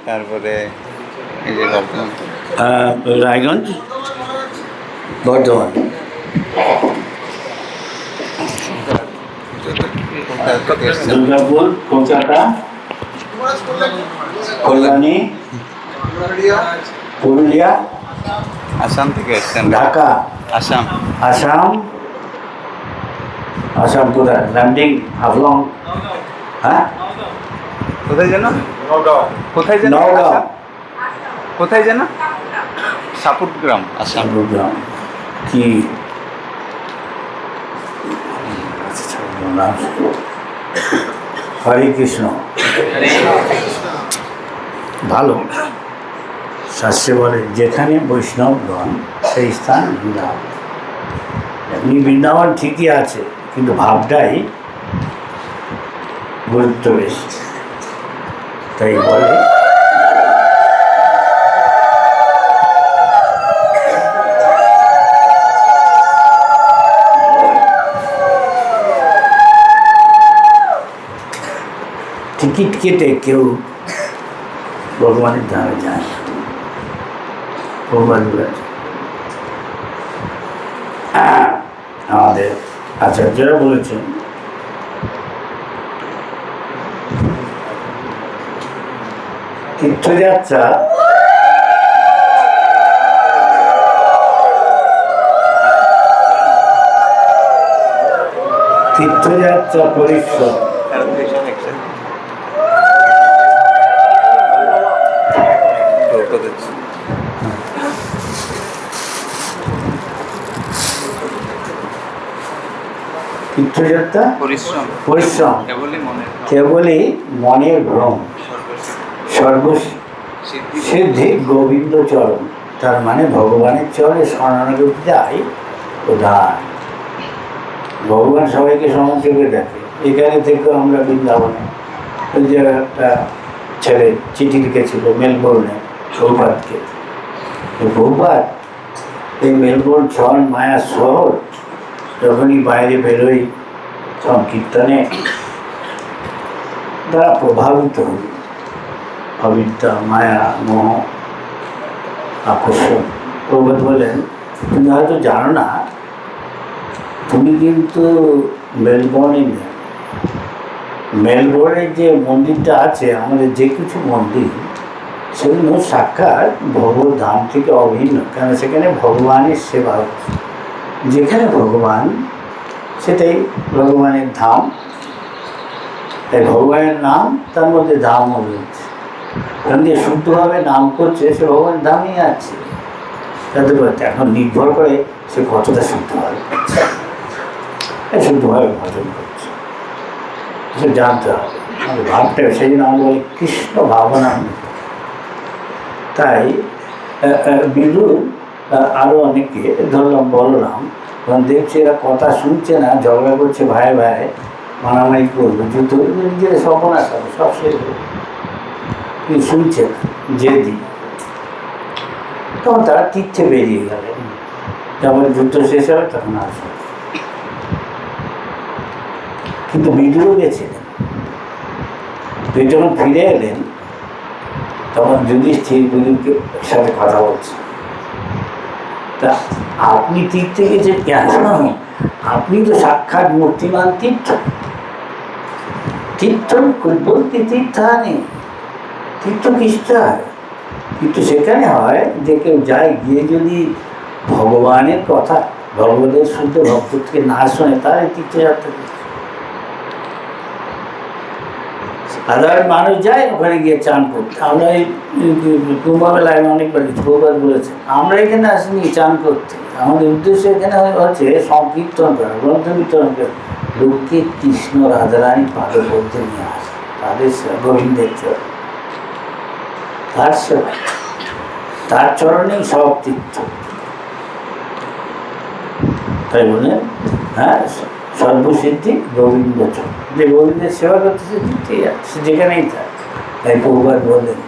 তারপরে এই যে বর্ধমান, রায়গঞ্জ, বর্ধমান, দুর্গাপুর, কলকাতা, কল্যাণী, পুরুলিয়া, আসাম থেকে এসছেন, ঢাকা, আসাম। আসাম, আসাম কোথায়? ল্যান্ডিং, হাফলং, হ্যাঁ, কোথায় যেন, কোথায় যেন, নওগাঁ, আসাম? কোথায় যেন, সাপুটগ্রাম, আসাম। সাপুটগ্রাম। কি হরে কৃষ্ণ। ভালো, শাস্ত্রে বলে যেখানে বৈষ্ণবগণ সেই স্থান বৃন্দাবন। এমনি বৃন্দাবন ঠিকই আছে, কিন্তু ভাবটাই গুরুত্ব বেশি। তাই বলে টিকিট কেটে কেউ ভগবানের ধারে যায় না। ভগবান আমাদের আচার্যরা বলেছেন তীর্থযাত্রা পরিশ্রম, তীর্থযাত্রা পরিশ্রম কেবলই মনের ভ্রম, সর্বসিদ্ধি গোবিন্দ চরণ। তার মানে ভগবানের চরণে শরণাগতি যায় প্রধান। ভগবান সবাইকে সমান চোখে দেখে। এখানে থেকে আমরা বৃন্দাবনে, ওই যে একটা ছেলে চিঠি লিখেছিল মেলবোর্নে প্রভুপাতকে, প্রভুপাত এই মেলবোর্ন শহর মায়ার শহর, যখনই বাইরে বেরোই সংকীর্তনে তারা প্রভাবিত হই, অবিদ্যা, মায়া, মোহ, আকর্ষণ। প্রভুপাত বলেন তুমি হয়তো জানো না, তুমি কিন্তু মেলবোর্নে নেই। মেলবোর্নের যে মন্দিরটা আছে, আমাদের যে কিছু মন্দির, সেগুলো সাক্ষাৎ ভগবত ধাম থেকে অভিন্ন। কেন সেখানে ভগবানের সেবা হচ্ছে। যেখানে ভগবান সেটাই ভগবানের ধাম। তাই ভগবানের নাম, তার মধ্যে ধামও রয়েছে। কারণ যে শুদ্ধভাবে নাম করছে সে ভগবানের ধামই আছে। তাদের এখন নির্ভর করে সে কতটা শুদ্ধভাবে করছে, শুদ্ধভাবে ভজন করছে, সে জানতে হবে। আমাদের ভাবটা সেই জন্য আমরা বলি কৃষ্ণ ভাবনা। তাই বিদুর আরও অনেকে, ধরলাম বলরাম, তখন দেখছে এরা কথা শুনছে না, ঝগড়া করছে, ভাই ভাই মারামারি করবে, যুদ্ধ নিজের সর্বনাশ হবে, সব শেষ হবে, শুনছে না জেদি। তখন তারা তীর্থে বেরিয়ে গেলেন। যখন যুদ্ধ শেষ হবে তখন আসবে। কিন্তু বিদুরও গেছিলেন। যখন ফিরে এলেন তখন যুধিষ্ঠির বিদুরকে সাথে কথা বলছে, তা আপনি তীর্থে গেছেন কেন? আপনি তো সাক্ষাৎ মূর্তিমান তীর্থ। তীর্থ বলতে তীর্থানে, তীর্থ কিসটা হয়? কিন্তু সেখানে হয় যে কেউ যায়, গিয়ে যদি ভগবানের কথা, ভগবানের শুদ্ধ ভক্তকে না শোনে, তার এই তীর্থযাত্রা। সাধারণ মানুষ যায় ওখানে গিয়ে চান করতে। আমরা এই কুম্ভ মেলায় অনেকবার প্রভুপাত বলেছে, আমরা এখানে আসিনি চান করতে, আমাদের উদ্দেশ্য এখানে হচ্ছে সংকীর্তন করা, গ্রন্থ বিতরণ করা, লোককে কৃষ্ণ রাধারানী পাদে বলতে নিয়ে আসে, তাদের গোবিন্দের চরণ, তার সেবা, তার চরণেই সব তীর্থ। তাই বলে হ্যাঁ, সর্বসিদ্ধি গোবিন্দ চরণ। যে গোবিন্দের সেবা করতেছে তীর্থেই আছে, যেখানেই থাকে। তাই প্রভুপাত বললেন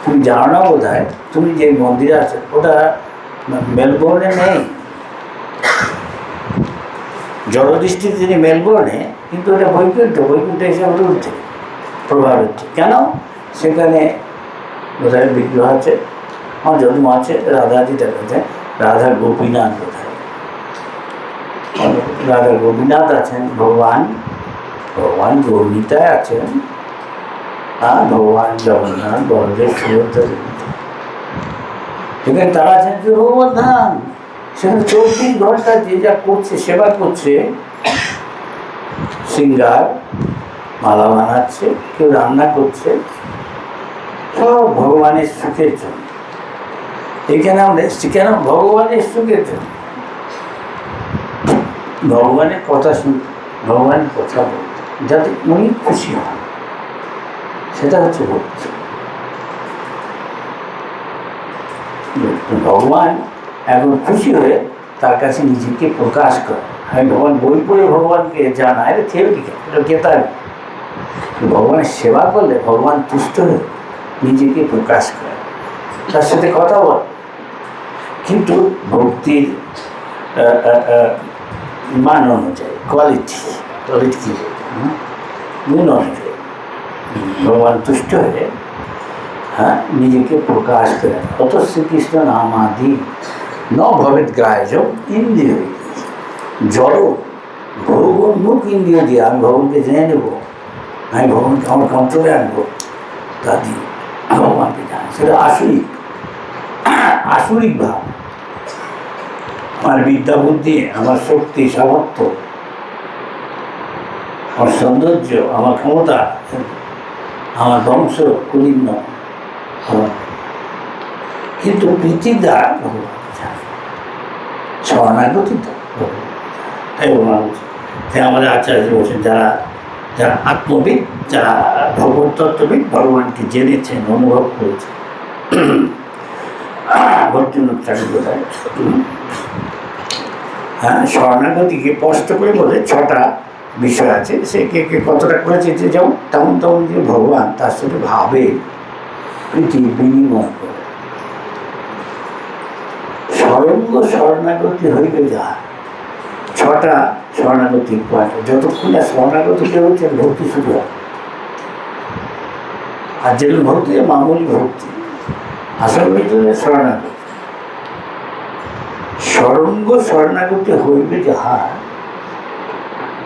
তুমি জানো না বোধ হয়, তুমি যে মন্দিরে আছে ওটা মেলবোর্নে নেই। জড়দৃষ্টিতে তিনি মেলবোর্নে, কিন্তু ওটা বৈকুণ্ঠ, বৈকুণ্ঠ হিসাবে উঠছে, প্রভাব হচ্ছে। কেন? সেখানে কোথায় বিগ্রহ আছে, আমার জন্ম আছে রাধাজিটা কোথায়, রাধা গোপীনাথ কোথায়, রাধা গোপীনাথ আছেন, ভগবান গৌরীতায় আছেন, আর ভগবান জগন্নাথ বলদেব সুভদ্রা এখানে তারা আছেন যে ভগবান ধাম। সেখানে 24 ঘন্টা যে যা করছে, সেবা করছে, সিঙ্গার মালা বানাচ্ছে, কেউ রান্না করছে, সব ভগবানের সুখের জন্য। এখানে আমরা এসছি কেন? ভগবানের সুখের জন্য, ভগবানের কথা শুনতে, ভগবানের কথা বলতে, যাতে উনি খুশি হন, সেটা হচ্ছে ভক্তি। ভগবান এখন খুশি হয়ে তার কাছে নিজেকে প্রকাশ করে। আমি ভগবান বই পড়ে ভগবানকে জানায়, এটা থেওরিটিক্যাল, এটা কেতার। ভগবানের সেবা করলে ভগবান তুষ্ট হয়ে নিজেকে প্রকাশ করে, তার সাথে কথা বলে। কিন্তু ভক্তির মান অনুযায়ী, কোয়ালিটি কি গুণ অনুযায়ী ভগবান তুষ্ট হয়ে নিজেকে প্রকাশ করেন। অত শ্রীকৃষ্ণ নামাদি ন ভবেদ গ্রাহ্য ইন্দ্রিয়, জড় ভগবান ইন্দ্রিয় দিয়ে আমি ভগবানকে জেনে নেব, আমি ভগবানকে আমার কন্ট্রোলে আনবো, তা দিয়ে ভগবানকে জানি, সেটা আসরিক ভাব। আমার বিদ্যা বুদ্ধি, আমার শক্তি সামর্থ্য, আমার সৌন্দর্য, আমার ক্ষমতা, আমার বংশ কুলীন, কিন্তু প্রীতিদা ভগবানকে জানে, শরণাগতি তো তাই ভগবান বলছে। তাই আমাদের আচার্য বলছেন, যারা আত্মবিদ, যারা ভগবত তত্ত্ববিদ, ভগবানকে জেনেছেন, অনুভব করেছেন। ভক্তিনাথ ঠাকুর শরণাগতিকে স্পষ্ট করে বলে 6টা বিষয় আছে, সে কে কতটা করেছে, যে যেমন তেমন যে ভগবান তার সাথে ভাবে প্রীতি বিনিময় করে। সরঙ্গ শরণাগতি হইবে যা, 6টা শরণাগতির পয়েন্ট। যতক্ষণ না শরণাগতি কেউ হচ্ছে ভক্তি শুরু হয়। আর যেগুলো ভক্তি মামুলি ভক্তি, আসল ভিতরে শরণাগতি। সরঙ্গ শরণাগতি হইবে যাহার,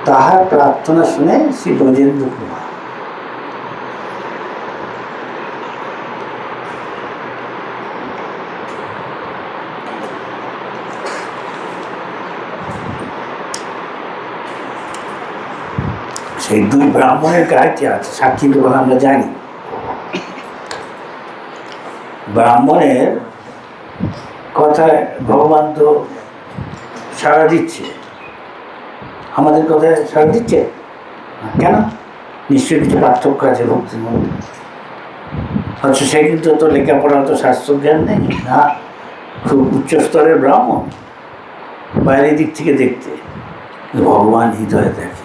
তাহার প্রার্থনা শুনে শ্রী ব্রজেন্দ্র কুমার। সেই 2 ব্রাহ্মণের কাছে আছে, সাক্ষী বলে আমরা জানি। ব্রাহ্মণের কথায় ভগবান তো সাড়া দিচ্ছে, আমাদের কথায় সাড়া দিচ্ছে কেন? নিশ্চয়ই কিছু পার্থক্য আছে ভক্তির মধ্যে। অথচ সে কিন্তু তো লেখাপড়া, তো শাস্ত্র জ্ঞান নেই না, খুব উচ্চ স্তরের ব্রাহ্মণ, বাইরের দিক থেকে দেখতে ভগবান হৃদয়ে দেখে।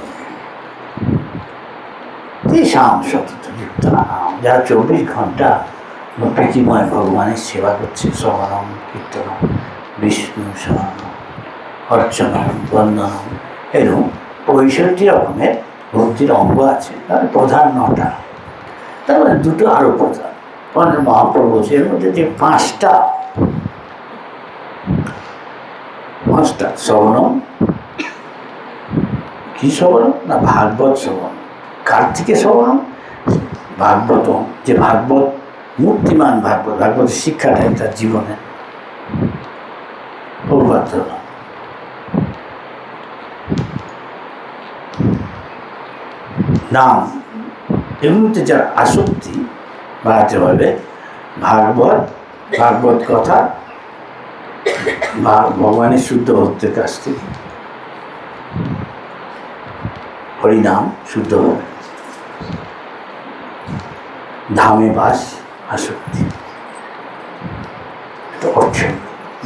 শাম সতত যুক্ত নাম, যারা 24 ঘন্টা প্রীতিময় ভগবানের সেবা করছে, শ্রবণম কীর্তনম বিষ্ণু শরণম অর্চনম বন্দনম, এরকম 65 রকমের ভক্তির অঙ্গ আছে। তার প্রধান 9টা, তার মানে 2টো আরও প্রধান। মহাপ্রভু এর মধ্যে যে 5টা শ্রবণম, কি শ্রবণম না, ভাগবত শ্রবণ। কার থেকে শ্রবণম? ভাগবতম, যে ভাগবত মূর্তিমান ভাগবতের শিক্ষাটাই তার জীবনে প্রবাদ। নাম, এগুলোতে যার আসক্তি বাড়াতে হবে, ভাগবত কথা বা ভগবানের শুদ্ধ ভক্তের কাছ থেকে হরিনাম শুদ্ধ হবে, ধামে বাস আসক্তি, অর্জন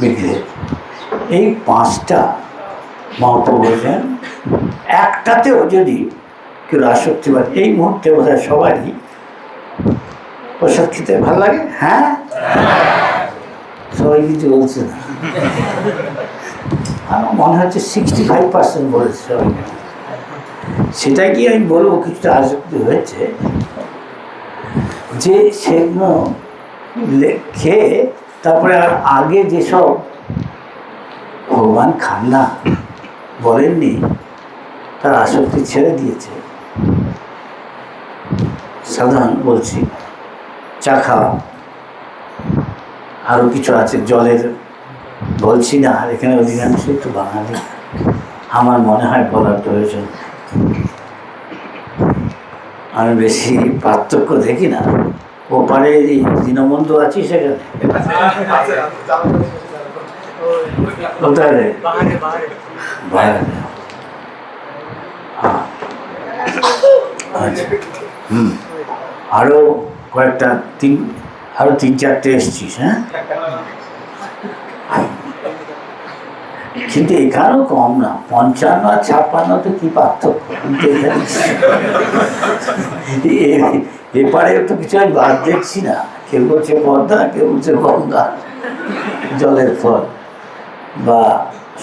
বিগ্রহ। এই 5টা মহাপ্রভু বলছেন, একটাতেও যদি কেউ আসক্তি বাদ, এই মুহূর্তে বোধহয় সবারই প্রসাদ খেতে ভালো লাগে। হ্যাঁ, সবাই কিছু বলছে না, আমার মনে হচ্ছে 65% বলেছে সবাই। সেটা কি আমি বলবো কিছুটা আসক্তি হয়েছে, যে সেগুলো খেয়ে তারপরে আর আগে যেসব ভগবান খান না বলেননি তার আসক্তি ছেড়ে দিয়েছে। সাধারণ বলছি, চা খাওয়া, আরও কিছু আছে, জলের বলছি না, আর এখানে অধিকাংশ একটু বাঙালি, আমার মনে হয় বলার প্রয়োজন। আমি বেশি পার্থক্য দেখি না। ওপারে দীনবন্ধু আছি সেখানে, কোথায় রে? বাইরে। আচ্ছা, আরও কয়েকটা আরও 3-4টে এসছিস, হ্যাঁ? কিন্তু এখানেও কম না, 55 আর 56 তো কি পার্থক্য। এপারে তো কিছু আমি বাদ দেখছি না। কেউ বলছে পদ্মা, কেউ বলছে গঙ্গা, জলের ফল বা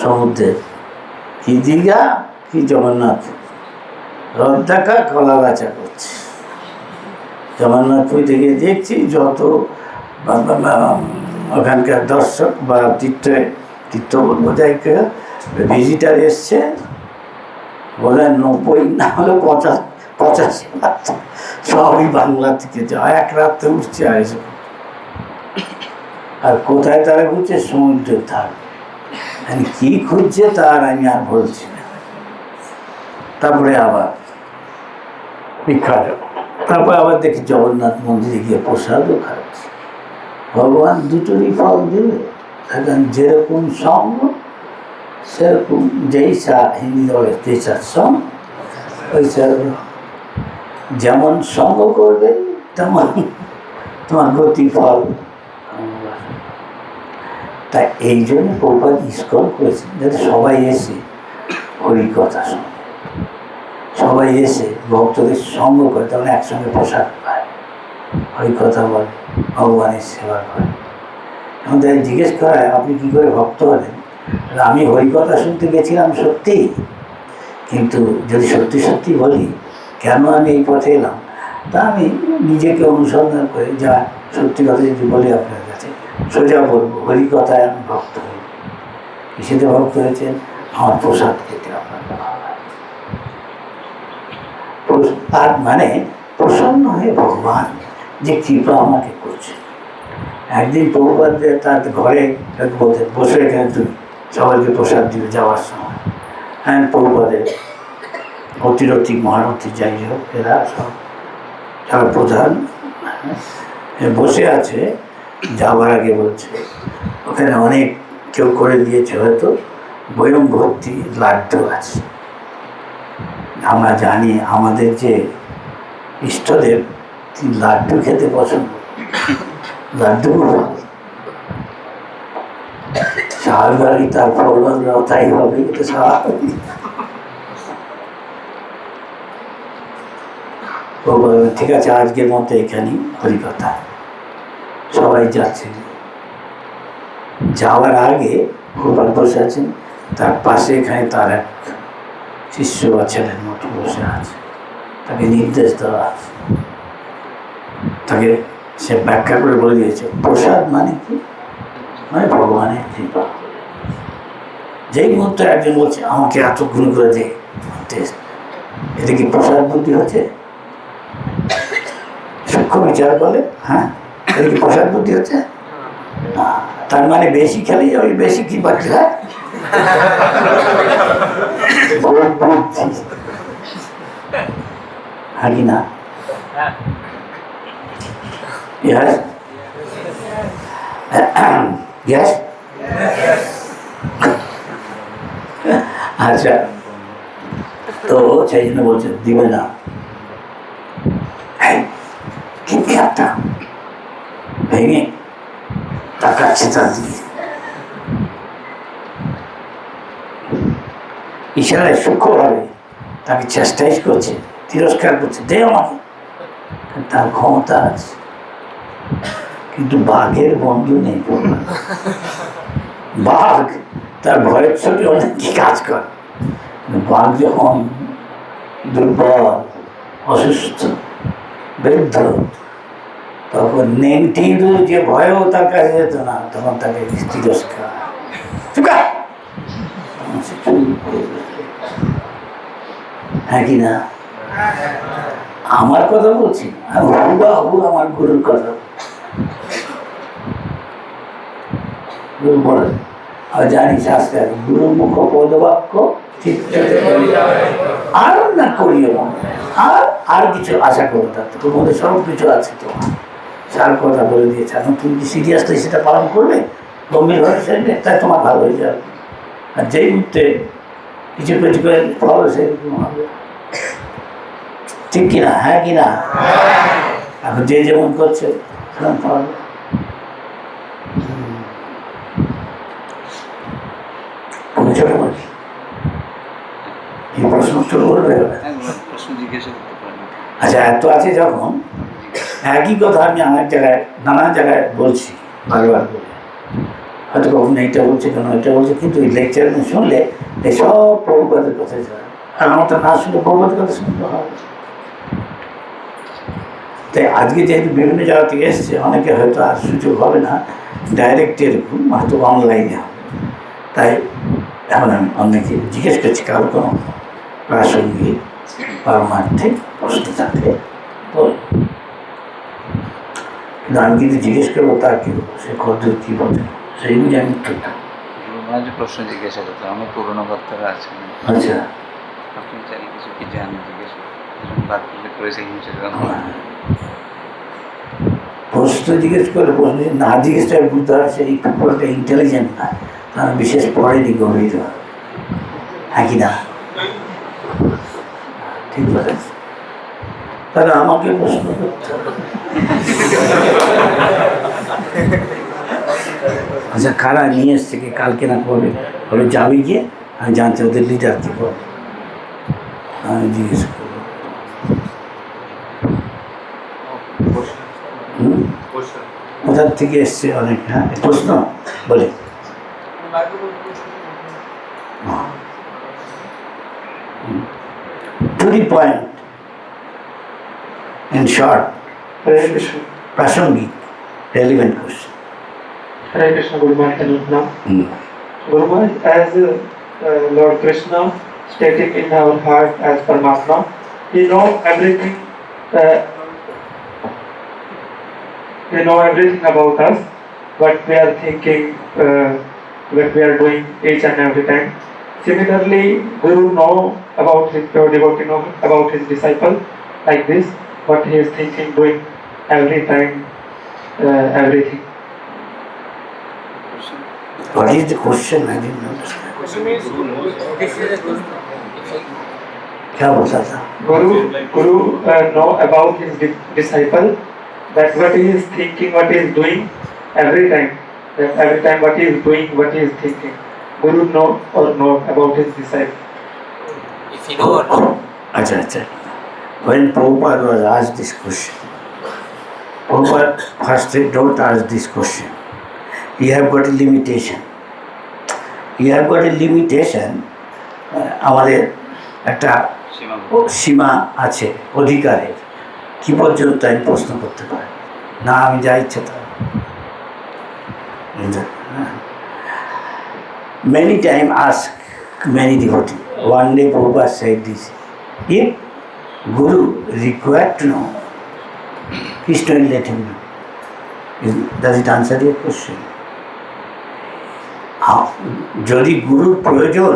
সমুদ্রের, কি দীঘা কি জগন্নাথ, রথ দেখা কলা গাছা করছে। জগন্নাথপুর থেকে দেখছি যত ওখানকার দর্শক বা তীর্থ বলবো যাইকে ভিজিটার এসছে, বলে 90 না হলে 85 সবই বাংলা থেকে যাওয়া, এক রাত্রে উঠছে আসবে। আর কোথায় তারা ঘুরছে? সমুদ্রের ধার। কি খুঁজছে তার আমি আর বলছি না। তারপরে আবার বিখ্যাত, তারপরে আবার দেখি জগন্নাথ মন্দিরে গিয়ে প্রসাদও খাচ্ছে। ভগবান দুটোরই ফল দিলে, এখন যেরকম সঙ্গ সেরকম, যেই হিন্দি বলে তেসার সঙ্গ, ওই সেরকম যেমন সঙ্গ করবে তেমন তোমার গতি ফল। তাই এই জন্য প্রভুপাদ ইস্কন করেছেন, যাতে সবাই এসে হরিকথা শোনে, সবাই এসে ভক্তদের সঙ্গ করে, তখন একসঙ্গে প্রসাদ পায়, হরিকথা বলে, ভগবানের সেবা করে। এখন তাই জিজ্ঞেস করা হয়, আপনি কী করে ভক্ত হলেন? আমি হরিকথা শুনতে গেছিলাম সত্যি, কিন্তু যদি সত্যি সত্যি বলি কেন আমি এই পথে এলাম, তা আমি নিজেকে অনুসন্ধান করে, যা সত্যি কথা যদি বলি আপনার কাছে, সোজা বলবো, হরিকথায় আমি ভক্ত হই। কিসেতে ভক্ত হয়েছেন? আমার প্রসাদ খেতে আপনার আর মানে প্রসন্ন হয়ে ভগবান যে কৃপা আমাকে করছে। একদিন প্রভুপাদ তার ঘরে বসে এখানে সবাইকে প্রসাদ দিবে যাওয়ার সময়, হ্যাঁ, প্রভুপাদের অতিরথী মহারথী যাই হোক, এরা সব প্রধান বসে আছে। যাওয়ার আগে বলছে ওখানে অনেক কেউ করে দিয়েছে, হয়তো বয়ম ভর্তি লাড্ডু আছে। আমরা জানি আমাদের যে ইষ্টদেব তিনি লাড্ডু খেতে পছন্দ, লাড্ডু স্বাভাবিক, তার ফলনরাও তাই হবে, এটা স্বাভাবিক। ঠিক আছে, আজকের মতো এখানেই হরিকথা, সবাই যাচ্ছে। যাওয়ার আগে গোপাল বসে আছেন, তার পাশে এখানে তার এক শিষ্য বা ছেলের মতো বসে আছে, তাকে নির্দেশ দেওয়া আছে। তাকে সে ব্যাখ্যা করে বলে দিয়েছে, প্রসাদ মানে কি? মানে ভগবানের কৃপা। যেই মুহূর্তে একজন বলছে আমাকে এত গুণ করে দে, এটা কি প্রসাদ বুদ্ধি হচ্ছে? সূক্ষ্ম বিচার বলে, হ্যাঁ, এটা কি প্রসাদ বুদ্ধি হচ্ছে? না, তার মানে বেশি খেলেই ওই বেশি কি পাচ্ছে, হ্যাঁ, হ্যাঁ কি না? Yes? Yes? আচ্ছা, তো সেই জন্য বলছে দিবে না, কিন্তু একটা ভেঙে তাকাচ্ছে তার দিকে, ইশারায় সূক্ষ্মভাবে তাকে চেষ্টাই করছে, তিরস্কার করছে, দে আমাকে। তার ক্ষমতা আছে, কিন্তু বাঘের বন্ধু নেই। বাঘ তার ভয়ের ছবি অনেক কি কাজ করে। বাঘ যখন দুর্বল, অসুস্থ, বৃদ্ধ, তখন নেংটিরু যে ভয়ও তার কাছে যেত না, তখন তাকে তিরস্কার। হ্যাঁ কি না? আমার কথা বলছি, আর হুবহু আমার গুরুর কথা বলে। আর জানিস আস্তে আস্তে গুরুর মুখ পদবাক্য আর না করিও আর কিছু আশা করো, তার তোর মধ্যে সব কিছু আছে। তোমার সার কথা বলে দিয়েছে, এখন তুমি কি সিরিয়াসলি সেটা পালন করলে, গম্ভীরভাবে সেটা, তাই তোমার ভালো হয়ে যাবে। আর যেই মুহূর্তে কিছু কিছু করে ফল সেরকম হবে। ঠিক কিনা? হ্যাঁ কিনা? এখন যে যেমন করছে সেরকম ফল। কি প্রশ্ন উত্তর বলবে? প্রশ্ন জিজ্ঞাসা করতে পারেন। আচ্ছা, এত আছে যখন, একই কথা আমি অনেক জায়গায় নানা জায়গায় বলছি বারবার করে, হয়তো কখনো এইটা বলছে, কেন এটা বলছে, কিন্তু এই লেকচার শুনলে এই সব প্রভুপাদের কথা যায়, আর আমারটা না শুনলে প্রভুপাদের কথা শুনতে হবে। তাই আজকে যেহেতু বিভিন্ন জায়গা থেকে এসছে, অনেকে হয়তো আর সুযোগ হবে না ডাইরেক্ট এরকম, হয়তো অনলাইনে হবে। তাই এখন আমি অনেকে জিজ্ঞেস করছি, কারো কোনো প্রাসঙ্গিক পারমার্থিক প্রশ্ন থাকলে বল। কিন্তু আমি কিন্তু জিজ্ঞেস করবো তার কি বলবো, সে কদ্দূর কী বলে সেই বুঝে আমি উত্তরটা। যে প্রশ্ন জিজ্ঞাসা করতে অনেক পুরোনো ভক্তরা আছেন, আচ্ছা, আপনি চাইলে কিছু কি জানেন জিজ্ঞেস বাদ করলে করে সেই হিসেবে প্রশ্ন জিজ্ঞেস করলে, প্রশ্ন না জিজ্ঞেস করে বুঝতে হবে সে একটু পড়তে ইন্টেলিজেন্ট না, তারা বিশেষ পড়েনি গভীর। হ্যাঁ কি না? ঠিক বলেছে। তাহলে আমাকে প্রশ্ন করতে হবে। আচ্ছা, কারা নিয়ে এসছে কি কালকে না করবে, বলে যাবে গিয়ে আমি জানতে ওদের লিডার কি বলবো, আমি জিজ্ঞেস করবো। কোথার থেকে এসছে অনেক? হ্যাঁ, প্রশ্ন বলে to the point, in short, prasangik, relevant question. Hare Krishna, Guru Maharaj Nam. Guru Maharaj, as Lord Krishna stating in our heart as Paramatma, He knows everything. He knows everything about us, what we are thinking, what we are doing each and every time. Similarly, Guru know about his pure devotee, know about his disciple like this, what he is thinking, doing every time, everything. What is the question? I didn't understand. क्या बोलता था? Guru know about his disciple, that what he is thinking, what he is doing every time. That every time what he is doing, what he is thinking. Guru know about his disciple. If you know or not. अच्छा. When Prabhupada was asked this question, Prabhupada first said, don't ask this question. You have got a limitation. You have got a limitation. আমাদের একটা সীমা আছে অধিকারের, কি পর্যন্ত আমি প্রশ্ন করতে পারি না, আমি যা ইচ্ছে তা। Many times ask many devotees. One day Prabhupada said this, if Guru required to know, Krishna will let him know. Does it answer your question? যদি গুরুর প্রয়োজন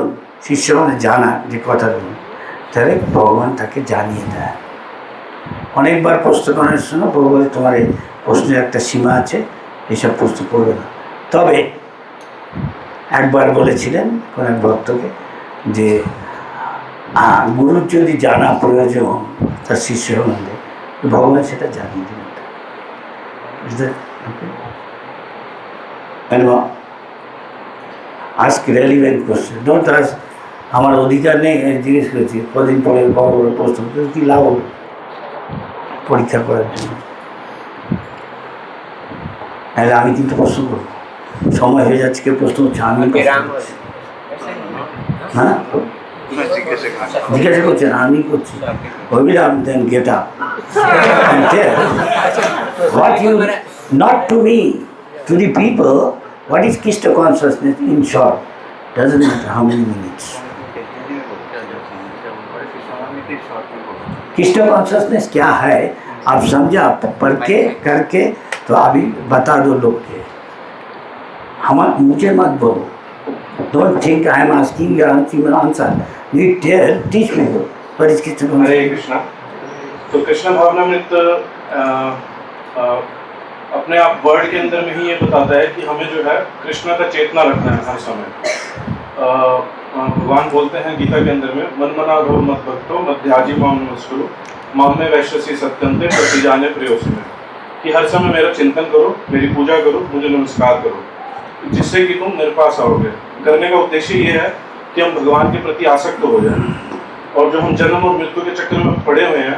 শিষ্য মানে জানা যে কথাগুলো, তাহলে ভগবান তাকে জানিয়ে দেয়। অনেকবার প্রশ্ন করার সময় ভগবান তোমার এই প্রশ্নের একটা সীমা আছে, এইসব প্রশ্ন করবে না। তবে একবার বলেছিলেন কোন এক ভক্তকে যে গুরুর যদি জানা প্রয়োজন তার শিষ্য হলে, ভগবান সেটা জানিয়ে দেবেন। আজকে রেলিভেন্ট কোশ্চেন, ডোন্ট আস্ক আমার অধিকার নেই জিজ্ঞেস করেছি, কদিন পরে বড় বড় প্রশ্ন কী লাভ হবে পরীক্ষা করার জন্য। তাহলে আমি কিন্তু প্রশ্ন করবো, সময় হয়ে যাচ্ছে, কেউ প্রশ্ন হচ্ছে, আমি হ্যাঁ জিজ্ঞাসা করছেন, আমি করছি, ভাবলাম then get up. and tell what you, not to me, to the people, what is Krishna consciousness in short. Doesn't matter how many minutes. Krishna consciousness क्या है आप समझा पढ़ के करके तो अभी बता दो लोग के हम मुझे मत बोलो don't think I am asking you answer you tell teach me what is Krishna Hare Krishna. तो कृष्ण भावनामृत अपने आप वर्ड के अंदर में ही ये बताता है कि हमें जो है कृष्ण का चेतना रखना है हर समय। भगवान बोलते हैं गीता के अंदर में मन मना भव मत भक्तो मध्याजी माम नमस्कुरु माम में वैश्यसी सत्यंते प्रतिजाने प्रियोसी में, कि हर समय मेरा चिंतन करो, मेरी पूजा करो, मुझे नमस्कार करो, जिससे कि तुम मेरे पास आओगे। करने का उद्देश्य ये है कि हम भगवान के प्रति आसक्त हो जाएं, और जो हम जन्म और मृत्यु के चक्कर में पड़े हुए हैं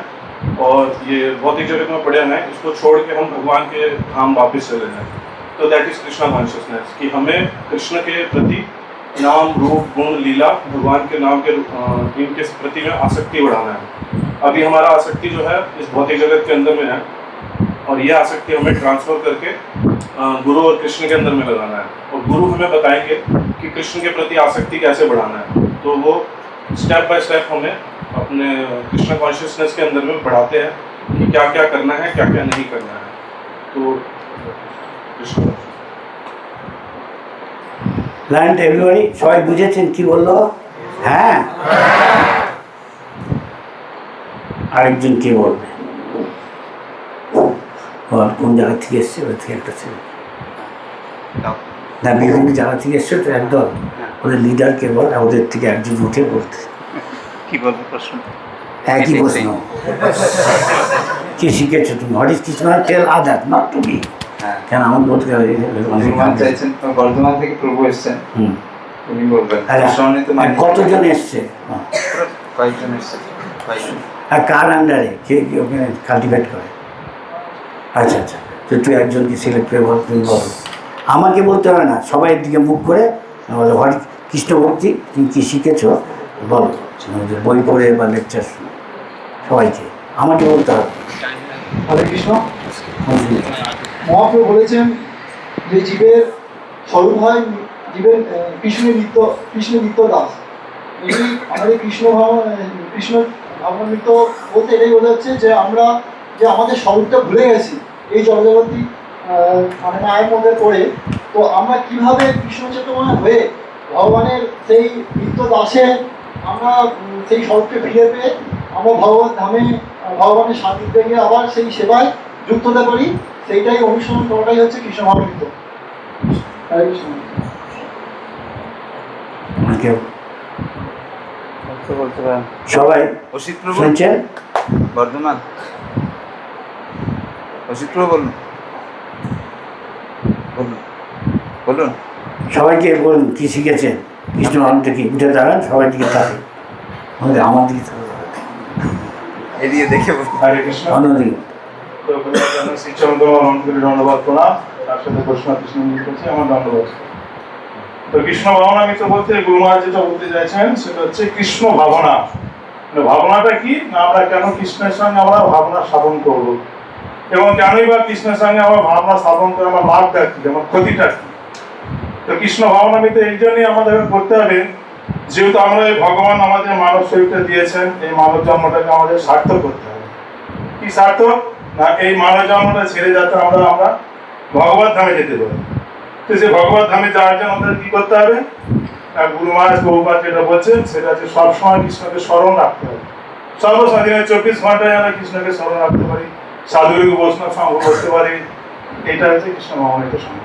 और ये भौतिक जगत में पड़े हुए हैं, इसको छोड़ के हम भगवान के धाम वापस चले जाएं। तो दैट इज कृष्णा कॉन्शियसनेस, कि हमें कृष्ण के प्रति नाम रूप गुण लीला भगवान के नाम के इनके प्रति में आसक्ति बढ़ाना है। अभी हमारा आसक्ति जो है इस भौतिक जगत के अंदर में है, और ये आसक्ति हमें ट्रांसफर करके गुरु और कृष्ण के अंदर में लगाना है, और गुरु हमें बताएंगे कि कृष्ण के प्रति आसक्ति कैसे बढ़ाना है। तो वो स्टेप बाय स्टेप हमें अपने कृष्ण कॉन्शियसनेस के अंदर में बढ़ाते हैं कि क्या क्या करना है, क्या क्या नहीं करना है। तो कृष्ण লাইনটা এভরিবডি সবাই বুঝেছেন কি বললো? হ্যাঁ, আরেকজন কি বলবে? কোন জায়গা থেকে এসছে? ওদের থেকে একটা ছেলে না, বিভিন্ন জায়গা থেকে এসছে তো একদল, ওদের লিডারকে বল, ওদের থেকে একজন উঠে বলতে। কি বলবো প্রশ্ন? একই প্রশ্ন, কি শিখেছো তুমি? What is Krishna? Tell other, not to me. কেন আমার বলতে চাইছেন বর্ধমান থেকে প্রভু এসছেন, উনি বলবেন কতজন এসছে, কয়েকজন এসছে, আর কার আন্ডারে কে ওখানে কাল্টিভেট করে? আচ্ছা আচ্ছা, তো তুই একজনকে সিলেক্ট করে বল, তুমি বলো। আমাকে বলতে হবে না, সবাই দিকে মুখ করে বলো হোয়াট কৃষ্ণ ভক্তি, তুমি কী শিখেছো বলো, বই পড়ে বা লেকচার শুনে সবাইকে, আমাকে বলতে হবে। হরে কৃষ্ণ। মহাপ্রভু বলেছেন যে জীবের স্বরূপ হয় জীবের কৃষ্ণ নিত্য দাস। এই আমাদের কৃষ্ণ ভাবনামৃত বলতে এটাই বোঝাচ্ছে যে আমরা যে আমাদের স্বরূপটা ভুলে গেছি এই জগজগতি মানে মায়ের মধ্যে পড়ে, তো আমরা কিভাবে কৃষ্ণ চেতনা হয়ে ভগবানের সেই নিত্য দাসে আমরা সেই স্বরূপকে ফিরে পেয়ে আমরা ভগবত ধামে ভগবানের সান্নিধ্যে গিয়ে আবার সেই সেবায় যুক্ত হতে পারি, সেইটাই অনুসরণ করাটাই হচ্ছে কৃষ্ণ ভাবনামৃত। হরে কৃষ্ণ। সবাই অসিত প্রভু শুনছেন? বর্ধমান অসিত প্রভু বলুন, বলুন বলুন। সবাইকে বলুন কী শিখেছেন কৃষ্ণ ভাবনামৃত কি? উঠে দাঁড়ান, সবাই দিকে তাকে আমাদের আমার দিকে এদিকে দেখে বলুন। হরে কৃষ্ণ। অন্যদিকে তো শ্রীচন্দ্র অনন্তপুরী দণ্ডবাদ প্রণাম, তার সাথে প্রশ্ন কৃষ্ণ করছি আমার দণ্ডবাদ। তো কৃষ্ণ ভাবনামৃত বলতে গুরু মহারাজ যেটা বলতে চাইছেন সেটা হচ্ছে কৃষ্ণ ভাবনা। ভাবনাটা কি না, আমরা কেন কৃষ্ণের সঙ্গে আমরা ভাবনা স্থাপন করবো, এবং কেনই বা কৃষ্ণের সঙ্গে আমরা ভাবনা স্থাপন করে আমার লাভটা কি, আমার ক্ষতিটা কি। তো কৃষ্ণ ভাবনামৃত এই জন্যই আমাদের করতে হবে, যেহেতু আমরা এই ভগবান আমাদের মানব শরীরটা দিয়েছেন, এই মানব জন্মটাকে আমাদের সার্থক করতে হবে। কি সার্থক না, এই মানব জন্মটা ছেড়ে যাতে আমরা ভগবত ধামে যেতে পারি। তো যে ভগবত ধামে যাওয়ার জন্য আমাদের কি করতে হবে? গুরু মহারাজ প্রভুপাদ যেটা বলছেন সেটা হচ্ছে সবসময় কৃষ্ণকে স্মরণ রাখতে হবে। সর্বসময় 24 ঘন্টায় আমরা কৃষ্ণকে স্মরণ রাখতে পারি, সাধুগুরু বৈষ্ণব সঙ্গ করতে পারি, এটা হচ্ছে কৃষ্ণ ভাবনামৃত সঙ্গ।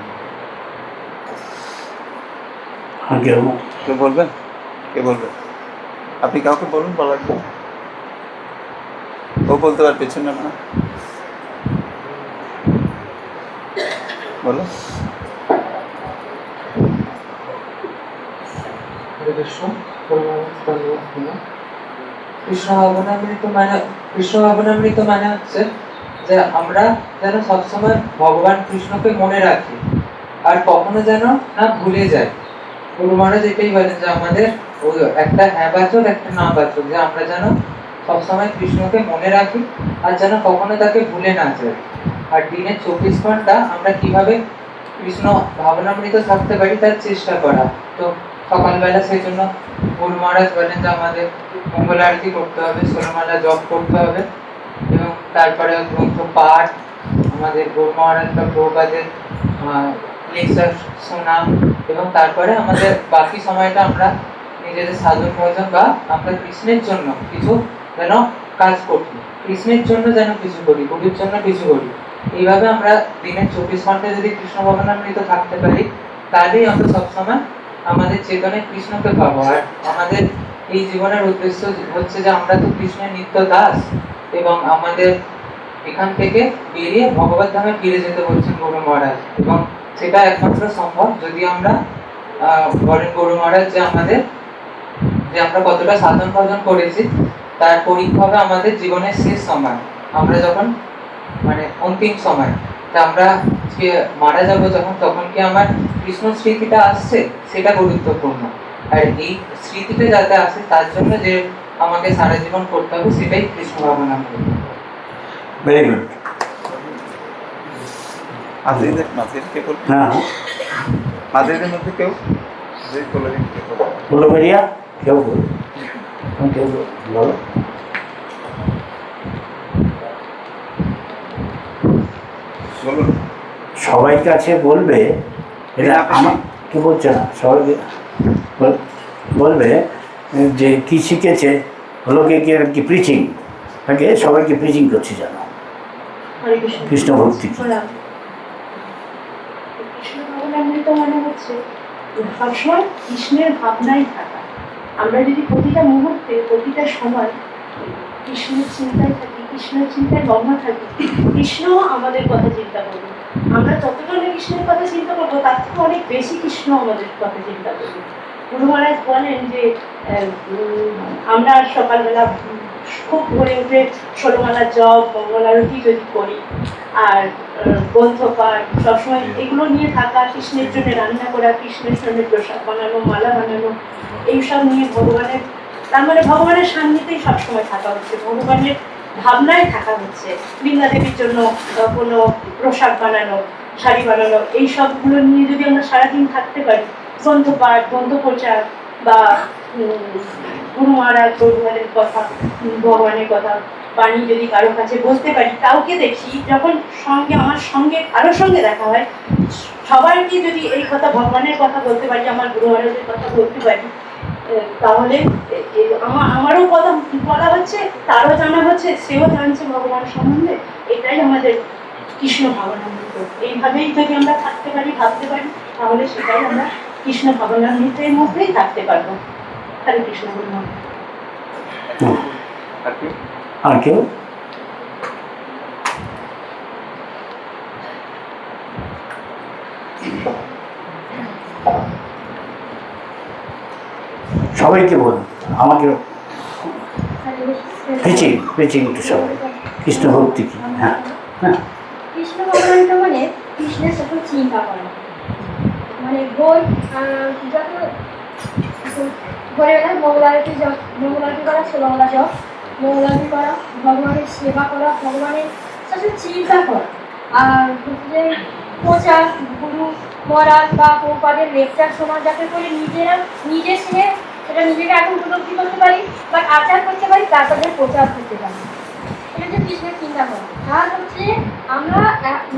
কে বলবেন? কে বলবেন? আপনি কাউকে বলুন, বলার জন্য ও বলতে পারছেন না, আপনার বলো। কৃষ্ণ ভাবনামৃত মানে হচ্ছে যে আমরা যেন সবসময় ভগবান কৃষ্ণকে মনে রাখি, আর কখনো যেন না ভুলে যাই। গুরু মহারাজ এটাই বলেন যে আমাদের একটা হ্যাঁ বাচক একটা না বাচক, যে আমরা যেন সবসময় কৃষ্ণকে মনে রাখি আর যেন কখনো তাকে ভুলে না যাই। আর দিনের 24 ঘন্টা আমরা কিভাবে কৃষ্ণ ভাবনামৃত থাকতে পারি তার চেষ্টা করা। তো সকালবেলা সেই জন্য গুরু মহারাজ বলেন যে আমাদের মঙ্গল আরতি করতে হবে, 16 মালা জপ করতে হবে, এবং তারপরে গ্রন্থ পাঠ, আমাদের গুরু মহারাজ বা প্রভুপাদের লেকচার শোনা, এবং তারপরে আমাদের বাকি সময়টা আমরা নিজেদের সাধন ভজন বা আমরা কৃষ্ণের জন্য কিছু যেন কাজ করি, কৃষ্ণের জন্য যেন কিছু করি, গুরুর জন্য কিছু করি। এইভাবে আমরা দিনের 24 ঘন্টা যদি কৃষ্ণ ভাবনামৃত থাকতে পারি, তাহলেই আমরা সবসময় আমাদের চেতনে কৃষ্ণকে পাবো। আর আমাদের এই জীবনের উদ্দেশ্য হচ্ছে যে আমরা তো কৃষ্ণের নিত্য দাস, এবং আমাদের এখান থেকে বেরিয়ে ভগবত ধামে ফিরে যেতে বলছেন গুরু মহারাজ, এবং সেটা একমাত্র সম্ভব যদি আমরা বলেন গুরু মহারাজ যে আমরা কতটা সাধন ভজন করেছি তার পরীক্ষা হবে আমাদের জীবনের শেষ সময়, আমরা যখন মানে অন্তিম সময়, তা আমরা যে মারা যাবো যখন, তখন কি আমার কৃষ্ণ স্মৃতিটা আসছে সেটা গুরুত্বপূর্ণ। আর এই স্মৃতিটা যাতে আসে তার জন্য যে আমাকে সারা জীবন করতে হবে সেটাই কৃষ্ণ ভাবনা। Very good. মাঝিদের কে বলবে? হ্যাঁ, মাঝিদের মধ্যে কেউ বলে দিন, কে বলবে? বলো বেরিয়া, কেউ বলো, কেউ বলো। বলুন। সবাই কাছে বলবে, এটা আমার কি বলছে না, সবাইকে বলবে যে কি শিখেছে, লোকে কি প্রিচিং, তাকে সবাইকে প্রিচিং করছে জানো কৃষ্ণ ভক্তি। কৃষ্ণ ভাবনামৃত মানে হচ্ছে সবসময় কৃষ্ণের ভাবনাই থাকা। আমরা যদি প্রতিটা মুহূর্তে প্রতিটা সময় কৃষ্ণের চিন্তায় থাকি, কৃষ্ণের চিন্তায় মগ্ন থাকি, কৃষ্ণ আমাদের কথা চিন্তা করবে। আমরা যতটা না কৃষ্ণের কথা চিন্তা করবো তার থেকে অনেক বেশি কৃষ্ণ আমাদের কথা চিন্তা করবে। গুরু মহারাজ বলেন যে আমরা সকালবেলা খুব ভোরে উঠে 16 মালা জপ, মঙ্গল আরতি যদি করি, আর গ্রন্থ পাঠ সবসময় এগুলো নিয়ে থাকা, কৃষ্ণের জন্য রান্না করা, কৃষ্ণের জন্য প্রসাদ বানানো, মালা বানানো, এইসব নিয়ে ভগবানের, তার মানে ভগবানের সান্নিধ্যেই সবসময় থাকা হচ্ছে, ভগবানের ভাবনায় থাকা হচ্ছে। বৃন্দা দেবীর জন্য কোনো প্রসাদ বানানো, শাড়ি বানানো, এই সবগুলো নিয়ে যদি আমরা সারাদিন থাকতে পারি, গ্রন্থ পাঠ, গ্রন্থ প্রচার বা গুরু মহারাজ প্রভুদের কথা, ভগবানের কথা বাণী যদি কারো কাছে বলতে পারি, কাউকে দেখি যখন সঙ্গে আমার সঙ্গে কারোর সঙ্গে দেখা হয়, সবাইকে যদি এই কথা ভগবানের কথা বলতে পারি, আমার গুরু মহারাজের কথা বলতে পারি, তাহলে আমারও কথা বলা হচ্ছে, তারও জানা হচ্ছে, সেও জানছে ভগবান সম্বন্ধে। এটাই আমাদের কৃষ্ণ ভাবনামৃত। এইভাবেই যদি আমরা থাকতে পারি, ভাবতে পারি, তাহলে সেটাই আমরা কৃষ্ণ ভাবনামৃতের মধ্যেই থাকতে পারবো। হরে কৃষ্ণ বলুন। আর কেউ? সবাইকে বলুন, আমাকে প্রিচিং একটু সবাই কৃষ্ণ ভক্তি কি। হ্যাঁ হ্যাঁ, কৃষ্ণ ভাবনামৃত মানে কৃষ্ণের সাথে চিন্তা করা, মানে ভোরবেলা মঙ্গল আরতি করা, 16 মালা জপ, মঙ্গল আরতি করা, ভগবানের সেবা করা, ভগবানের সাথে চিন্তা করা, আর যে প্রচার, গুরু মহারাজ বা প্রভুপাদের লেকচার শোনা, যাতে করে নিজের সঙ্গে সেটা নিজেকে এখন উপলব্ধি করতে পারি বা আচার করতে পারি, তারপরে প্রচার করতে পারি। এটা হচ্ছে কৃষ্ণের চিন্তা করা। আর হচ্ছে আমরা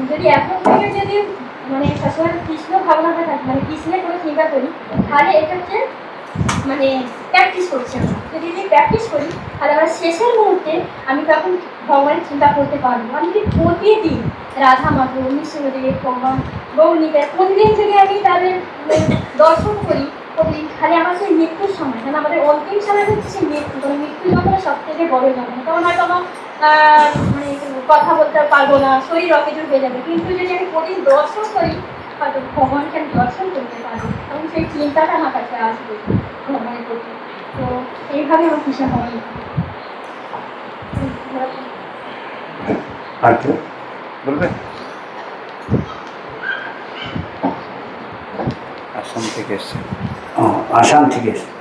যদি এখন থেকে যদি মানে সবসময় কৃষ্ণ ভাবনাটা থাকি, মানে কৃষ্ণের কোনো চিন্তা করি, তাহলে এটা হচ্ছে মানে প্র্যাকটিস করছি। আমরা যদি প্র্যাকটিস করি, তাহলে আমরা শেষের মুহূর্তে আমি তখন ভগবানের চিন্তা করতে পারবো। আমি যদি প্রতিদিন রাধা মাধব, নৃসিংহদেব, ভগবান গৌরীদের প্রতিদিন যদি আমি তাদের দর্শন করি, প্রতিদিন, খালি আমার সেই মৃত্যুর সময়, কারণ আমাদের অন্তিম সময় হচ্ছে সেই মৃত্যু, মানে মৃত্যু যন্ত্রণা সব থেকে বড় যন্ত্রণা। তখন হয়তো আমার মানে কথা বলতে পারবো না, শরীর অকেজো হয়ে যাবে, কিন্তু যদি আমি প্রতিদিন দর্শন করি, হয়তো ভগবানকে আমি দর্শন করতে পারবো, তখন সেই চিন্তাটা আমার কাছে আসবে ভগবানের প্রতি। তো এইভাবে আমার কৃষ্ণ হবে। আর কেউ বলবে? আসাম থেকে এসছে। আসাম থেকে এসছে।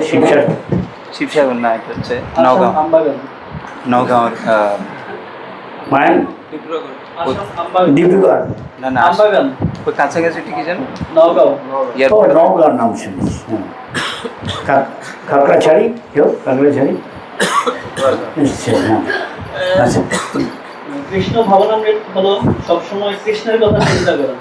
শিবসার শিবসাগর না, এটা হচ্ছে নওগাঁও। নওগাঁওর মায়ের ডিব্রুগড় না না ওই কাছাকাছি কি জানো ও এয়ারপোর্ট। নওগাঁর নাম শুনেছি। কাকড়াছড়ি কেউ কাকড়াছড়ি নিশ্চয়, হ্যাঁ। আচ্ছা, কৃষ্ণ ভাবনামৃত হলো সবসময় কৃষ্ণের কথা চিন্তা করা,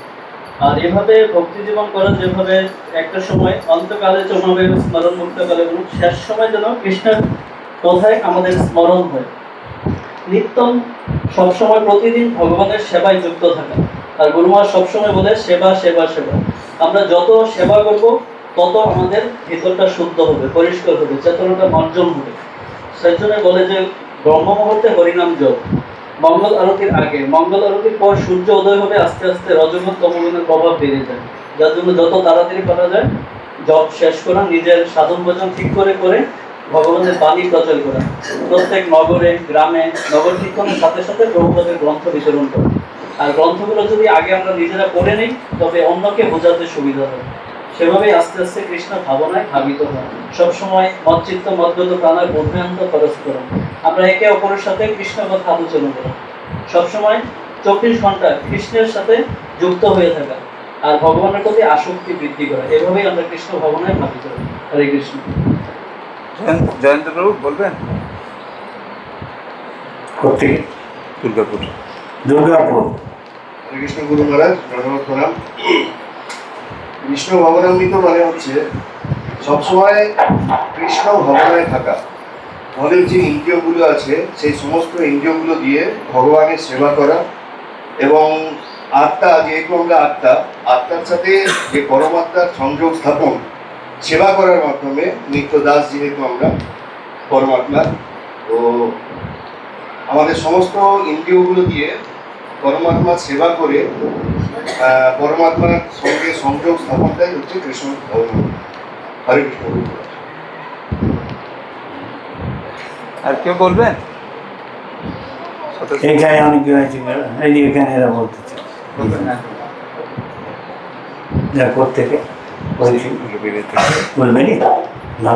আর এভাবে ভক্তি জীবন করা, যেভাবে একটা সময় অন্তকালে জমাবে স্মরণ মুক্তকালে শেষ সময় যেন কৃষ্ণের কথায় আমাদের স্মরণ হয়। নিত্যম সবসময় প্রতিদিন ভগবানের সেবায় যুক্ত থাকা। আর গুরুমা সবসময় বলে সেবা সেবা সেবা। আমরা যত সেবা করব তত আমাদের ভিতরটা শুদ্ধ হবে, পরিষ্কার হবে, চেতনাটা মার্জন হবে। সেই জন্য বলে যে ব্রহ্ম মুহূর্তে হরিনাম জপ, মঙ্গল আরতির আগে, মঙ্গল আরতির পর সূর্য উদয় হবে, আস্তে আস্তে রজগুণ তমগুণের প্রভাব বেড়ে যায়। যার জন্য যত তাড়াতাড়ি পারা যায় জপ শেষ করা, নিজের সাধন ভজন ঠিক করে করে ভগবানের বাণী প্রচার করা, প্রত্যেক নগরে গ্রামে নগর কীর্তনের সাথে সাথে প্রভুপাদের গ্রন্থ বিতরণ করা। আর গ্রন্থগুলো যদি আগে আমরা নিজেরা পড়ে নিই তবে অন্যকে বোঝাতে সুবিধা হয়। সেভাবেই আস্তে আস্তে কৃষ্ণ ভাবনায় ভাবিত হয়। সবসময় মচ্চিত্ত মদ্গত প্রাণার বোধায়ন্ত পরস্পরম। আমরা একে অপরের সাথে কৃষ্ণ কথা আলোচনা করা, সবসময় 24 ঘন্টা কৃষ্ণের সাথে যুক্ত হয়ে থাকা, আর ভগবানের প্রতি আসক্তি বৃদ্ধি করা। এভাবেই আমরা কৃষ্ণ ভাবনায় ভাবিত হই। হরে কৃষ্ণ। জয়ন্ত প্রভু বলবেন? কোথেকে? দুর্গাপুর। দুর্গাপুর। কৃষ্ণ গুরু মহারাজ ধন্যবাদ প্রণাম। কৃষ্ণ ভাবনামৃত মানে হচ্ছে সবসময় কৃষ্ণ ভাবনায় থাকা। আমাদের যে ইন্দ্রিয়গুলো আছে সেই সমস্ত ইন্দ্রিয়গুলো দিয়ে ভগবানের সেবা করা, এবং আত্মা, যেহেতু আমরা আত্মার সাথে যে পরমাত্মার সংযোগ স্থাপন সেবা করার মাধ্যমে, নিত্য দাস যেহেতু আমরা পরমাত্মা, তো আমাদের সমস্ত ইন্দ্রিয়গুলো দিয়ে পরমাত্মার সেবা করে পরমাত্মার সঙ্গে সংযোগ স্থাপনটাই হচ্ছে কৃষ্ণ ভাবনা। হরে কৃষ্ণ। আর কেউ বলবেন? এখানে অনেক কেউ আছে, এই যে এখানে এরা বলতে চায়। বলবেন না? যা কোথেকে বলছি বেরিয়েতে বলবেনি না?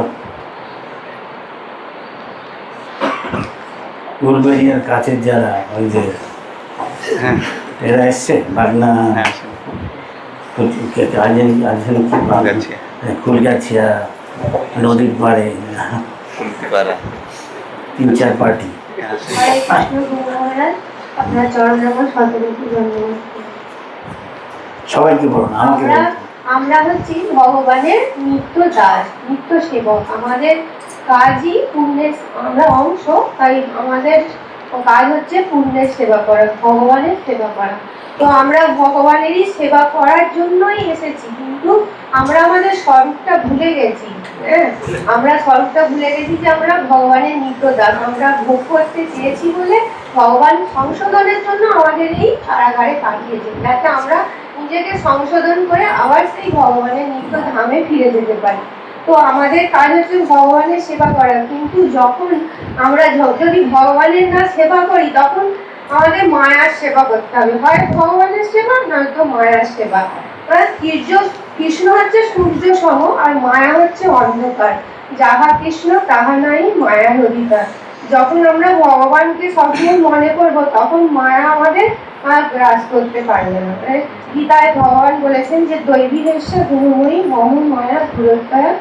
উলবেরিয়ার কাছের যারা ওই যে হ্যাঁ এরা এসছে বাগনা হ্যাঁ ফুলগাছিয়া। ফুলগাছিয়া নদীর পাড়ে ফুলতে পারা 3-4 পার্টি। হরে কৃষ্ণ গুরু মহারাজ, আপনার চরণ নমঃ, শতকোটি ধন্যবাদ। সবাইকে বলুন, আমাকে বলুন। আমরা হচ্ছি ভগবানের নিত্য দাস, নিত্য সেবক। আমাদের কাজই পুণ্যের, আমরা অংশ, তাই আমাদের কাজ হচ্ছে পুণ্যের সেবা করা, ভগবানের সেবা করা। তো আমরা ভগবানেরই সেবা করার জন্যই এসেছি, কিন্তু আমরা আমাদের স্বরূপটা ভুলে গেছি। হ্যাঁ, আমরা স্বরূপটা ভুলে গেছি যে আমরা ভগবানের নিত্য দাস। আমরা ভোগ করতে চেয়েছি বলে ভগবান সংশোধনের জন্য আমাদের এই কারাগারে পাঠিয়েছেন, যাতে আমরা নিজেকে সংশোধন করে আবার সেই ভগবানের নিত্য ধামে ফিরে যেতে পারি। তো আমাদের কাজ হচ্ছে ভগবানের সেবা করা, কিন্তু যখন আমরা যদি ভগবানের না সেবা করি তখন আমাদের মায়ার সেবা করতে হবে, হয় ভগবানের সেবা নয়তো মায়ার সেবা। কৃষ্ণ হচ্ছে সূর্য সম, আর মায়া হচ্ছে অন্ধকার। যাহা কৃষ্ণ তাহা নাই মায়ার অধিকার। যখন আমরা ভগবানকে সবসময় মনে করব তখন মায়া আমাদের গ্রাস করতে পারবে না। গীতায় ভগবান বলেছেন যে দৈবীরেশ্বর গুরুময়ী মম মায়া দূরত্বয়া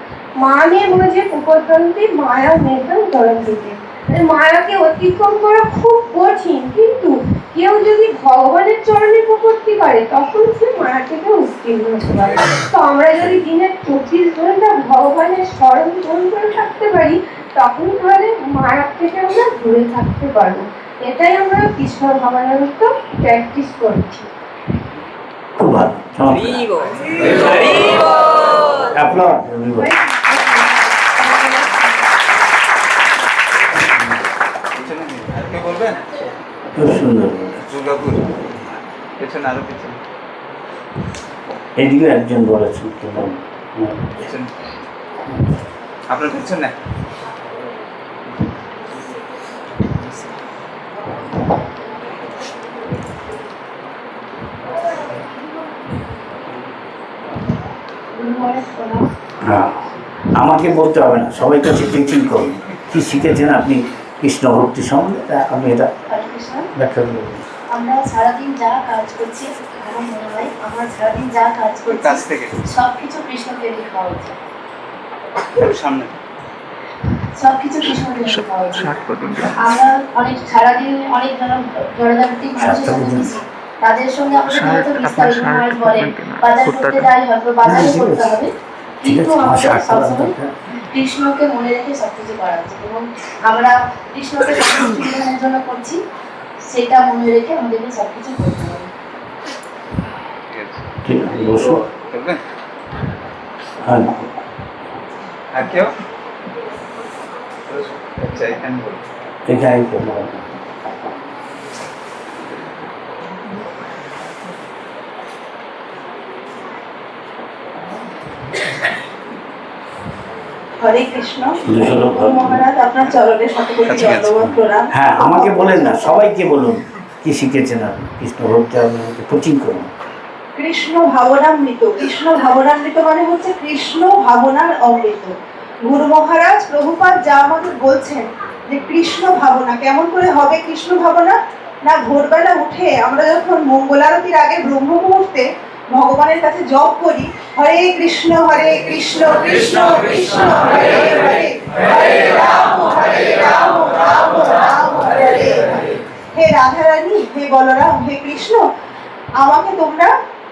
মানে যে উপতন্তি মায়া মেতন তরন্তিতে। মায়াকে অতিক্রম করা খুব কঠিন, কিন্তু কেউ যদি ভগবানের চরণে প্রপত্তি করে তখন সে মায়া থেকে উত্তীর্ণ হতে পারে। তো আমরা যদি দিনের 24 ঘন্টা ভগবানের স্মরণ করে থাকতে পারি তখন তাহলে মায়া থেকে আমরা দূরে থাকতে পারবো। এটাই আমরা কৃষ্ণ ভাবনামৃত প্র্যাকটিস করছি। খুব ভালো, আর কেউ বলবেন? খুব সুন্দর। দুর্গাপুর পেছনে, আরো পেছনে এদিকে একজন বলেছেন, পেছনে, আপনার পেছনে। গুরু মহারাজ প্রণাম। হ্যাঁ আমাকে বলতে হবে না, সবাই কাছে টিচিং করুন কি শিখেছেন আপনি কৃষ্ণ ভক্তি সম্বন্ধে, আপনি এটা হরে কৃষ্ণ। ব্যাখ্যা করবেন। আমরা সারাদিন যা কাজ করছি, আমার মনে হয় আমার সারাদিন যা কাজ করছি কাছ থেকে সব কিছু কৃষ্ণ কেন্দ্রিক হওয়া উচিত। সামনে সব কিছু কৃষ্ণ কেন্দ্রিক হওয়া উচিত। আমরা অনেক সারাদিন অনেক জনজাগতিক মানুষের সাথে মিশি, তাদের সঙ্গে আমাদের হয়তো বিস্তারিত ভাবে বলেন, বাজার করতে যাই হয়তো বাজারে করতে হবে, ঠিক কিন্তু আছে, আমার আমাদের শার্ট করার সবসময় দরকার। কৃষ্ণকে মনে রেখে সবকিছু করা উচিত এবং আমরা কৃষ্ণকে সন্তুষ্টি বিধানের জন্য করছি, সেটা মনে রেখে আমাদেরকে সবকিছু করতে হবে। ঠিক আছে, বসো। করবেন? হ্যাঁ, আর কেউ? আচ্ছা, এখানে বলুন। এখানে করবো। হরে কৃষ্ণ। দুশো গুরু মহারাজ আপনার চরণে শতকোটি দণ্ডবত প্রণাম। হ্যাঁ, আমাকে বলেন না, সবাইকে বলুন কি শিখেছেন আপনি কৃষ্ণ ভক্তি, আপনাকে কোচিং করুন। কৃষ্ণ ভাবনামৃত, কৃষ্ণ ভাবনামৃত মানে হচ্ছে কৃষ্ণ ভাবনার অমৃত। গুরু মহারাজ প্রভুপাদ যা আমাদের বলছেন যে কৃষ্ণ ভাবনা কেমন করে হবে, কৃষ্ণ ভাবনা না ভোরবেলা উঠে আমরা যখন মঙ্গলারতির আগে ব্রহ্ম মুহূর্তে ভগবানের কাছে জপ করি, হরে কৃষ্ণ কৃষ্ণ কৃষ্ণ হরে হরে, হরে রাম রাম রাম হরে হরে। হে রাধারানী, হে বলরাম, হে কৃষ্ণ, আমাকে তোমরা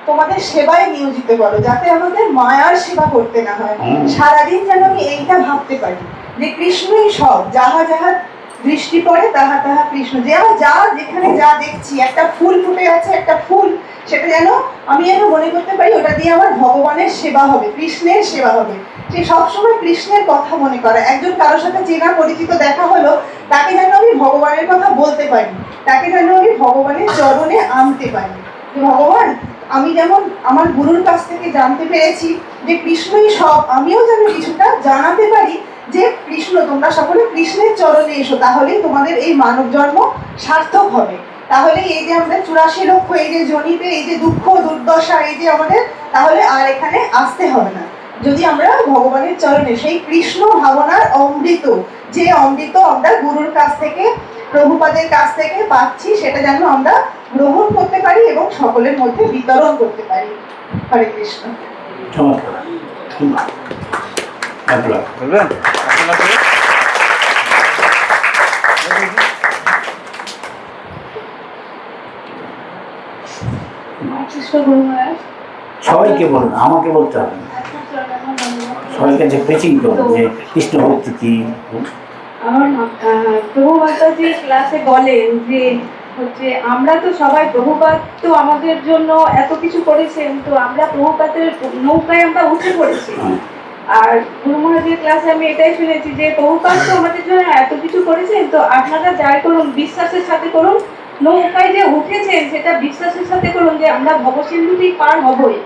তোমাদের সেবায় নিয়োজিত করো, যাতে আমাদের মায়ার সেবা করতে না হয়। সারাদিন যেন আমি এইটা ভাবতে পারি যে কৃষ্ণই সব, যাহা যাহা দৃষ্টি পড়ে তাহা তাহা কৃষ্ণ। যা যেখানে যা দেখছি, একটা ফুল ফুটে আছে, একটা ফুল, সেটা যেন আমি যেন মনে করতে পারি ওটা দিয়ে আমার ভগবানের সেবা হবে, কৃষ্ণের সেবা হবে। সে সবসময় কৃষ্ণের কথা মনে করা। একজন কারোর সাথে চেনা পরিচিত দেখা হলো, তাকে যেন আমি ভগবানের কথা বলতে পারি, তাকে যেন আমি ভগবানের চরণে আনতে পারি। ভগবান, আমি যেমন আমার গুরুর কাছ থেকে জানতে পেরেছি যে কৃষ্ণই সব, আমিও যেন কিছুটা জানাতে পারি যে কৃষ্ণ, তোমরা সকলে কৃষ্ণের চরণে এসো, তাহলেই তোমাদের এই মানব জন্ম সার্থক হবে। তাহলে এই যে আমরা 84 লক্ষ এই যে জনিতে এই যে দুঃখ দুর্দশা এই যে আমাদের, তাহলে আর এখানে আসতে হবে না যদি আমরা ভগবানের চরণে সেই কৃষ্ণ ভাবনার অমৃত, যে অমৃত আমরা গুরুর কাছ থেকে প্রভুপাদের কাছ থেকে পাচ্ছি, সেটা যেন আমরা গ্রহণ করতে পারি এবং সকলের মধ্যে বিতরণ করতে পারি। হরে কৃষ্ণ। বলবেন? আপনারা বলুন। কৃষ্ণ গুরু মহারাজ, সবাইকে বলুন, আমাকে বলতে হবে না। আপনার চরণে আমার বন্দনা। সবাই কাছে কোচিং করুন যে কৃষ্ণ ভক্তি কি। আমার প্রভুপাদ যে ক্লাসে বলেন যে হচ্ছে আমরা তো সবাই, প্রভুপাদ তো আমাদের জন্য এত কিছু করেছেন, তো আমরা প্রভুপাদের নৌকায় আমরা উঠে পড়েছি। আর গুরু মহারাজের ক্লাসে আমি এটাই শুনেছি যে প্রভুপাদ তো আমাদের জন্য এত কিছু করেছেন, তো আপনারা যাই করুন বিশ্বাসের সাথে করুন, নৌকায় যে উঠেছেন সেটা বিশ্বাসের সাথে করুন যে আমরা ভবসিন্ধু ঠিক পার হবই।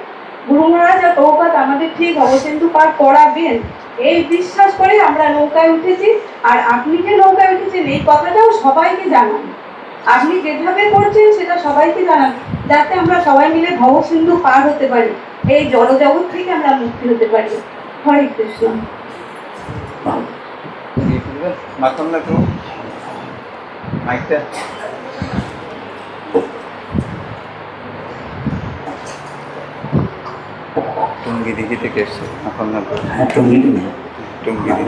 গুরু মহারাজ আর প্রভুপাদ আমাদের ঠিক ভবসিন্ধু পার করাবেন, এই বিশ্বাস করে আমরা নৌকায় উঠেছি। আর আপনি যে নৌকায় উঠেছেন এই কথাটাও সবাইকে জানান, আপনি যেভাবে করছেন সেটা সবাইকে জানান, যাতে আমরা সবাই মিলে ভবসিন্ধু পার হতে পারি, এই জড়জগৎ থেকে আমরা মুক্তি হতে পারি। হরে কৃষ্ণ। মাখন না একটু মাইকটা। টুঙ্গি দিঘি থেকে এসছে মাখন না। হ্যাঁ, টুঙ্গি টুঙ্গি দিঘি,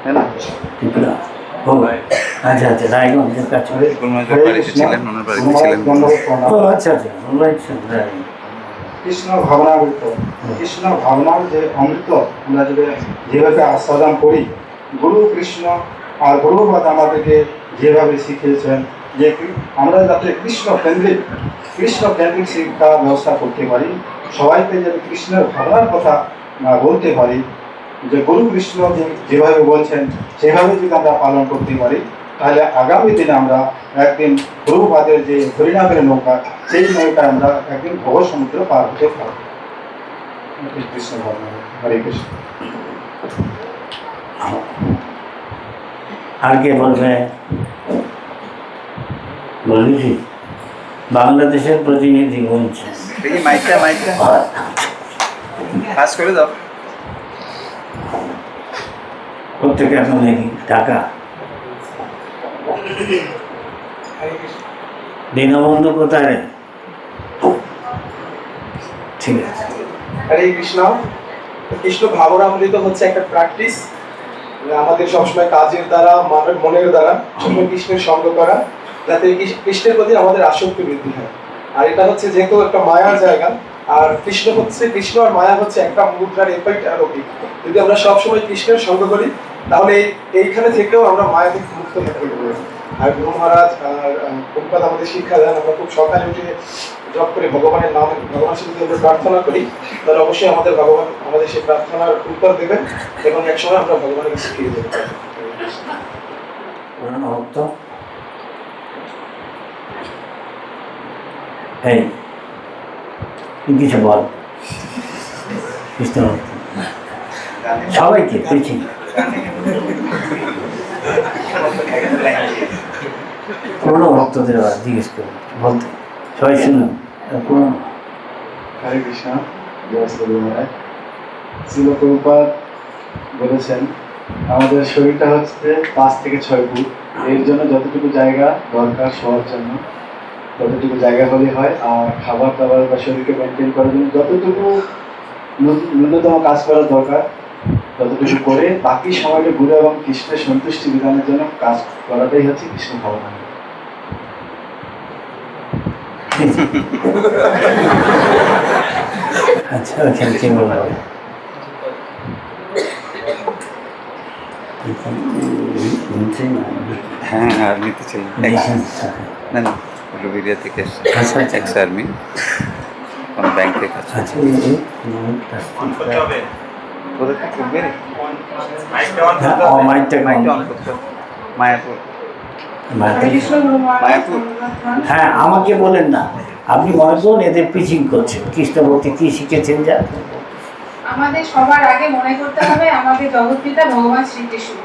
তাই না? ত্রিপুরা। ও আচ্ছা আচ্ছা, রায়গঞ্জের কাছে। গুরুমহারাজের বাড়িতে ছিলেন, ওনার বাড়িতে ছিলেন। ও আচ্ছা আচ্ছা, রাইট। কৃষ্ণ ভাবনামৃত, কৃষ্ণ ভাবনার যে অমৃত আমরা যেভাবে আস্বাদন করি, গুরু কৃষ্ণ আর গুরুপাদ আমাদেরকে যেভাবে শিখিয়েছেন যে আমরা যাতে কৃষ্ণ কেন্দ্রিক শিক্ষা ব্যবস্থা করতে পারি, সবাইকে যাতে কৃষ্ণের ভাবনার কথা বলতে পারি, যে গুরু কৃষ্ণ যেভাবে বলছেন সেভাবে যদি আমরা পালন করতে পারি, তাহলে আগামী দিনে আমরা একদিন প্রভুপাদের যে হরিনামের নৌকা, সেই নৌকায় আমরা একদিন ভব সমুদ্র পার হতে পারব। কৃষ্ণ ভাবনা। হরে কৃষ্ণ। আর কে বলবে? বলেছি বাংলাদেশের প্রতিনিধি বলছে। দেখি মাইকটা পাস করে দাও। প্রত্যেকে এখন দেখি টাকা দীনবন্ধু কোথায় রে? ঠিক আছে। হরে কৃষ্ণ। কৃষ্ণ ভাবনামৃত হচ্ছে একটা প্র্যাকটিস, আমাদের সবসময় কাজের দ্বারা মনের দ্বারা সবসময় কৃষ্ণের সঙ্গ করা, যাতে কৃষ্ণের প্রতি আমাদের আসক্তি বৃদ্ধি হয়। আর এটা হচ্ছে যেহেতু একটা মায়ার জায়গা, আর কৃষ্ণ আর মায়া হচ্ছে একটা মুদ্রার এফেক্ট আর ওপিক। যদি আমরা সবসময় কৃষ্ণের সঙ্গ করি তাহলে এইখানে থেকেও আমরা মায়া থেকে মুক্ত থাকতে পারবো। আর গুরু মহারাজ আর প্রভুপাদ আমাদের শিক্ষা দেন, আমরা খুব সকালে উঠে জপ করে ভগবানের নাম, ভগবানের সাথে আমরা প্রার্থনা করি, তাহলে অবশ্যই ভগবান আমাদের সেই প্রার্থনার উত্তর দেবেন এবং একসময় আমরা ভগবানের কাছে ফিরে যেতে পারবো। এই কিছু বল কৃষ্ণ সবাইকে পেয়েছি পুরনো ভক্তদের আবার জিজ্ঞেস করুন বলতে, সবাই শুনুন। হরে কৃষ্ণ। জয় শ্রীল প্রভুপাদ বলেছেন আমাদের শরীরটা হচ্ছে 5 থেকে 6 ফুট, এর জন্য যতটুকু জায়গা দরকার শোয়ার জন্য ততটুকু জায়গা হলে হয়। আর খাবার দাবার বা শরীরকে মেনটেন করার জন্য যতটুকু ন্যূনতম কাজ করার দরকার ততটুকু করে বাকি সময়টা গুরু এবং কৃষ্ণের সন্তুষ্টি বিধানের জন্য কাজ করাটাই হচ্ছে কৃষ্ণ ভাবনা। আচ্ছা ওখানে কি বলবো? হ্যাঁ আর্মি তো চাই না, না রুবিরিয়া থেকে এক্স আর্মি কোনো ব্যাংকে কাজ। হ্যাঁ আমাকে বলেন না, আপনি মনে করুন এদের পিচিং করছেন কৃষ্ণ ভক্তি কি শিখেছেন যা। আমাদের সবার আগে মনে করতে হবে আমাদের জগৎপিতা ভগবান শ্রীকৃষ্ণ।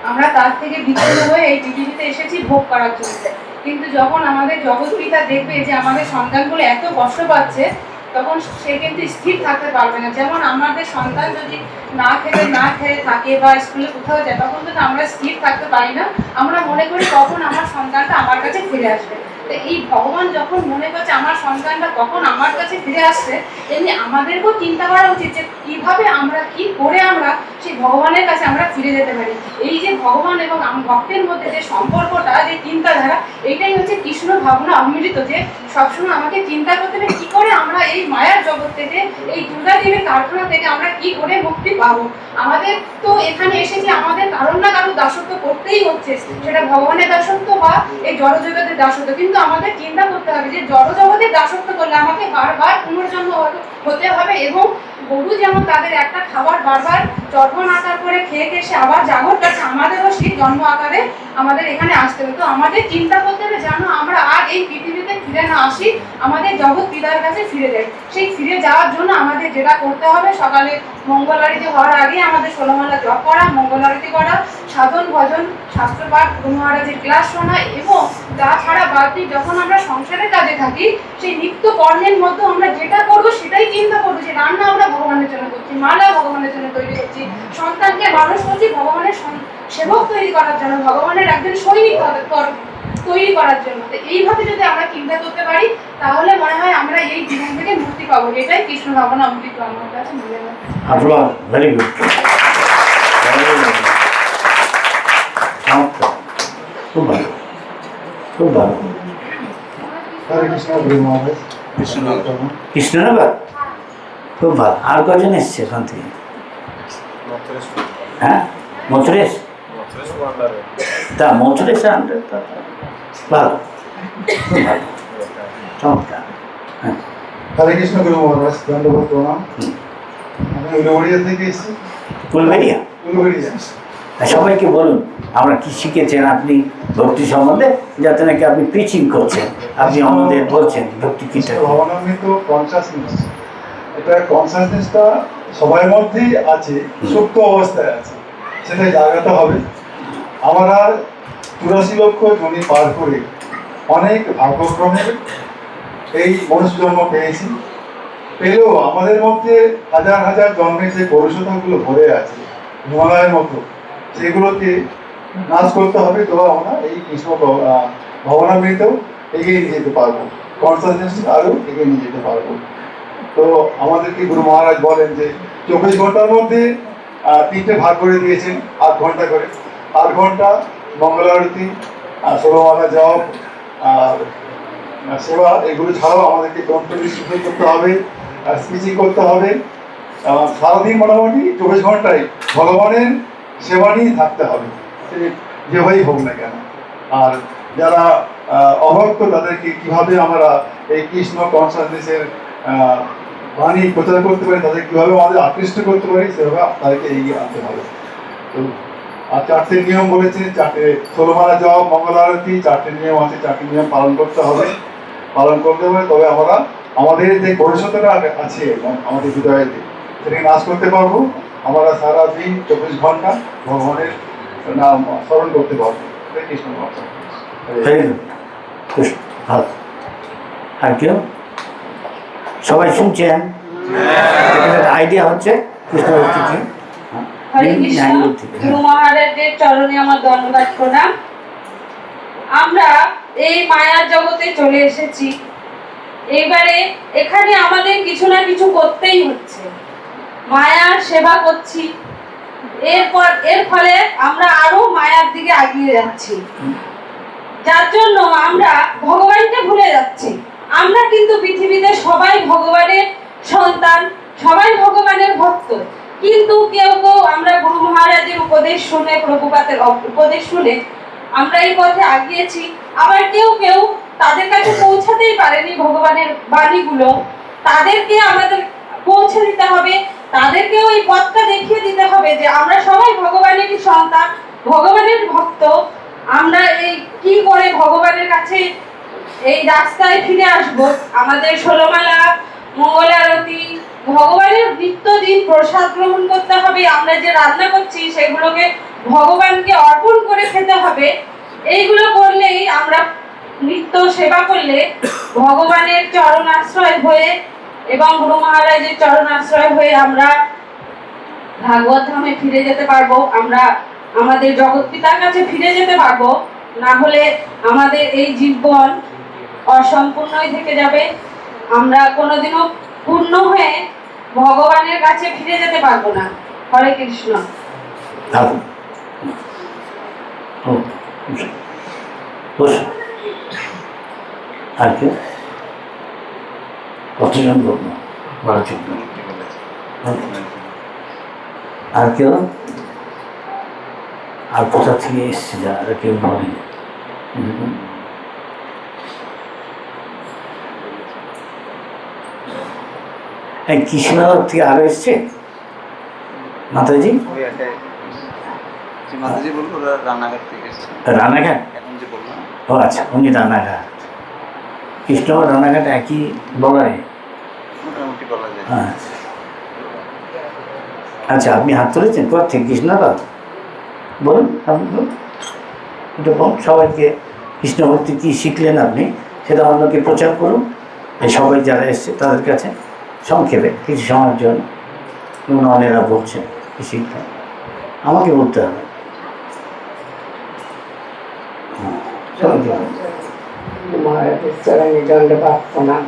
আমরা তার থেকে বিচ্ছিন্ন হয়ে এই পৃথিবীতে এসেছি ভোগ করার জন্য, কিন্তু যখন আমাদের জগৎপিতা দেখবে যে আমাদের সন্তানগুলো এত কষ্ট পাচ্ছে তখন সে কিন্তু স্থির থাকতে পারবে না। যেমন আমাদের সন্তান যদি না খেয়ে থাকে বা স্কুলে কোথাও যায় তখন কিন্তু আমরা স্থির থাকতে পারি না, আমরা মনে করি কখন আমার সন্তানটা আমার কাছে ফিরে আসবে। তো এই ভগবান যখন মনে করছে আমার সন্তানটা কখন আমার কাছে ফিরে আসছে, এমনি আমাদেরকেও চিন্তা করা উচিত যে কিভাবে আমরা কি করে আমরা সেই ভগবানের কাছে আমরা ফিরে যেতে পারি। এই যে ভগবান এবং ভক্তের মধ্যে যে সম্পর্কটা, যে চিন্তাধারা, এটাই হচ্ছে কৃষ্ণ ভাবনা অমৃত। যে সবসময় আমাকে চিন্তা করতে হবে কি করে আমরা এই মায়ার জগৎ থেকে, এই দুর্গা দেবীর কারখানা থেকে আমরা কি করে মুক্তি পাবো। আমাদের তো এখানে এসেছি আমাদের কারণ না কারো দাসত্ব করতেই হচ্ছে, সেটা ভগবানের দাসত্ব বা এই জড়জগতের দাসত্ব। কিন্তু আমাদের চিন্তা করতে হবে যে জড়জগতের দাসত্ব করলে আমাকে বারবার পুনর্জন্ম হতে হবে, এবং গরু যেমন তাদের একটা খাবার বারবার চর্বণ আকার করে খেয়ে সে আবার জাগর কাছে, আমাদেরও সেই জন্ম আকারে আমাদের এখানে আসতে হবে। তো আমাদের চিন্তা করতে হবে যেন আমরা আর এই পৃথিবীতে ফিরে না আসি, আমাদের জগৎ পিতার কাছে ফিরে যাই। সেই ফিরে যাওয়ার জন্য আমাদের যেটা করতে হবে, সকালে মঙ্গল আরতি হওয়ার আগে আমাদের 16 মালা জপ করা, মঙ্গল আরতি করা, সাধন ভজন শাস্ত্রপাঠ, গুরু মহারাজের ক্লাস শোনা, এবং তাছাড়া বাড়তি যখন আমরা সংসারের কাজে থাকি সেই নিত্য কর্মের মধ্যে আমরা যেটা করবো সেটাই চিন্তা করবো যে রান্না আমরা ভগবানের জন্য করছি, মালা ভগবানের জন্য তৈরি করছি, সন্তানকে মানুষ করছি ভগবানের সেবক তৈরি করার জন্য, ভগবানের একজন সৈনিক তৈরি করার জন্য। তো এইভাবে যদি আমরা চিন্তা করতে পারি তাহলে মনে হয় আমরা এই জীবন থেকে মুক্তি পাবো। এটাই কৃষ্ণ ভাবনা অমৃত আমার কাছে মনে হয়। ভেরি গুড, খুব ভালো, খুব ভালো। কৃষ্ণনগর খুব ভালো। আর কজন এসছে ওখান থেকে? হ্যাঁ মথুরেশ, তা মথুরেশ ভালো, খুব ভালো, চমৎকার। হ্যাঁ হরে কৃষ্ণ গুরু মহারাজ, দণ্ডবোধ প্রণাম। আমি উলুবেড়িয়া থেকে এসেছি। উলুবেড়িয়া? উলুবেড়িয়া। সবাইকে বলুন আমরা কি শিখেছেন আপনি ভক্তি সম্বন্ধে, যাতে নাকি আপনি পিচিং করছেন, আপনি আমাদের বলছেন ভক্তি কিটা। ভাবনামৃত কনসাসনেস, এটা কনসাসনেসটা সবার মধ্যেই আছে, সুপ্ত অবস্থায় আছে, সেটা জাগাতে হবে। আমরা 84 লক্ষ জমি পার করে অনেক ভাগ্যক্রমে এই মনুষ্য জন্ম পেয়েছি, পেলেও আমাদের মধ্যে হাজার হাজার জন্মের যে পৌরুষতাগুলো ভরে আছে হিমালয়ের মতো, যেগুলোকে নাশ করতে হবে, তবে আমরা এই কৃষ্ণ ভবনামৃতেও এগিয়ে নিয়ে যেতে পারবো, কনসাসনেস আরও এগিয়ে নিয়ে যেতে পারবো। তো আমাদেরকে গুরু মহারাজ বলেন যে 24 ঘন্টার মধ্যে 3টে ভাগ করে দিয়েছেন, 8 ঘন্টা করে। 8 ঘন্টা মঙ্গল আরতি, 16 মালা জপ আর সেবা, এগুলো ছাড়াও আমাদেরকে কন্ট্রিবিউশন করতে হবে, স্পিচিং করতে হবে। সারাদিন মোটামুটি 24 ঘন্টায় ভগবানের সেবা নিয়ে থাকতে হবে, সে যেভাবেই হোক না কেন। আর যারা অভক্ত তাদেরকে কিভাবে আমরা এই কৃষ্ণ কনসাসনেসের বাণী প্রচার করতে পারি, তাদের কিভাবে আমাদের আকৃষ্ট করতে পারি, সেভাবে তাদেরকে এগিয়ে আনতে হবে। তো আর 4টে নিয়ম বলেছে, 16 মালা জপ, মঙ্গল আরতি, 4টে নিয়ম আছে, 4টে নিয়ম পালন করতে হবে। পালন করতে হবে, তবে আমরা আমাদের যে গরিষ্ঠতা আছে আমাদের হৃদয়েতে, সেটাকে নাশ করতে পারবো। আমরা সারাদিন 24 ঘন্টা ভগবানের নাম স্মরণ করতে পারবো। কৃষ্ণ আর কেউ? সবাই শুনছেন? আইডিয়া হচ্ছে কৃষ্ণ ভক্তি কি? হরে কৃষ্ণ। গুরু মহারাজের চরণে আমার ধন্যবাদ প্রণাম। আমরা এই মায়ার জগতে চলে এসেছি, এবারে এখানে আমাদের কিছু না কিছু করতেই হচ্ছে। মায়ার সেবা করছি, এর ফলে আমরা আরো মায়ার দিকে এগিয়ে যাচ্ছি, যার জন্য আমরা ভগবানকে ভুলে যাচ্ছি। আমরা কিন্তু পৃথিবীতে সবাই ভগবানের সন্তান, সবাই ভগবানের ভক্ত, কিন্তু কেউ কেউ আমরা গুরু মহারাজের উপদেশ শুনে, প্রভুপাতের উপদেশ শুনে আমরা এই পথে আগিয়েছি। আবার কেউ কেউ তাদের কাছে পৌঁছাতেই পারেনি ভগবানের বাণীগুলো, তাদেরকে আমাদের পৌঁছে দিতে হবে, তাদেরকেও এই পথটা দেখিয়ে দিতে হবে যে আমরা সবাই ভগবানেরই সন্তান, ভগবানের ভক্ত। আমরা এই কি করে ভগবানের কাছে এই রাস্তায় ফিরে আসব। আমাদের 16 মালা, মঙ্গল আরতি, ভগবানের নিত্যদিন প্রসাদ গ্রহণ করতে হবে। আমরা যে রান্না করছি সেগুলোকে ভগবানকে অর্পণ করে খেতে হবে। এইগুলো করলেই আমরা নিত্য সেবা করলে ভগবানের চরণ আশ্রয় হয়ে এবং গুরু মহারাজের চরণ আশ্রয় হয়ে আমরা ভাগবত ধামে ফিরে যেতে পারবো, আমরা আমাদের জগৎ পিতার কাছে ফিরে যেতে পারবো। না হলে আমাদের এই জীবন অসম্পূর্ণই থেকে যাবে, আমরা কোনোদিনও পূর্ণ হয়ে ভগবানের কাছে ফিরে যেতে পারবো না। হরে কৃষ্ণ। আর কেউ? কতজন বলবো? 12 জন। আর কেউ? আর কোথা থেকে এসছে যারা কেউ বলেন? কৃষ্ণ থেকে আরো এসছে মাতাজি? মাতাজি বললো ওরা রানাঘাট থেকে এসছে। রানাঘাট? ও আচ্ছা, উনি রানাঘাট। কৃষ্ণ রানাঘাট একই বলায়? মোটামুটি বলা যায়। হ্যাঁ, আচ্ছা, আপনি হাত তুলেছেন কোথা থেকে? কৃষ্ণদা বলুন, আপনি বলুন, এটা বলুন সবাইকে কৃষ্ণ ভক্তি কী শিখলেন আপনি সেটা অন্যকে প্রচার করুন। এই সবাই যারা এসছে তাদের কাছে সংক্ষেপে কিছু সময়ের জন্য অনেরা বলছেন কি শিখলেন, আমাকে বলতে হবে। মহারাজের চরণে দণ্ডবাদ প্রণাম।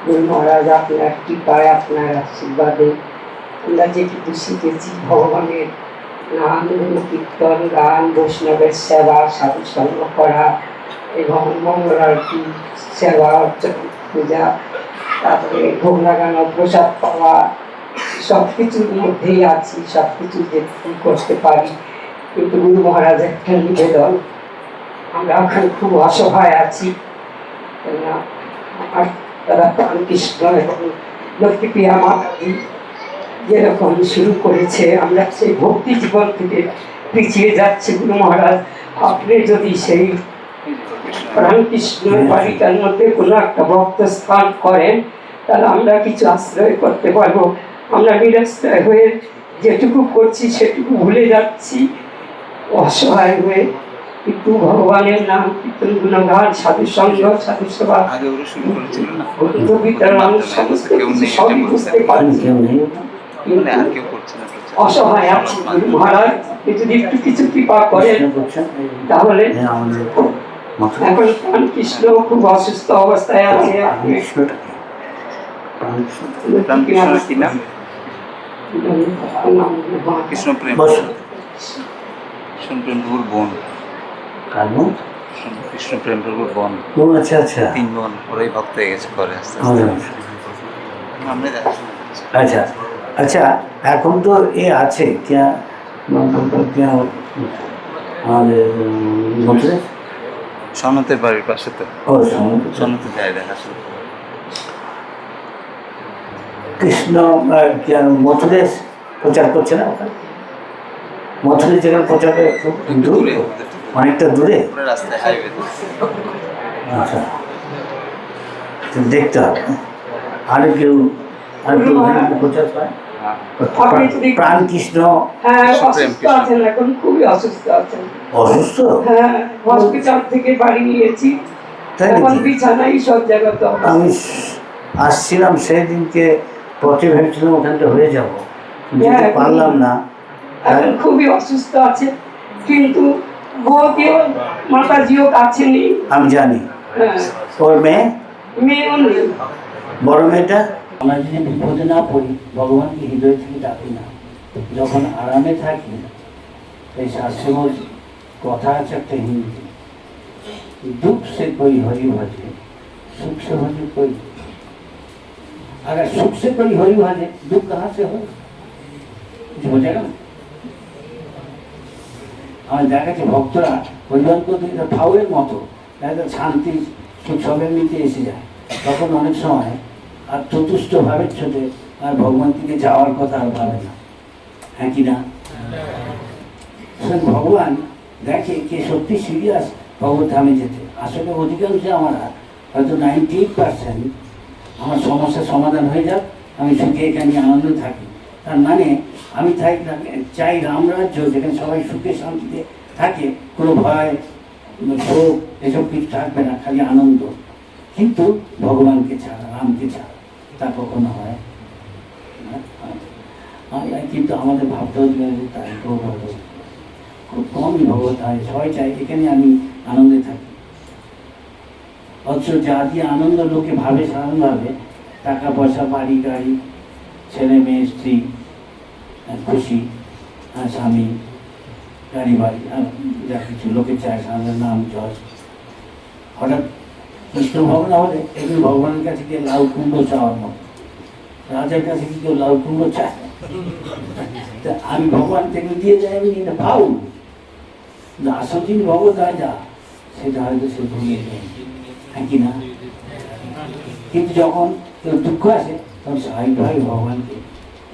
গুরু মহারাজ আপনার কৃপায়, আপনার আশীর্বাদে আমরা যেটুকু শিখেছি ভগবানের নাম, কীর্তন, গান, বৈষ্ণবের সেবা, সাধু সঙ্গ করা এবং মঙ্গল আরতি, সেবা, পূজা, তারপরে ভোগ লাগানো, প্রসাদ পাওয়া, সব কিছুর মধ্যেই আছি, সব কিছু যেটুকু করতে পারি। কিন্তু গুরু মহারাজ একটা নিবেদন, আমরা এখন খুব অসহায় আছি, আমার তারা কৃষ্ণ এবং লক্ষ্মীপ্রিয়া মাতাজি যেরকম শুরু করেছে, আমরা সেই ভক্তি জীবন থেকে পিছিয়ে যাচ্ছি। গুরু মহারাজ আপনি যদি সেই রামকৃষ্ণের বাড়িটার মধ্যে কোনো একটা ভক্ত স্থান করেন, তাহলে আমরা কিছু আশ্রয় করতে পারবো। আমরা নিরাশ্রয় হয়ে যেটুকু করছি সেটুকু ভুলে যাচ্ছি, অসহায় হয়ে। কিন্তু ভগবানের নাম, কীর্তন, গুণগান, সাধু সঙ্গ, সাধু সেবা, সমস্ত কিছু সবই বুঝতে পারছি। অসহায় আছি। গুরু মহারাজ আপনি যদি একটু কিছু কৃপা করেন তাহলে এখন রামকৃষ্ণ খুব অসুস্থ অবস্থায় আছে। রামকৃষ্ণ কি নাম? কৃষ্ণপ্রেম। কৃষ্ণপ্রেম প্রভুর বোন। কার বোন? কৃষ্ণপ্রেম প্রভুর বোন। ও আচ্ছা আচ্ছা। 3 বোন, ওরাই ভক্ত হয়ে গেছে পরে আস্তে আচ্ছা আমরা দেখাশোনা করছি। আচ্ছা আচ্ছা, এখন তো এ আছে क्या আমাদের মন্ত্রেশ সনতের বাড়ির পাশে তো। ও সনতে যায় দেখাশোনা। কৃষ্ণ মথুরেশ প্রচার করছে না ওখানে? মথুরে যেখানে প্রচার করে দূরে, অনেকটা দূরে রাস্তায় হাইওয়ে। আচ্ছা, তো দেখতে হবে। আর কেউ প্রচার করে প্রাণকৃষ্ণ? হ্যাঁ, অসুস্থ আছেন এখন, খুবই অসুস্থ আছেন। অসুস্থ? হ্যাঁ, হসপিটাল থেকে বাড়ি নিয়েছি, এখন বিছানায় সব জায়গাতে। আমি আসছিলাম সেই দিনকে, পথে ভেবেছিলাম ওখানটা হয়ে যাবো, যেতে পারলাম না। এখন খুবই অসুস্থ আছে, কিন্তু বউকেও মাতাজিও কাছে নেই। আমি জানি। হ্যাঁ, ওর মেয়েও নেই। বড় মেয়েটা? আমরা যদি বিপদে না পড়ি, ভগবানকে হৃদয় থেকে ডাকি না, যখন আরামে থাকি, এই শাস্ত্রে বলছি, কথা আছে একটা হিন্দি, दुख से कोई हरि भजे, सुख से भजे कोई। अगर सुख से कोई हरि भजे, दुख कहाँ से हो? कुछ हो जाएगा ना। আমার দেখা গেছে ভক্তরা হরিবল করতে ফাউলের মতো শান্তি সুখ সবের নিতে এসে যায়, তখন অনেক সময় আর চতুষ্ট ভাবের ছোটে আর ভগবান থেকে যাওয়ার কথা আর ভাবে না। হ্যাঁ কি না? ভগবান দেখে কে সত্যি সিরিয়াস ভগবত ধামে যেতে। আসলে অধিকাংশ আমরা হয়তো 98% আমার সমস্যার সমাধান হয়ে যাক, আমি সুখে এখানে আনন্দ থাকি। তার মানে আমি চাই রামরাজ্য যেখানে সবাই সুখে শান্তিতে থাকে, কোনো ভয় শোক এসব কিছু থাকবে না, খালি আনন্দ। কিন্তু ভগবানকে ছাড়া, রামকে ছাড়া তা কখনো হয় না। কিন্তু আমাদের ভাবতে হচ্ছে তাই খুব কমই ভগবত হয়, সবাই চাই এখানে আমি আনন্দে থাকি। অথচ যা দিয়ে আনন্দ লোকে ভাবে সাধারণভাবে, টাকা পয়সা, বাড়ি গাড়ি, ছেলে মেয়ে, স্ত্রী, খুশি, স্বামী, গাড়ি বাড়ি, যা কিছু লোকে চায় সাধারণ নাম যশ। হঠাৎ কৃষ্ণ ভাবনা হলে এগুলো ভগবানের কাছে গিয়ে লাউ কুণ্ড চাওয়ার মতো। রাজার কাছে কি কেউ লাউ কুণ্ড চায়? আমি ভগবান থেকে দিয়ে যাই, আমি এটা পাও আসল যিনি ভগবত রাজা, সেটা হয়তো সে ভুলে যায়। হ্যাঁ কি না? কিন্তু যখন কেউ দুঃখ আসে, তখন স্বাভাবিকভাবে ভগবানকে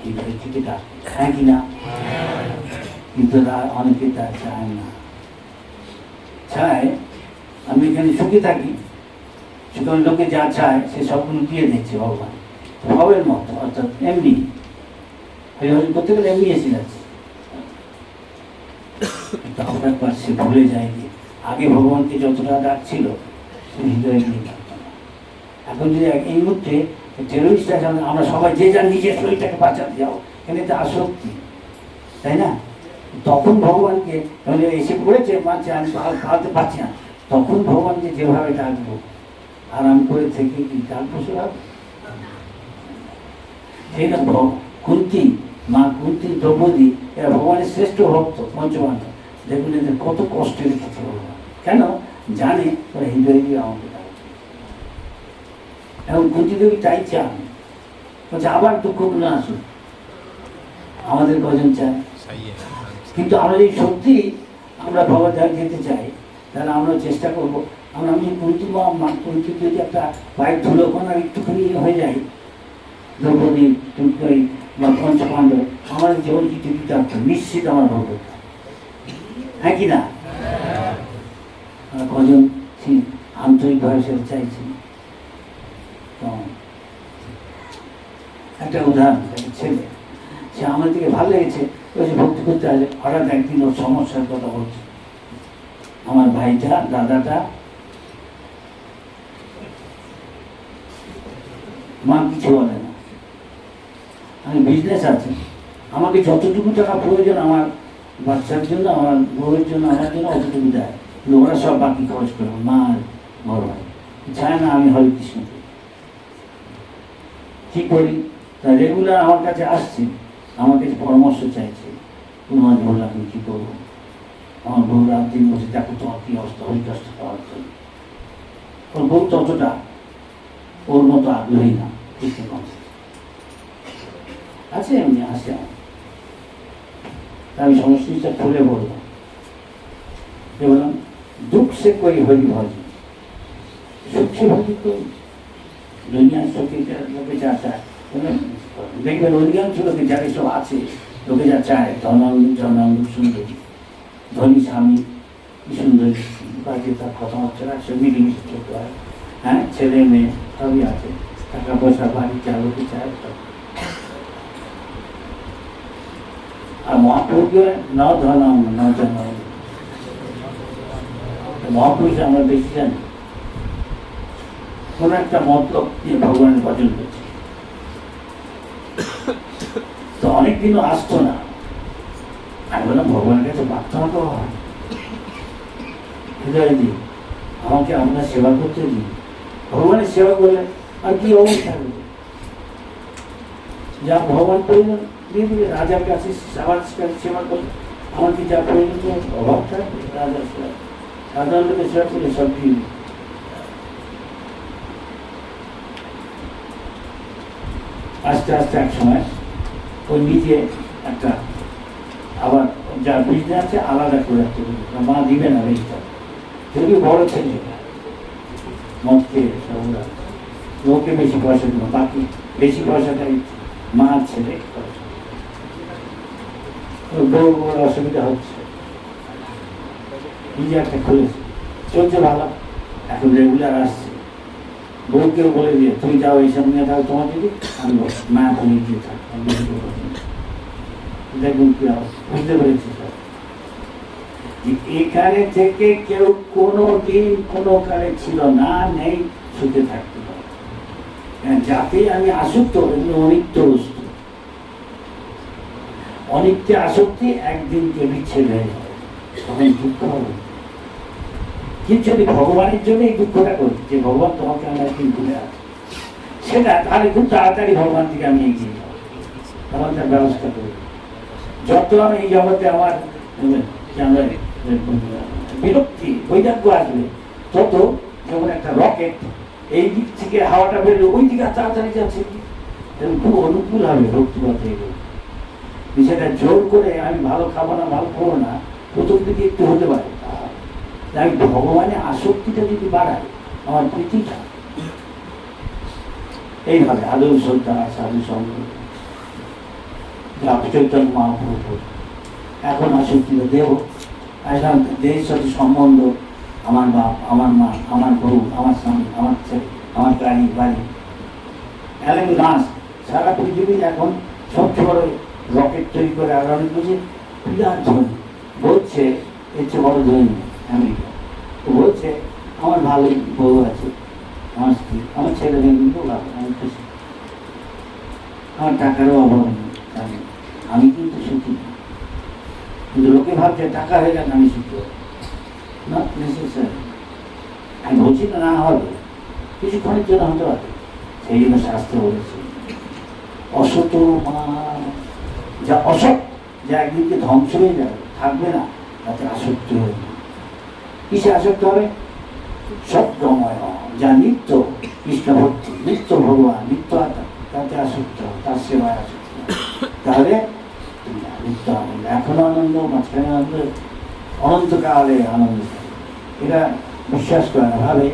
হৃদয় থেকে ডাকে। হ্যাঁ কি না? কিন্তু অনেকে তা চায় না। চায় আমি এখানে সুখে থাকি, সেখানে লোকে যা চায় সে সবগুলো দিয়ে দিচ্ছে ভগবান, ভাবের মতো। অর্থাৎ এমনি হরিহরি করতে গেলে এমনি এসে যাচ্ছে। হঠাৎ সে ভুলে যায় যে আগে ভগবানকে যতটা ডাকছিল সে হৃদয়ে নিয়ে ডাকত না। এখন যদি এই মুহূর্তে টেরোরিস্ট আছে, আমরা সবাই যে যার নিজের শরীরটাকে বাঁচাতে যাও, এখানে তো আসক্তি, তাই না? তখন ভগবানকে এসে পড়েছে, মানছে আমি পালতে পারছি না, তখন ভগবানকে যেভাবে ডাকবো, আরাম করে থেকে কি ডাকবো সেভাবে? সেই না কুন্তী, মা কুন্তী, দ্রৌপদী, এরা ভগবানের শ্রেষ্ঠ ভক্ত, পঞ্চপাণ্ডব। দেখুন এদের কত কষ্টে রেখেছে ভগবান। কেন? জানে ওরা হৃদয় দিয়ে আমাকে ডাকবে। এখন কুন্তী দেবী তাই চান, বলছে আবার দুঃখগুলো আসুন, আমাদের কজন চায়। কিন্তু আমরা যদি সত্যি আমরা ভগবত যেতে চাই, তাহলে আমরা চেষ্টা করবো, আমি কুন্তী মা কুন্তী যদি একটা পায়ের ধুলোকণা একটুখানি হয়ে যায়, দ্রৌপদী বা পঞ্চপাণ্ডব, আমাদের জীবন কি দিতে হবে, নিশ্চিত আমার ভগবত। হ্যাঁ কি না? কজন আন্তরিকভাবে সেটা চাইছি। একটা উদাহরণ, ছেলে, সে আমার দিকে ভালো লেগেছে, ভক্তি করতে আসে। হঠাৎ একদিন ওর সমস্যার কথা বলছে, আমার ভাইটা, দাদাটা, মা কিছু বলে না, আমি বিজনেস আছে, আমাকে যতটুকু টাকা প্রয়োজন আমার বাচ্চার জন্য, আমার বউয়ের জন্য, আমার জন্য অতটুকু দেয়, কিন্তু ওরা সব বাকি খরচ করে, মা আর বড় ভাই চায় না আমি হরে কৃষ্ণ করি। কি করি? তা রেগুলার আমার কাছে আসছে, আমার কাছে পরামর্শ চাইছে, তোমার বললাম আমি কী করবো। আমার বউ রাত দিন বসে দেখো তোমার কী অবস্থা, ওই কষ্ট পাওয়ার জন্য। ওর বউ ততটা ওর মতো আগ্রহী না, কৃষ্ণ কনসেপ্ট আছে, এমনি আসে আমার। আমি সমস্ত জিনিসটা খুলে বললাম, বললাম দুঃখ সে কই হরি ভজি, সুখ সে ভজি কই, দুনিয়া সুখে লোকে যা চায়। দেখবেন অধিকাংশ লোকে যারা সব আছে, লোকে যা চায়, জনাঙ্গ সুন্দরী, ধনী স্বামী, কি সুন্দর কাজে তার কথাবার্তা রাখছে, মিলেমিশে চলতে হয়, হ্যাঁ, ছেলে মেয়ে সবই আছে, টাকা পয়সা বাড়ি যা লোকে চায় সব। আর মহাপুরুষকে ন ধনাম ন জনাম, মহাপুরুষ আমরা বেশি জানি, কোন একটা মতলব নিয়ে ভগবানের ভজন করছে। তো অনেকদিনও আসতো না, আমি বললাম ভগবানের কাছে প্রার্থনা করা হয়, হৃদয় দিই, আমাকে আপনার সেবা করতে দিন। ভগবানের সেবা করলে আর কি অবস্থা হবে, যা ভগবান প্রয়োজন দিয়ে দিলে। রাজার কাছে সবার কাছে সেবা করলে আমার কি যা প্রয়োজন অভাব থাকবে, রাজার সেবা, সাধারণ লোকের সেবা করলে সব কি। আস্তে আস্তে এক সময় ওই নিজে একটা আবার যা বিজনেস আছে আলাদা করে রাখতে হবে, মা দিবে না এইটা, যদি বড় ছেলে মদ খেয়ে সবরা লোকে বেশি পয়সা দেবো, বাকি বেশি পয়সাটাই মা ছেলে বড় বড় অসুবিধা হচ্ছে। নিজে একটা খুলেছে, চলছে ভালো, এখন রেগুলার আসছে। বউকেও বলে দিয়ে তুমি যাও এইসব নিয়ে থাকো, তোমার যদি আমি মা বলে দিয়ে থাক, দেখুন কি বুঝতে পেরেছি সব। এখানে থেকে কেউ কোনো দিন কোনো কালে ছিল না, নেই, সুখে থাকতে পারে। যাতে আমি আসক্ত, এগুলো অনিত্য বস্তু, অনিত্য আসক্তি একদিনকে বিচ্ছেদ হয়ে যাবে, তখন দুঃখ হবে। কিন্তু যদি ভগবানের জন্য এই দুঃখটা করি, যে ভগবান তোমাকে আমরা একদিন ভুলে আসি, সেটা তাহলে খুব তাড়াতাড়ি ভগবান থেকে আমি এগিয়ে যাবো, তখন তার ব্যবস্থা করি। যত আমি এই জগতে আমার বিরক্তি বৈরাগ্য আসবে, তত যেমন একটা রকেট এই দিক থেকে হাওয়াটা বেরোলে ওই দিকে তাড়াতাড়ি যাচ্ছে, খুব অনুকূল হবে ভক্তিপথে এগুলো। সেটা জোর করে আমি ভালো খাবো না, ভালো খাবো না, প্রথম দিকে একটু হতে পারে, তাই ভগবানের আসক্তিটা যদি বাড়ায় আমার প্রীতিটা, এইভাবে আদৌ শ্রদ্ধা, সাধু সঙ্গ, চৈতন্য মহাপ্রভু এখন আসক্তিটা দেব, এখন দেহের সাথে সম্বন্ধ, আমার বাপ, আমার মা, আমার বউ, আমার স্বামী, আমার ছেলে, আমার গাড়ি বাড়ি, এলাকা নাচ, সারা পৃথিবীর এখন সবচেয়ে বড় রকেট তৈরি করে আগামী বুঝে বিরাট ধনী বলছে, এর চেয়ে বড় ধনী আমেরিকা। তো বলছে আমার ভালো বউ আছে, আমার স্ত্রী, আমার ছেলে মেয়ে কিন্তু ভালো, আমি খুশি, আমার টাকারও অভাব নেই, আমি কিন্তু সুখী। কিন্তু লোকে ভাবছে টাকা হয়ে গেলে আমি সুখী, নট নেসেসারি। আমি বলছি না না হবে, কিছুক্ষণের জন্য হতে পারে, সেই জন্য শাস্ত্র বলেছে অসত যা অসৎ, যা একদিনকে ধ্বংস হয়ে যাবে, থাকবে না, তাতে আসক্তি হয়ে যাবে। কিসে আসক্ত হবে? সত্যময়, যা নিত্য কৃষ্ণ ভক্তি, নিত্য ভগবান, নিত্য আত্মা, তাতে আসক্ত, তার সেবায় আসক্ত, তাহলে নিত্য আনন্দ, এখনো আনন্দ, মাঝখানে আনন্দ, অনন্তকালে আনন্দ। এটা বিশ্বাস করে না, ভাবে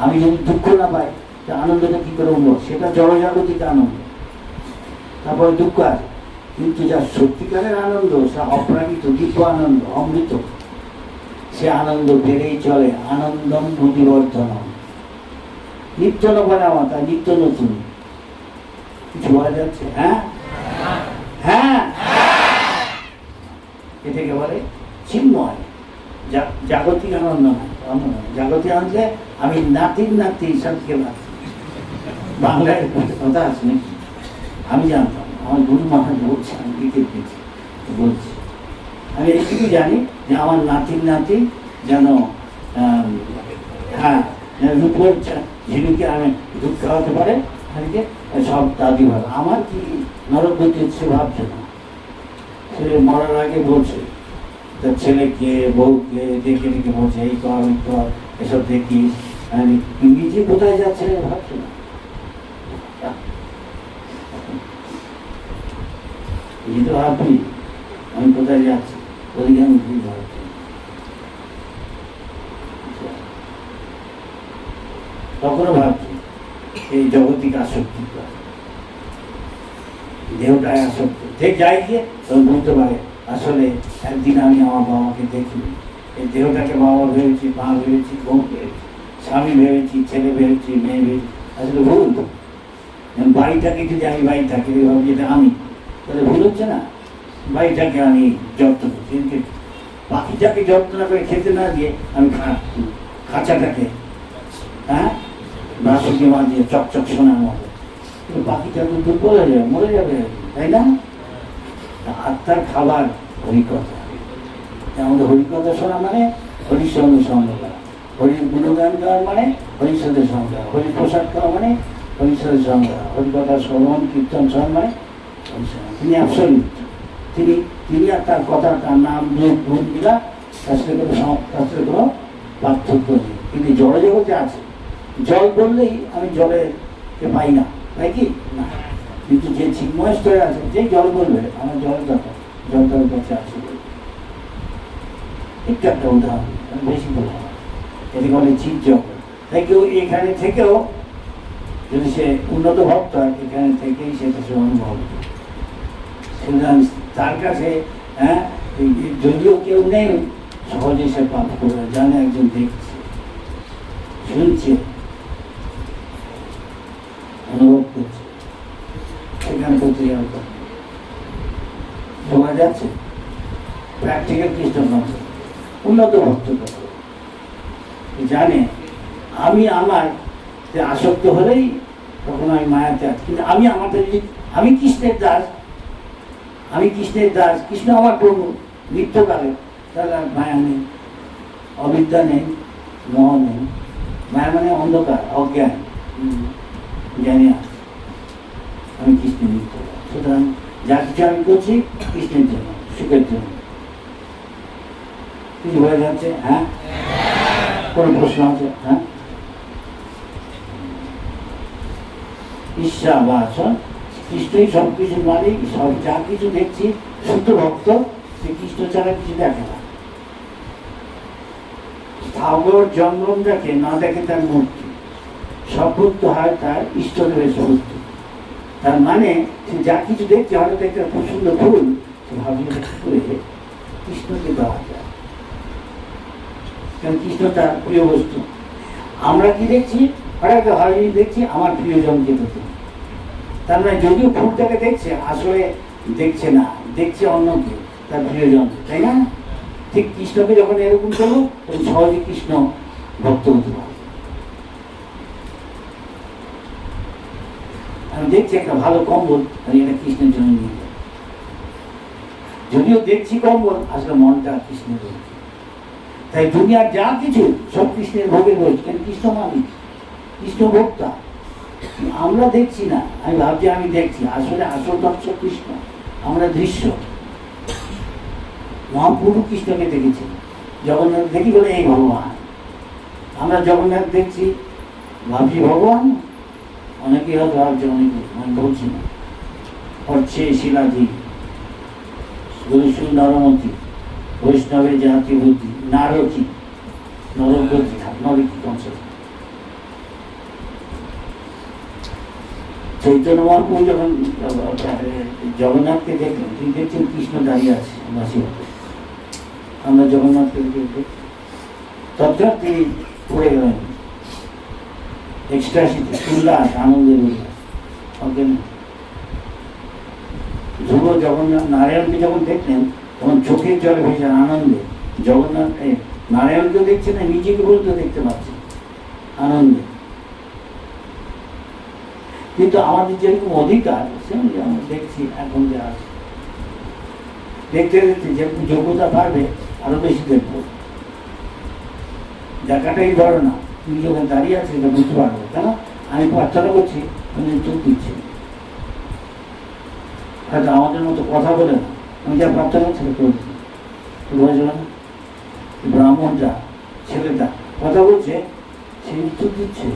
আমি যদি দুঃখ না পাই তা আনন্দটা কী করে উঠব, সেটা জড়জাগতিক আনন্দ, তারপরে দুঃখ আছে। কিন্তু যা সত্যিকারের আনন্দ, সে অপ্রাকৃত দিব্য আনন্দ, অমৃত, সে আনন্দ বেড়েই চলে, আনন্দম বুদ্ধিবর্ধনম, নিত্য নবনামা, তাই নিত্য নতুন। কিছু বলা যাচ্ছে? হ্যাঁ হ্যাঁ, এটাকে বলে চিন্ময়, জাগতিক আনন্দ নয়। জাগতিক আনন্দে আমি নাতির নাতি সবকে নাতি, বাংলায় কথা আছে নাকি আমি জানতাম, আমার গুরু মহারাজ বলছে, আমি ক্রিকেট পেয়েছি বলছি আমি এইটুকু জানি যে আমার নাতি যেন হ্যাঁ রূপোর ঝিনুকে আমি দুধ খাওয়াতে পারে আজকে সব দাদি ভালো। আমার কি নরকগতি সে ভাবছে না, সে মরার আগে বলছে তার ছেলেকে বউকে দেখে দেখে বলছে এই কর এই কর এসব দেখিস, নিজে কোথায় যাচ্ছে ভাবছে না। নিজে তো ভাববি আমি কোথায় যাচ্ছি, ওদিকে আমি ভুল ভাবছি। তখনও ভাবছি এই জগতিক আসক্তি, দেহটায় আসক্তি, ঠিক যাই গিয়ে তখন বুঝতে পারে আসলে একদিন আমি আমার বাবাকে দেখিনি, এই দেহটাকে বাবা ভেবেছি, মা ভেবেছি, বউ ভেবেছি, স্বামী ভেবেছি, ছেলে ভেবেছি, মেয়ে ভেবেছি, আসলে ভুল। বাড়িটাকে যদি আমি বাড়িটাকে ভাবি যেটা আমি, তাহলে ভুল হচ্ছে না। বাড়িটাকে আমি যত্ন করছি, পাখিটাকে যত্ন না করে খেতে না দিয়ে আমি খাঁচাটাকে হ্যাঁ বাসুকে বাঁধিয়ে চকচক শোনার মতো, পাখিটা তো দুর্বল হয়ে যাবে, মরে যাবে, তাই না? আত্মার খাবার হরিকথা। আমাদের হরিকথা শোনা মানে হরির সঙ্গে সঙ্গ করা, হরির গুণগান গাওয়া মানে হরির সাথে সঙ্গ করা, হরির প্রসাদ খাওয়া মানে হরির সাথে সঙ্গ করা, হরিকথা শ্রবণ কীর্তন শোনা মানে তিনি অ্যাবসলিউট, তিনি আর তার কথা, তার নাম রূপ গুণ মিলা তার সাথে কোনো পার্থক্য নেই। কিন্তু জড়জগতে আছে, জল বললেই আমি জলেরকে পাই না, তাই কি না? কিন্তু যে চিন্ময় স্তরে আছে, যেই জল বলবে আমার জলের দরকার, জল তার কাছে আছে। একটু একটা উদাহরণ, বেশি বলা হয়, এটি বলে চিৎ জগৎ। তাই কেউ এখানে থেকেও যদি সে উন্নত ভক্ত হয়, এখানে থেকেই সেটা সে অনুভব করে। সুতরাং তার কাছে হ্যাঁ যদিও কেউ নেই, সহজে সে পাপ করে জানে একজন দেখছে, শুনছে, অনুভব করছে, সেখানে করতে যাওয়ার কথা শোনা যাচ্ছে। প্র্যাকটিক্যাল খ্রিস্টান উন্নত ভক্ত জানে আমি আমার আসক্ত হলেই তখন আমি মায়াতে আছি। কিন্তু আমি আমাদের যদি আমি কৃষ্ণের দাস, কৃষ্ণ আমার প্রভু নিত্যকালে, তাহলে আর মায়া নেই, অবিদ্যা নেই, মোহ নেই। মায়া মানে অন্ধকার, অজ্ঞান, জ্ঞানে আছে আমি কৃষ্ণের নিত্যকাল। সুতরাং যা কিছু আমি করছি কৃষ্ণের জন্য, সুখের জন্য। কিছু হয়ে যাচ্ছে? হ্যাঁ, কোনো প্রশ্ন আছে? হ্যাঁ, ঈশ্বর বা আসন কৃষ্ণই সব কিছু মালিক, সব যা কিছু দেখছি শুদ্ধ ভক্ত সে কৃষ্ণ ছাড়া কিছু দেখে না। স্থাবর জঙ্গম দেখে না, দেখে তার মূর্তি, সব ভক্ত হয় তার ঈশ্বরের মূর্তি। তার মানে সে যা কিছু দেখছে, হয়তো একটা খুব সুন্দর ফুল, সে ভাবলে করে কৃষ্ণকে দেওয়া যায়, কারণ কৃষ্ণ তার প্রিয় বস্তু। আমরা কি দেখছি? হঠাৎ হয়নি দেখছি আমার প্রিয়জনকে পেতে। তার মানে যদিও ফুলটাকে দেখছে, আসলে দেখছে না, দেখছে অন্যকে, তার প্রিয়জনকে, তাই না? ঠিক কৃষ্ণকে যখন এরকম করবো তখন সহজে কৃষ্ণ ভক্ত হতে পারে। আমি দেখছি একটা ভালো কম্বল, আমি এটা কৃষ্ণের জন্য নিয়ে যাই। যদিও দেখছি কম্বল, আসলে মনটা কৃষ্ণের রয়েছে। তাই দুনিয়ার যা কিছু সব কৃষ্ণের ভোগে রয়েছে, কেন কৃষ্ণ মালিক, কৃষ্ণ ভোক্তা। আমরা দেখছি না, আমি ভাবছি আমি দেখছি, আসলে আসল তথ্য কৃষ্ণ, আমরা দৃশ্য। মহাপ্রভু কৃষ্ণকে দেখেছি, জগন্নাথ দেখি বলে এই ভগবান। আমরা জগন্নাথ দেখছি, ভাবছি ভগবান, অনেকেই হয়তো ভাবছে, অনেকে, আমি বলছি না। হচ্ছে শিলাজি, নরমতি, বৈষ্ণবের জাতি বুদ্ধি, নারকি, নরগতি, নরকি কনসেপ্ট। চৈতন্য মহাপ্রভু যখন জগন্নাথকে দেখলেন, তিনি দেখছেন কৃষ্ণ দাঁড়িয়ে আছে বাসিবাতে। আমরা জগন্নাথকে দেখি, তৎক্ষণাৎ তিনি পড়ে গেলেন এক্সট্রাসিতে, উল্লাস, আনন্দের উল্লাস। ধ্রুব জগন্নাথ নারায়ণকে যখন দেখলেন, তখন চোখের জলে ভেসে আনন্দে। জগন্নাথ নারায়ণকেও দেখছে না, নিজেকে বলতে দেখতে পাচ্ছে আনন্দে। কিন্তু আমাদের যেরকম অধিকার, সেরকম আমরা দেখছি এখন যে আছে, দেখতে দেখতে যে যোগ্যতা বাড়বে আরো বেশি দেখবো। দেখাটাই বড় না, তুমি যখন দাঁড়িয়ে আছে এটা বুঝতে পারবো। কেন আমি প্রার্থনা করছি, আমি চোখ দিচ্ছি, হয়তো আমাদের মতো কথা বলে না, আমি যা প্রার্থনা করছি করছি। ব্রাহ্মণটা ছেলেটা কথা বলছে, সে উত্তর দিচ্ছে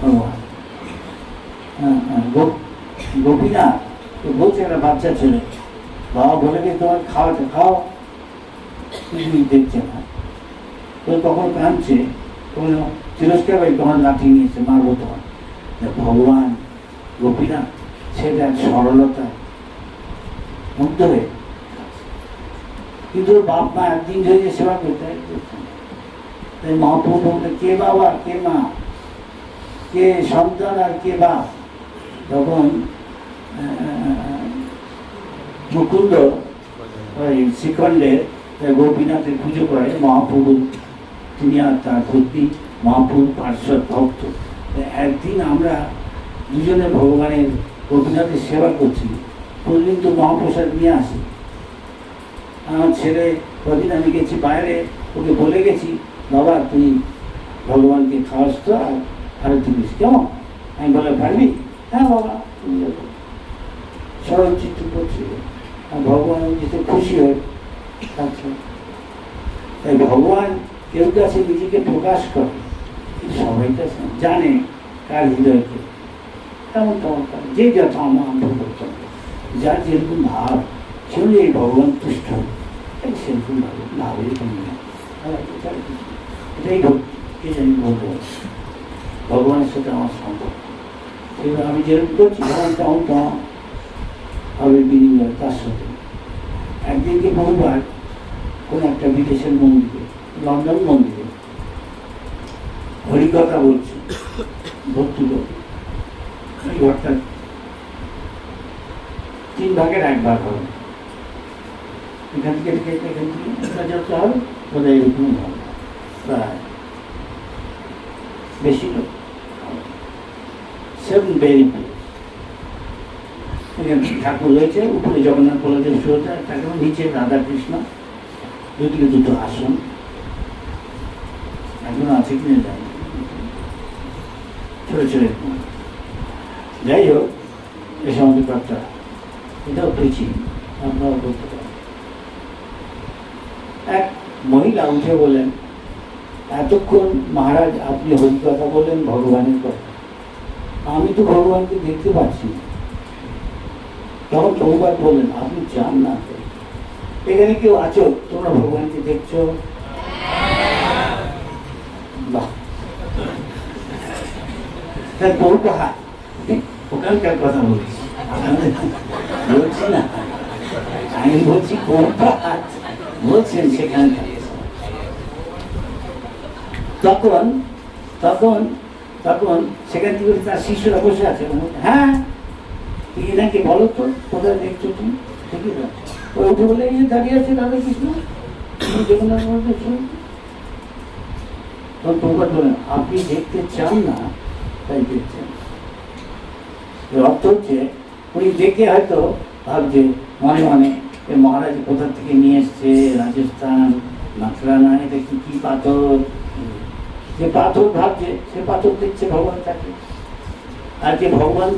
ভগবান। গোপীনাথ বলছে একটা বাচ্চা ছেলে, বাবা বলে গিয়ে তোমার খাওয়াতে খাও, কিছুই দেখছে না। তো তখন কাঁদছে, তখন তিরস্কার ভাই তোমার লাঠি নিয়েছে, মারবো তোমার। ভগবান গোপীনাথ সেটা সরলতা মুগ্ধ হয়ে, কিন্তু বাপ মা একদিন ধরে যে সেবা করতে তাই মহাপ্রভু বলতে কে বাবা কে মা, কে সন্তান আর কে বাপ। তখন মুকুন্দ ওই শ্রীখণ্ডে গোপীনাথের পুজো করে মহাপ্রভু, তিনি আর তার ভক্তি মহাপ্রভু পার্শ্বদ ভক্ত। একদিন আমরা দুজনে ভগবানের গোপীনাথের সেবা করছি, প্রতিদিন তো মহাপ্রসাদ নিয়ে আসি। আমার ছেলে কদিন আমি গেছি বাইরে, ওকে বলে গেছি বাবা তুই ভগবানকে খাওয়াস তো আর দিস, কেমন? আমি বলে পারবি? হ্যাঁ বাবা, সরল চিত্র করছি, ভগবান যেতে খুশি হয়ে থাকছে। তাই ভগবান কেউ কাছে নিজেকে প্রকাশ করে, সবাই কাছে জানে কার হৃদয়কে, তেমন তেমন যে যত আমার করতাম, যার যেরকম ভাব সেগুলি এই ভগবান তুষ্ট সেরকম ভাবে ভাবে এটাই ভক্তি জানি বলবো। ভগবানের সাথে আমার সম্পর্ক, সেটা আমি যেরকম করছি ভগবান তেমন তেমন হবে বিনিময় তার সাথে। একদিনকে বহুবার কোন একটা বিদেশের মন্দিরে, লন্ডন মন্দিরে হরিকথা বলছি, ভক্তি করছি। এই ঘরটা 3 ভাগের 1 ভাগ হবে, এখান থেকে এখান থেকে যত হবে বোধহয় এরকমই হবে, প্রায় বেশি লোক 7 বেরি ঠাকুর রয়েছে, উপরে জগন্নাথ বলদেব সুভদ্রা, ঠাকুর নিচে রাধা কৃষ্ণ, দুদিকে 2টো আসন এখনো আছে কিনা জানি, ছোট ছোট। যাই হোক, এ সমস্ত কথা এটাও পেয়েছি, আপনারা বলতে পারেন। এক মহিলা উঠে বলেন, এতক্ষণ মহারাজ আপনি হরিকথা বলেন ভগবানের কথা, আমি তো ভগবানকে দেখতে পাচ্ছি না। তখন বহুবার বলেন আপনি চান না, এখানে কেউ আছো তোমরা ভগবানকে দেখছো? বাহ, ওখানকার কথা বলছি, বলছি না, আমি বলছি বলছেন সেখানকার। তখন তখন তখন সেখান থেকে তার শিষ্যরা বসে আছে, হ্যাঁ এনাকে বলো তো কোথায় দেখছো তুমি? ঠিকই আছে, ওই উঠে বলে এই দাঁড়িয়ে আছে রাধা কৃষ্ণ জগন্নাথ বলতে। তখন প্রভাত বলেন আপনি দেখতে চান না তাই দেখছেন। অর্থ হচ্ছে উনি দেখে হয়তো ভাবছে মনে মনে মহারাজ কোথা থেকে নিয়ে এসছে, রাজস্থান নাকরানা, এটা কি পাথর, যে পাথর ভাবছে সে পাথর দেখছে ভগবান তাকে। আর যে ভগবান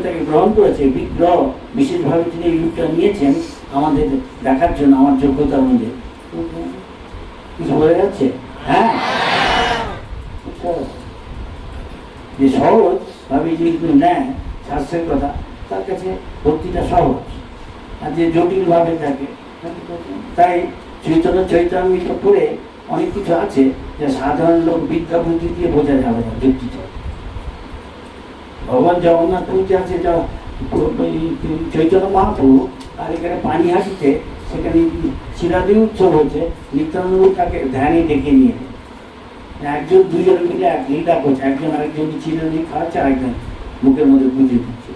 তাকে গ্রহণ করেছে বিগ্রহ, বিশেষভাবে তিনি এই রূপটা নিয়েছেন আমাদের দেখার জন্য, আমার যোগ্যতা অনুযায়ী। কিছু বলে যাচ্ছে? হ্যাঁ, যে সহজ ভাবে যদি নেয় শাস্ত্রের কথা, তার কাছে ভক্তিটা সহজ। আর যে জটিল ভাবে থাকে, তাই চৈতন্য চৈতন্য পড়ে অনেক কিছু আছে যা সাধারণ লোক বিদ্যা বুদ্ধি দিয়ে বোঝা যাবে না যুক্তিটা। ভগবান জগন্নাথ পুরীতে আছে চৈতন্য মহাপ্রভু, আর এখানে পানিহাটিতে সেখানে শিলাদি উৎসব হচ্ছে, নিত্যানন্দ তাকে ধ্যানে ডেকে নিয়ে একজন দুজন মিলে এক লীলা করছে, একজন আরেকজন চিরাদি খাওয়াচ্ছে, আরেকজন মুখের মধ্যে বুঝে দিচ্ছে।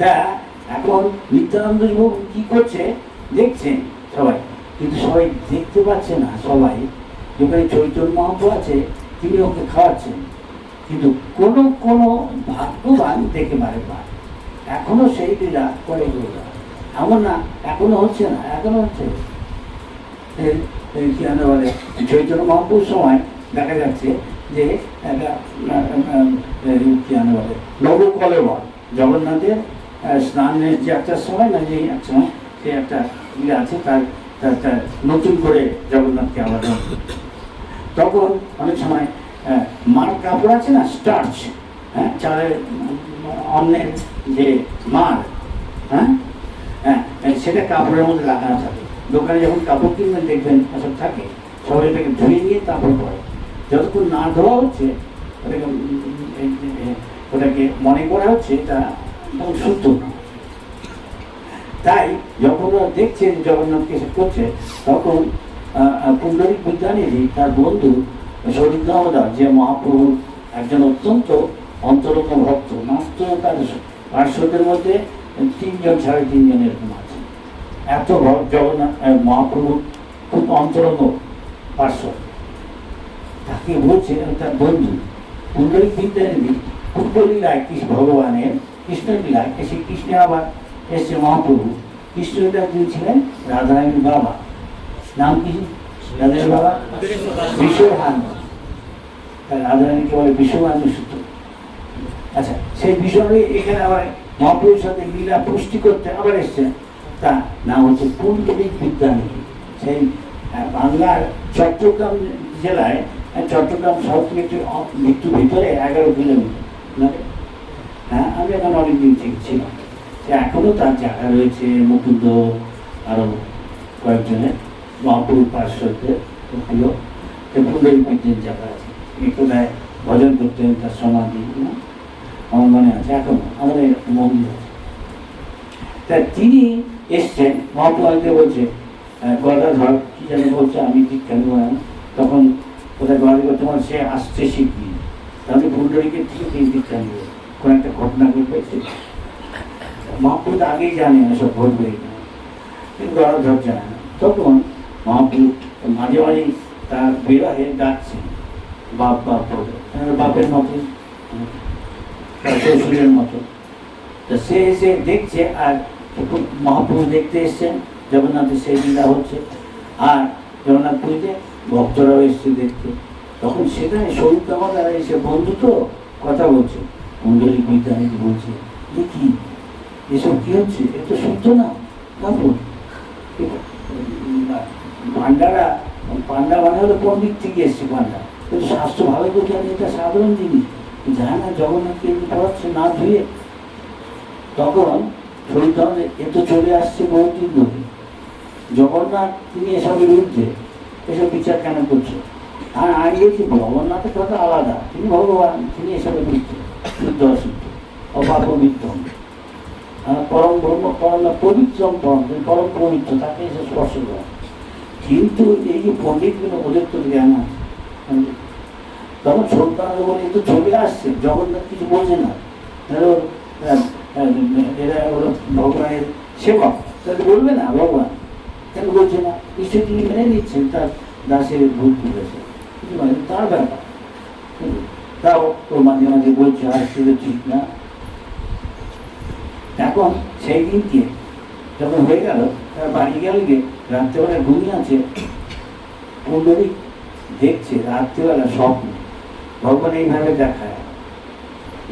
তা এখন নিত্যানন্দ কি করছে দেখছেন সবাই, কিন্তু সবাই দেখতে পাচ্ছে না। সবাই যেখানে চৈতন্য মহাপ্রভু আছে তিনি ওকে খাওয়াচ্ছেন, কিন্তু কোনো ভাগ্যবান দেখে পারে না। এখনো সেই লীলা করে গৌরা। এমন না এখনো হচ্ছে না, এখনো হচ্ছে। কি বলে চৈতন্য মহাপ্রভুর সময় দেখা যাচ্ছে যে একটা কি বলে নবকলেবর জগন্নাথের স্নানের যে একটা সময় না, যে এক সময় সে একটা ইয়ে আছে, তার নতুন করে জগন্নাথকে আবার তখন অনেক সময় মার কাপড় আছে না, স্টার্চ, হ্যাঁ, চালের অন্যের যে মার, হ্যাঁ হ্যাঁ, সেটা কাপড়ের মধ্যে লাগানো থাকে। দোকানে যখন কাপড় কিনবেন দেখবেন এসব থাকে, সবাই এটাকে ধুয়ে নিয়ে তারপর পরে। যতক্ষণ না ধোয়া হচ্ছে ওটাকে মনে করা হচ্ছে এটা তখন শুদ্ধ না। তাই যখন ওরা দেখছে জগন্নাথকে এসব করছে, তখন পুণ্ডরিক বিজ্ঞানীরই তার বন্ধু শরীর দামোদর, যে মহাপ্রভুর একজন অত্যন্ত অন্তরঙ্গ ভক্ত, মাত্র তার পার্শ্বদের মধ্যে 3 জন 3.5 জন এরকম আছে, এত জগন্নাথ মহাপ্রভুর খুব অন্তরঙ্গ পার্শ্ব। তাকে বলছে তার বন্ধু পুণ্ডরিক বিদ্যানিধি পূর্বলীলায় কৃষ্ণ ভগবানের কৃষ্ণলীলায় এসে কৃষ্ণের আবার এসছে মহাপ্রভু। কৃষ্ণলীলা যিনি ছিলেন রাধারানীর বাবা, নাম কি রাধারানীর বাবা? বিশ্বভানু। তাই রাধারানীকে বলে বিশ্বভানু সূত্র। আচ্ছা, সেই বিষয়ে এখানে আবার মহাপ্রভুর সাথে লীলা পুষ্টি করতে আবার এসছেন, তার নাম হচ্ছে পুণ্ডরিক বিদ্যানিধি। সেই বাংলার চট্টগ্রাম জেলায়, চট্টগ্রাম শহর থেকে একটু ভিতরে 11 কিলোমিটার। হ্যাঁ, আমি এখন অনেকদিন থেকে ছিলাম। এখনো তার জায়গা রয়েছে, মুকুন্দ আরো কয়েকজনের মহাপ্রভুর পার্শ্বদের প্রিয় পুণ্ডরিক বিদ্যার জায়গা আছে। কোথায় ভজন করতেন, তার সমাধি আমার মনে আছে, এখন আমাদের মন্দির আছে। তা তিনি এসছেন, মহাপ্রভুকে বলছে গদাধর কি যেন বলছে, আমি ঠিক কেন তখন কোথায় গদাধর তোমার সে আসছে শিখবি, তাহলে পুণ্ডরিকের থেকে তিনি দীক্ষা নেবে। কোন একটা ঘটনা ঘটেছে, মহাপ্রভু আগেই জানে না সব ঘটবে, কিন্তু গদাধর জানে না। তখন মহাপ্রভু মাঝে মাঝে তার বিবাহে ডাকছে বাপ বাপ বলে, বাপের মতো, তার শ্বশুরের মতো। তো সে এসে দেখছে, আর মহাপ্রভু দেখতে এসছেন জগন্নাথের সেই লীলা হচ্ছে, আর জগন্নাথ পুরীতে ভক্তরাও এসছে দেখতে। তখন সেখানে শরীর দামোদর এসে বন্ধু তো কথা বলছে, পুণ্ডরিক বিদ্যানিধি বলছে দেখি এসব কি হচ্ছে, এ তো শুদ্ধ না কাপড়। পান্ডারা, পান্ডা মানে হলো পণ্ডিত থেকে এসছে পান্ডা, কিন্তু স্বাস্থ্য ভালো করতে হবে, এটা সাধারণ জিনিস, জানে না জগন্নাথকে পড়াচ্ছে না ধুয়ে। তখন শরীর দামোদর এ তো চলে আসছে বহুদিন ধরে, জগন্নাথ তিনি এসবের বিরুদ্ধে, এসব বিচার কেন করছে? আর আমি বলছি জগন্নাথের কথা আলাদা, তিনি ভগবান, তিনি এসবের বিরুদ্ধে, শুদ্ধ অশুদ্ধ অপাপবিত্রম, পরম ব্রহ্ম পরম পবিত্রম পরম, পরম পবিত্র, তাকে এসে স্পর্শ করে। কিন্তু এই যে পণ্ডিতগুলো, ওদের তো জ্ঞান আছে। তখন সন্তান বলে তো চলে আসছে, জগন্নাথ কিছু বলছে না, এরা হলো ভগবানের সেবক, তাহলে বলবে না ভগবান কেন বলছে না? নিশ্চয়ই তিনি মেনে নিচ্ছেন তার দাসের ভুল করেছে, কিছু মানে তার ব্যাপার। তাও তো মাঝে মাঝে বলছে আর সেটা ঠিক না। এখন সেই দিনকে যখন হয়ে গেল, তার বাড়ি গেল, গিয়ে রাত্রেবেলা ঘুমিয়ে আছে, পুণ্ডরিক দেখছে রাত্রেবেলা স্বপ্ন ভগবান এইভাবে দেখায়,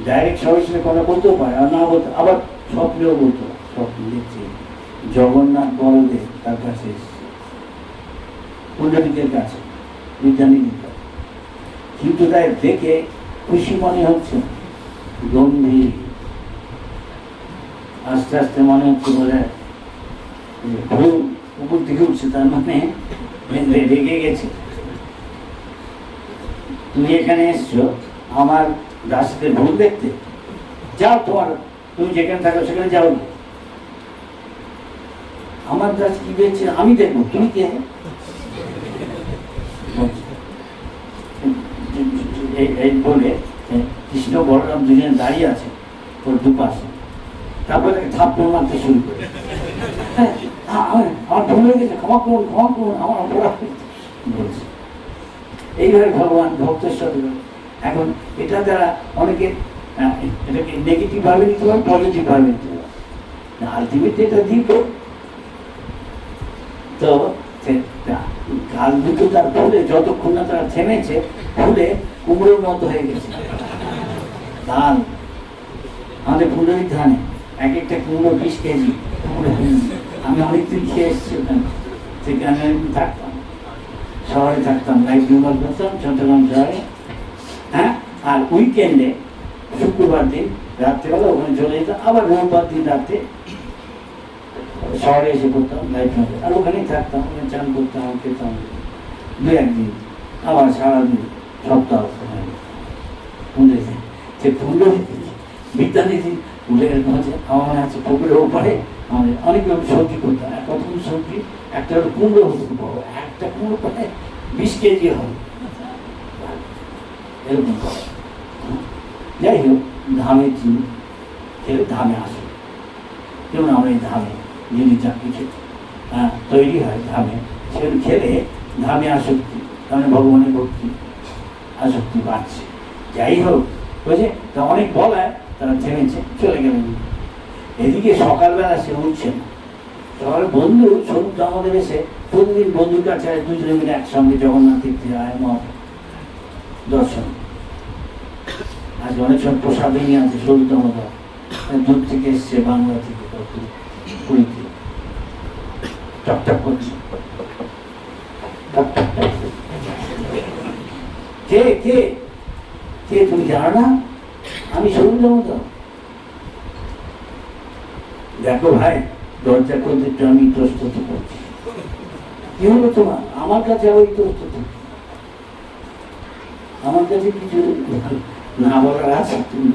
ডাইরেক্ট সবার সঙ্গে কথা বলতেও পারে, আর না বলতে আবার স্বপ্নেও বলতো, স্বপ্ন দেখছে জগন্নাথ বলদেব তার কাছে এসছে, পুণ্ডরিকের কাছে, বিদ্যানিধির কাছে। কিন্তু তাই দেখে খুশি মনে হচ্ছে, গম্ভীর, আস্তে আস্তে মনে হচ্ছে বলে ভুল উপর দিকে উঠছে, তার মানে রেগে গেছে। তুমি এখানে এসছো আমার দাসদের ভুল দেখতে, যাও তোমার, তুমি যেখানে থাকো সেখানে যাও, আমার দাস কি দেখছে আমি দেখবো, তুমি কে? এই বলে কৃষ্ণ বলরাম দুজনে দাঁড়িয়ে আছে ওর দুপাশে, তারপরে থাপ্পড় মারতে শুরু করে, আমার ভুল হয়ে গেছে, ক্ষমা করুন ক্ষমা করুন, আমার অপরাধ বলছে। এইভাবে ভগবান ভক্তের সাথে। এখন এটা দ্বারা অনেকে এটাকে নেগেটিভ ভাবে নিতে পারো, পজিটিভ ভাবে নিতে পারো, আলটিমেটলি এটা দিব। তো গাছ দুটো তার ফুলে যতক্ষণ না তারা থেমেছে, ফুলে কুমড়োর মতো হয়ে গেছে। ধান আমাদের ফুলের ধানে এক একটা কুমড়ো 20 কেজি কুমড়ো। আমি অনেকদিন খেয়ে এসেছি ওখানে, সেখানে আমি থাকতাম, শহরে থাকতাম, লাইফ নির্মাণ করতাম চট্টগ্রাম শহরে। হ্যাঁ, আর উইকেন্ডে শুক্রবার দিন রাত্রেবেলা ওখানে চলে যেতাম, আবার রোববার দিন রাত্রে শহরে এসে পড়তাম লাইফ নির্মাণ, আর ওখানেই থাকতাম, ওখানে চান করতাম, খেতাম 2-1 দিন, আবার সারাদিন সপ্তাহ ফুলে সে ফুলও বিদ্যানিধি ফুলের মাঝে আমার মনে আছে পুকুরের ওপারে আমাদের অনেক সবজি করতাম। কতগুলো সবজি, একটা হলো কুমড়ো হতো বড়, একটা কুমড়ো প্রায় 20 কেজি হবে এরকম। যাই হোক, ধামে চিনি খেলে ধামে আসে, যেমন আমরা এই ধামে যিনি যা কিছু তৈরি হয় ধামে, সেগুলো খেলে ধামে আসক্তি, তাহলে ভগবানের ভক্তি আসক্তি বাড়ছে। যাই হোক, বুঝে তা অনেক বলায় তারা থেমেছে, চলে গেলেন। এদিকে সকালবেলা সে উঠছে না, সকালে বন্ধু সমুদ্র আমাদের এসে প্রতিদিন বন্ধুর কাছে দুজনে মিলে একসঙ্গে জগন্নাথ দেখতে যায়, মঠ দর্শন। আজ অনেক সময় প্রসাদ নিয়ে আছে সমুদ্র আমাদের দূর থেকে এসছে, বাংলা থেকে পুরীতে টকটক করছে। কে কে কে তুমি জানো না আমি সমুদ্র মতো? দেখো ভাই, দরজা করতে একটু আমি প্রস্তুত করছি। কি হলো তোমার? আমার কাছে ওই প্রস্তুত, আমার কাছে কিছু না বলার আছে। তুমি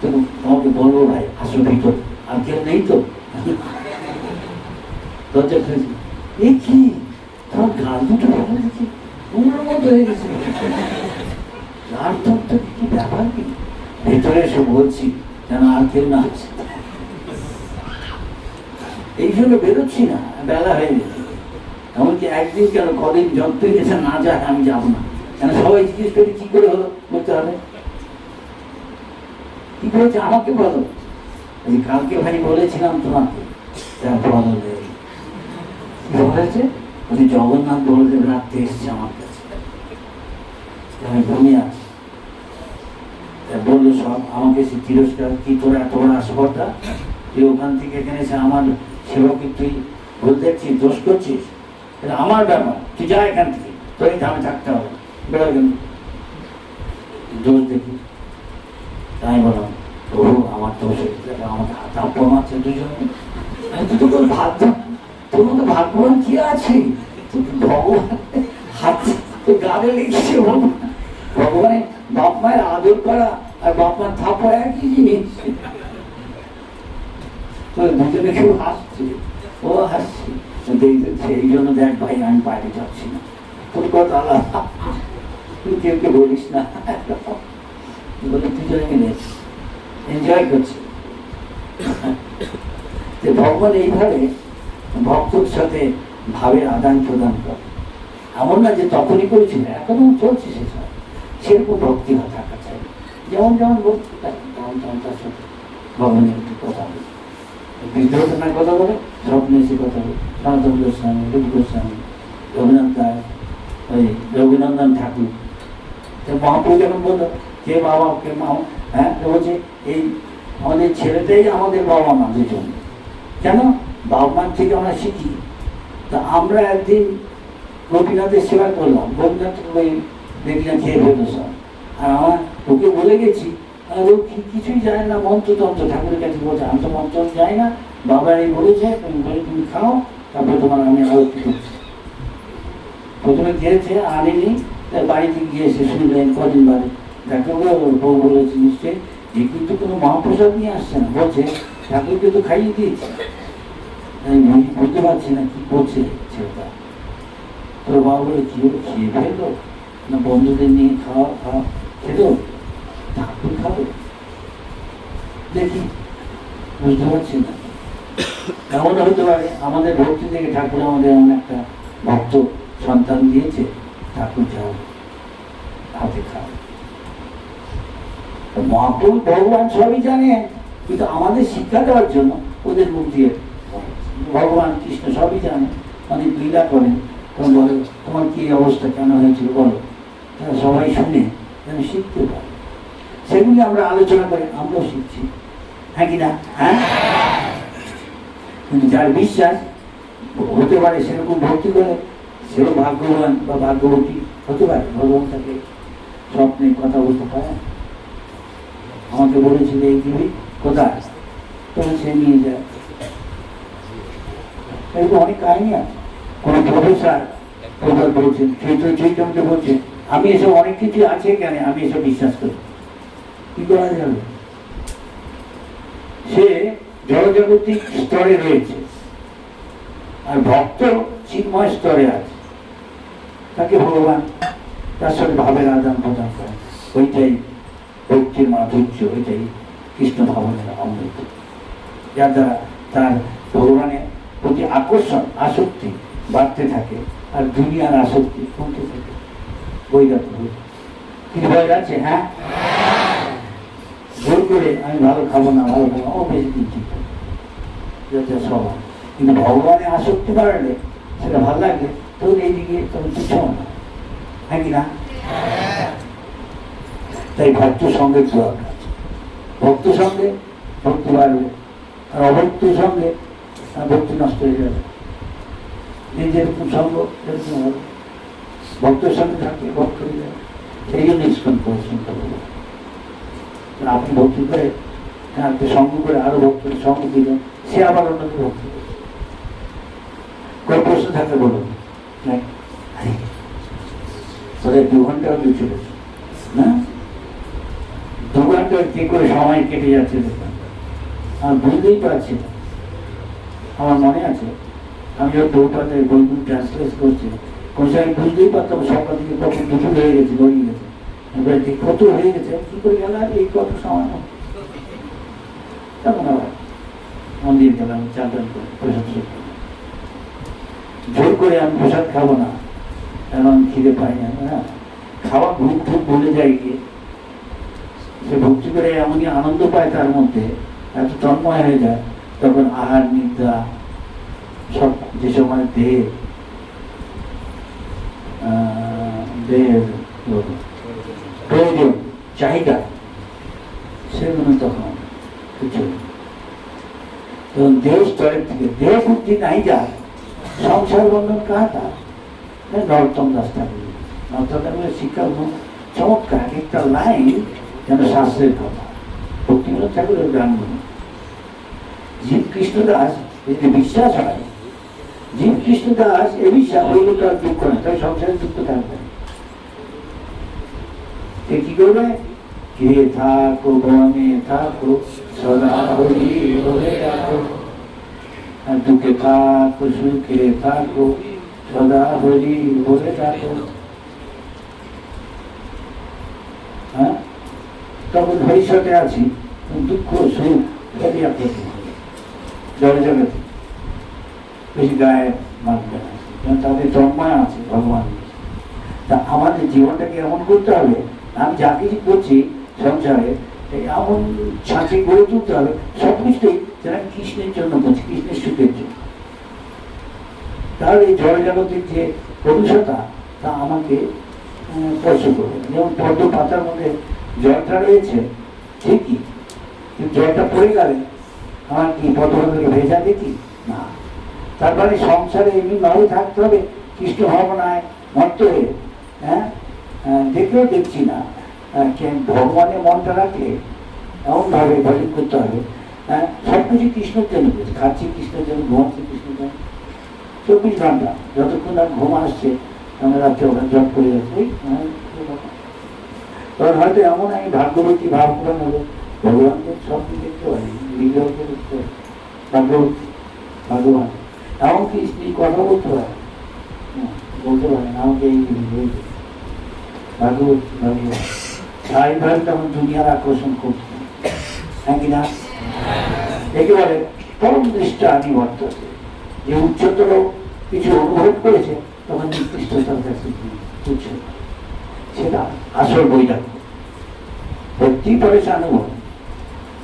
তোমাকে বলবো ভাই, আসো ভিতর, আর কেউ নেই তো? দরজা খুলেছি, এ কি তোমার গাল দুটো ভালো দেখি কুমড়োর মতো হয়ে গেছে। গাল তো কি ব্যাপার কি? ভেতরে এসে বলছি যেন আর কেউ না আছে, এই জন্য বেরোচ্ছি না, বেলা হয়ে গেছে। এমনকি একদিন কেন কদিন যত গেছে না যায় আমি যাবো না, কেন সবাই জিজ্ঞেস করি কি করে হলো, বলতে হবে কি করেছে আমাকে বলো। কালকে ভাই বলেছিলাম তোমাকে, বলেছে উনি জগন্নাথ বলদেব রাখতে এসছে আমার কাছে, আমি ঘুমিয়ে আছি। বললো সব আমাকে সে তিরস্কার, কি তোর এত বড় আসপর্দা, তুই ওখান থেকে এখানে এসে আমার সেবাকে তুই ভুল দেখছিস, দোষ করছিস, এটা আমার ব্যাপার, তুই যা এখান থেকে, তোর এই ধামে থাকতে হবে, বেরো কেন দোষ দেখি। তাই বললাম প্রভু আমার দোষ হয়েছে, আমাকে হাত আপন আছে দুজনে, তুই তো ভাগ্য, তোর মতো ভাগ্যবান কি আছে? ভগবান হাত তোর গালে লেগেছে। ভগবানের বাপ মায়ের আদর করা আর বাপ মার থাপড়া একই জিনিস। তোর দুজনে কেউ হাসছে, ও হাসছে, এই জন্য দেখ ভাই আমি বাইরে যাচ্ছি না, তোর কথা আলাদা, তুই কেউ কে বলিস না, বলে দুজনে মিলে এনজয় করছে। ভগবান এইভাবে ভক্তর সাথে ভাবের আদান প্রদান করে। এমন না যে তখনই করেছিল, এখনো চলছে সে সময়, সেরকম ভক্তি থাকা চাই। যেমন যেমন ভক্তি থাকে তেমন তেমন তার সাথে ভগবানের একটু কথা বলে, বিদ্রোহনার কথা বলে, স্বপ্নে এসে কথা বলে, সনাতন গোস্বামী, রূপ গোস্বামী, রঘুনাথ দাস, ওই রঘুনন্দন ঠাকুর। তো মহাপ্রভু যখন বললো কে বাবা কে মা, হ্যাঁ বলছে এই আমাদের ছেলেটাই আমাদের বাবা মা দুজন। কেন? বাবা মার থেকে আমরা শিখি। তা আমরা একদিন গোপীনাথের সেবা করলাম, গোপীনাথ ওই দেখলাম খেয়ে ফেলো সব, আর আমার ওকে বলে গেছি, আর ও কিছুই যায় না, মন্ত্রতন্ত্র ঠাকুরের কাছে বলছে, আমি তো মন্ত্র যাই না, বাবা এই বলেছে তুমি খাও, তারপরে তোমার আমি আরতি করছি। প্রথমে খেয়েছে, আনেনি, তার বাড়িতে গিয়ে এসে শুনলেন কদিন বাড়ি ডাক্তার বউ বলেছে নিশ্চয়ই যে কিন্তু কোনো মহাপ্রসাদ নিয়ে আসছে না, বলছে ঠাকুরকে তো খাইয়ে দিয়েছে। আমি বুঝতে পারছি না কি করছে ছেলেটা। তোর বাবা বলে কি হলো, খেয়ে ফেললো না বন্ধুদের নিয়ে খাওয়া খাওয়া খেলো, ঠাকুর খাবে দেখি, বুঝতে পারছি না। এমন হতে পারে আমাদের ভক্তি থেকে ঠাকুর আমাদের এমন একটা ভক্ত সন্তান দিয়েছে, ঠাকুর যাও হাতে খাও। মহাপ্রভু ভগবান সবই জানেন, কিন্তু আমাদের শিক্ষা দেওয়ার জন্য ওদের মুখ দিয়ে ভগবান কৃষ্ণ সবই জানেন, অনেক লীলা করেন। তখন বলে তোমার কি অবস্থা, কেন হয়েছিল বলো, তারা সবাই শুনে যেন শিখতে পারে। সেগুলি আমরা আলোচনা করে আমরাও শিখছি, হ্যাঁ কি না? হ্যাঁ, কিন্তু যার বিশ্বাস হতে পারে সেরকম ভক্তি করে, সেও ভাগ্যবান বা ভাগ্যবতী হতে পারে। ভগবান তাকে স্বপ্নে কথা বলতে পারে। আমাকে বলেছিল এই দিবি কোথায়, তখন সে নিয়ে যায়। এরকম অনেক কাহিনী আছে। কোন প্রফেসর বলছেন, চৈতন্য বলছেন আমি এসব অনেক কিছু আছে কেন আমি এসব বিশ্বাস করি, কি করা যাবে? সে জড়জাগতিক স্তরে রয়েছে, আর ভক্ত চিন্ময় স্তরে আছে। তাকে ভগবান তার সাথে ভাবের আদান প্রদান করেন। ওইটাই ভক্তির মাধুর্য, ওইটাই কৃষ্ণ ভাবনের অমৃত, যার দ্বারা তার ভগবানের প্রতি আকর্ষণ আসক্তি বাড়তে থাকে, আর দুনিয়ার আসক্তি কমতে থাকে। বৈরাগ্য কি ভয় আছে? হ্যাঁ, জোর করে আমি ভালো খাবো না, ভালো খাবো, ও বেশি দিন ঠিক যাতে সবাই। কিন্তু ভগবানে আসক্তি বাড়লে, সেটা ভালো লাগলে তখন এইদিকে তখন কিছু না, হ্যাঁ কি না? তাই ভক্ত সঙ্গে দরকার। ভক্ত সঙ্গে ভক্তি বাড়বে, আর অভক্ত সঙ্গে ভক্তি নষ্ট হয়ে যাবে। যেরকম সঙ্গ সেরকম হবে। ভক্তের সঙ্গে থাকলে ভক্ত হয়ে যাবে। সেই জন্য ইস্কন পরিশ্রম করবো। আপনি ভক্তি করে সঙ্গ করে আরো ভক্তের সঙ্গ দিলেন, সে আবার অন্যকে ভক্তি করে। কোনো প্রশ্ন থাকলে বলুন। ওদের 2 ঘন্টাও দিয়ে চলেছে না, 2 ঘন্টা কি করে সময় কেটে যাচ্ছে দেখলাম, আর বুঝতেই পারছি না। আমার মনে আছে আমি যখন দৌড়াতে বইগুলো ট্রান্সলেট করছি, কোন সময় বুঝতেই পারতাম সকাল থেকে কখন দুপুর হয়ে গেছে, গড়িয়ে গেছে, কত হয়ে গেছে, কি করে গেল এই কত সময়। তখন আবার মন্দির গেলাম, চাঁদান করে প্রসাদ জোর করে আমি প্রসাদ খাবো না, এখন খিদে পাই না, হ্যাঁ খাওয়া ভুক ভুক ভুলে যায় গিয়ে। সে ভক্তি করে এমনই আনন্দ পায় তার মধ্যে, এত তন্ময় হয়ে যায়, তখন আহার নিদ্রা সব যে সময় দেহের প্রয়োজন চাহিদা সেগুলো তখন কিছু, তখন দেহ স্তরের থেকে দেহ বুদ্ধি নাই যায়, সংসার বন্ধন কাহাটা নরোত্তম দাস ঠাকুর। নরোত্তম ঠাকুরের শিক্ষা চমৎকার, একটা লাইন যেন শাস্ত্রের কথা। ভক্তিবিনোদ ঠাকুরের গানগুলো জীব কৃষ্ণ দাস যদি বিশ্বাস হয়, জীব কৃষ্ণ দাস এ বিশ্বাস হইলে তার দুঃখ নেই, তাই সংসারে দুঃখ থাকবে। কি করবে? কে থাকো বনে থাকো সদা হরি বলে রাখো, দুঃখে থাকো সুখে থাকো সদা হরি বলে রাখো। হ্যাঁ, তখন ভবিষ্যতে আছি, দুঃখ সুখ সবই আপনার জড়ে জগতে বেশি গায়ে মানবে না, তাদের তন্ময় আছে ভগবান। তা আমাদের জীবনটাকে এমন করতে হবে, আমি যা কিছু করছি সংসারে এমন ছাঁচে গড়ে তুলতে হবে, সবকিছুই যেন কৃষ্ণের জন্য করছি, কৃষ্ণের সুখের জন্য। তাহলে এই জড় জগতের যে কলুষতা তা আমাকে স্পর্শ করবে। যেমন পদ্ম পাতার মধ্যে জলটা রয়েছে ঠিকই, কিন্তু জলটা পড়ে গেলে আমার কি পদ্মকে ভেজা দেখি না। তারপরে সংসারে এমনি ভাবে থাকতে হবে, কৃষ্ণ ভাবনায় মত্ত হয়ে। হ্যাঁ, দেখলেও দেখছি না, ভগবানের মনটা রাখলে এমনভাবে ভজন করতে হবে। হ্যাঁ, সব কিছু কৃষ্ণের জন্য করছি, খাচ্ছি কৃষ্ণের জন্য, ঘুমাচ্ছি কৃষ্ণের জন্য। 24 ঘন্টা যতক্ষণ আর ঘুম আসছে আমরা রাত্রে ওখানে জব করে যাচ্ছি। তখন হয়তো এমন আমি ভাগ্যবতী ভাব করে নেবো, ভগবানকে সব দেখতে পারি, বিগ্রহকে দেখতে পারি, ভাগ্যবতী ভগবান এমনকি স্ত্রী কথা বলতে পারে, বলতে পারেন আমাকে এই ভাগবত ভগবান স্বাভাবিকভাবে তখন দুনিয়ার আকর্ষণ করতে, হ্যাঁ কিনা? একেবারে পরম দৃষ্টা আমি বর্তছে, যে উচ্চতর কিছু অনুভব করেছে তখন নিকৃষ্টতার কাছে তুচ্ছ, সেটা আসল বৈরাগ্য। ভক্তি পরেশান অনুভব,